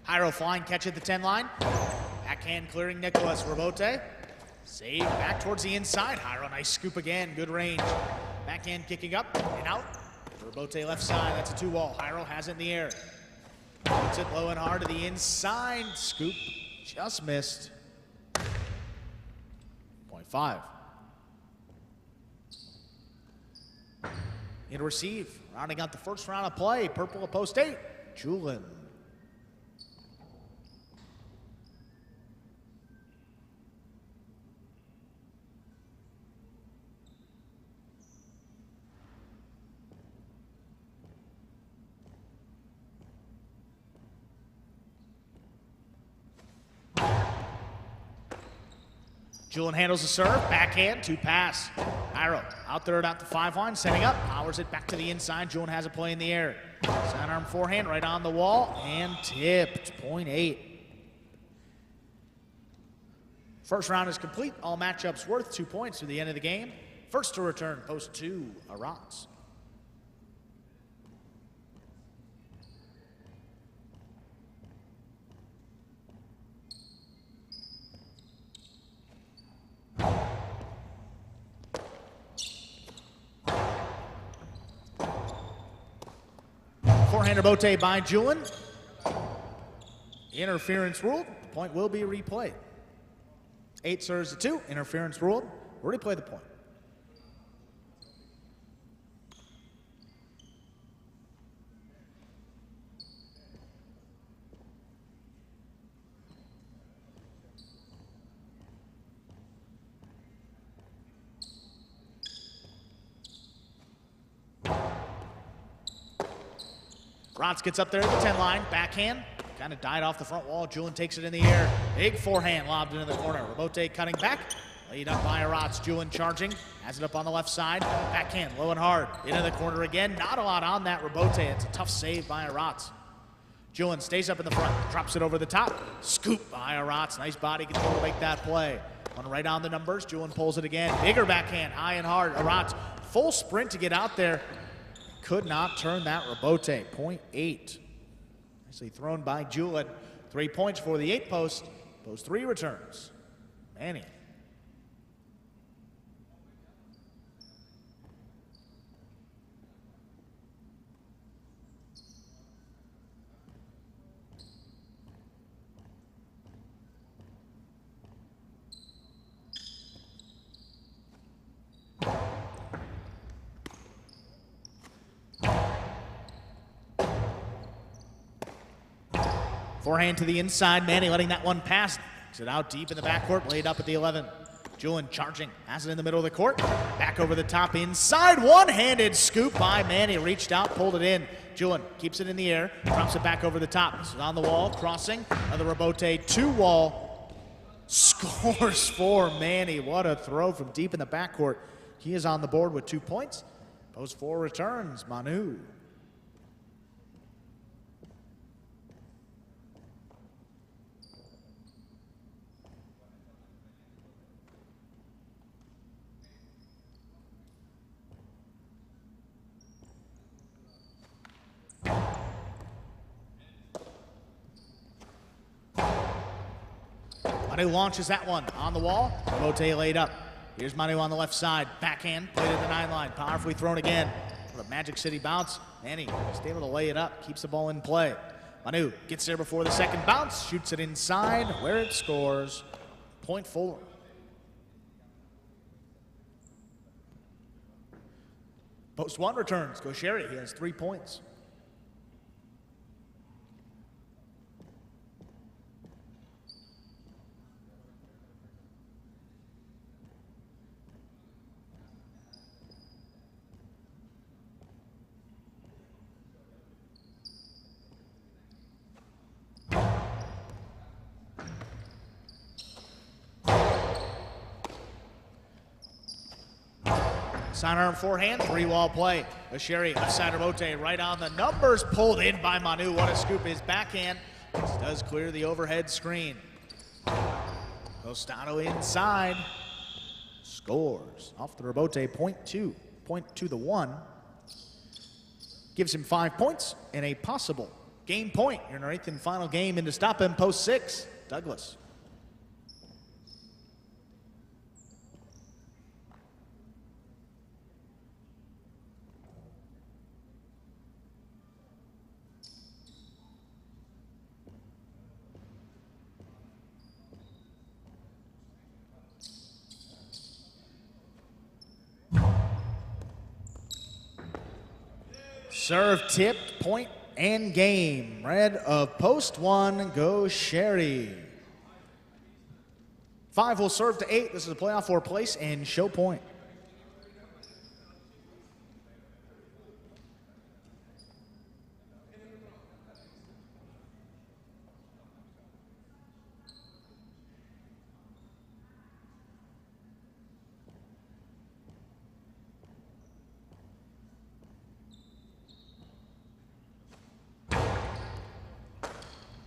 Speaker 1: Hyro flying catch at the 10 line. Backhand clearing Nicholas. Rebote. Save back towards the inside. Hyro, nice scoop again. Good range. Backhand kicking up and out. Rebote left side. That's a 2-wall. Hyro has it in the air. Puts it low and hard to the inside. Scoop just missed. 0.5. In receive. Rounding out the first round of play. Purple at post 8. Julin. Julin handles the serve, backhand, 2 pass. Hyro out there at the 5 line, setting up, powers it back to the inside. Julin has a play in the air. Sidearm forehand right on the wall and tipped, 0.8. First round is complete. All matchups worth 2 points through the end of the game. First to return, post 2, Arats. Forehander bote by Julin. Interference ruled. The point will be replayed. 8 serves to 2. Interference ruled. We'll replay the point. Rotz gets up there at the 10 line, backhand, kind of died off the front wall. Julin takes it in the air. Big forehand lobbed into the corner. Rebote cutting back, laid up by Rotz. Julin charging, has it up on the left side. Backhand, low and hard, into the corner again. Not a lot on that Rebote. It's a tough save by Rotz. Julin stays up in the front, drops it over the top. Scoop by Rotz. Nice body control to make that play. One right on the numbers. Julin pulls it again. Bigger backhand, high and hard. Rotz, full sprint to get out there. Could not turn that Rebote, 0.8. Nicely thrown by Julin. 3 points for the 8 post. Post 3 returns. Manny. Forehand to the inside. Manny letting that one pass. Takes it out deep in the backcourt. Laid up at the 11. Julin charging. Has it in the middle of the court. Back over the top inside. One-handed scoop by Manny. Reached out, pulled it in. Julin keeps it in the air. Drops it back over the top. This is on the wall. Crossing. Another Rebote. 2-wall. Scores for Manny. What a throw from deep in the backcourt. He is on the board with 2 points. Post 4 returns. Manu. Manu launches that one on the wall. Rebote laid up. Here's Manu on the left side. Backhand, played at the 9 line. Powerfully thrown again. What a Magic City bounce. Manny just able to lay it up. Keeps the ball in play. Manu gets there before the second bounce. Shoots it inside where it scores. 0.4. Post 1 returns. Gaucheri, he has 3 points. Sidearm forehand, three-wall play. Osheri, left side Robote, right on the numbers, pulled in by Manu. What a scoop. His backhand does clear the overhead screen. Costano inside. Scores off the Robote, point to the 1. Gives him 5 points and a possible game point. You're in our 8th and final game into stop him, post 6. Douglas. Serve tipped, point and game. Red of post 1 goes Sherry. 5 will serve to 8. This is a playoff for place and show point.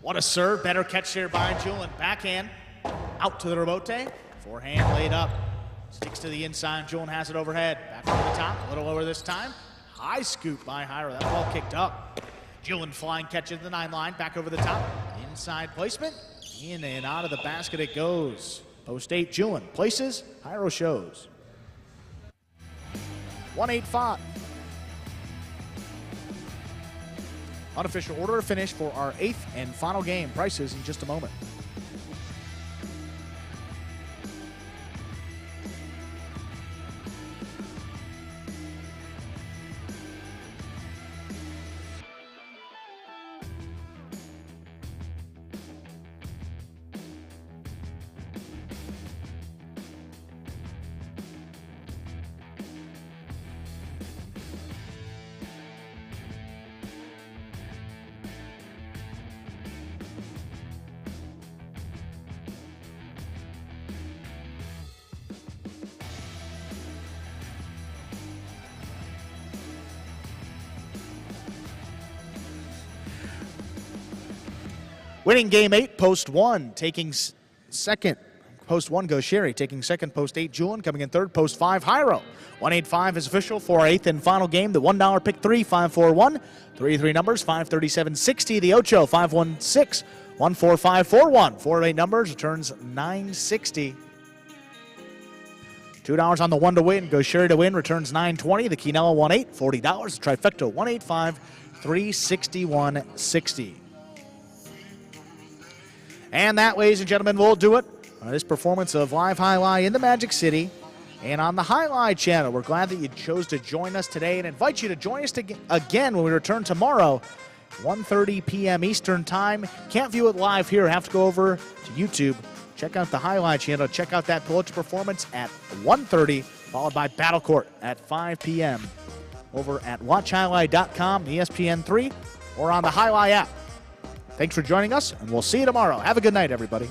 Speaker 1: What a serve, better catch there by Julian. Backhand, out to the Robote. Forehand laid up, sticks to the inside. Julian has it overhead. Back over the top, a little lower this time. High scoop by Hyra, that ball kicked up. Julian flying catch at the 9 line, back over the top. Inside placement, in and out of the basket it goes. Post 8, Julian places, Hyra shows. 1-8-5. Unofficial order of finish for our 8th and final game. Prices in just a moment. Winning game 8, post 1, taking second. Post 1 goes Sherry, taking second, post 8, Julian, coming in third, post 5, Hyro. 1-8-5 is official for our 8th and final game. The $1 pick 3, 5-4-1. 3 numbers, 537.60. The Ocho, 516, 14541. 4 of 8 numbers, returns 960. $2 on the 1 to win, goes Sherry to win, returns 920. The Quinella 1-8, $40. The trifecta 185, 361.60. And that, ladies and gentlemen, will do it on this performance of Live Highlight in the Magic City and on the Highlight channel. We're glad that you chose to join us today and invite you to join us again when we return tomorrow, 1:30 p.m. Eastern Time. Can't view it live here. Have to go over to YouTube. Check out the Highlight channel. Check out that Pelota performance at 1:30, followed by Battle Court at 5 p.m. over at watchhighlight.com, ESPN3, or on the Highlight app. Thanks for joining us, and we'll see you tomorrow. Have a good night, everybody.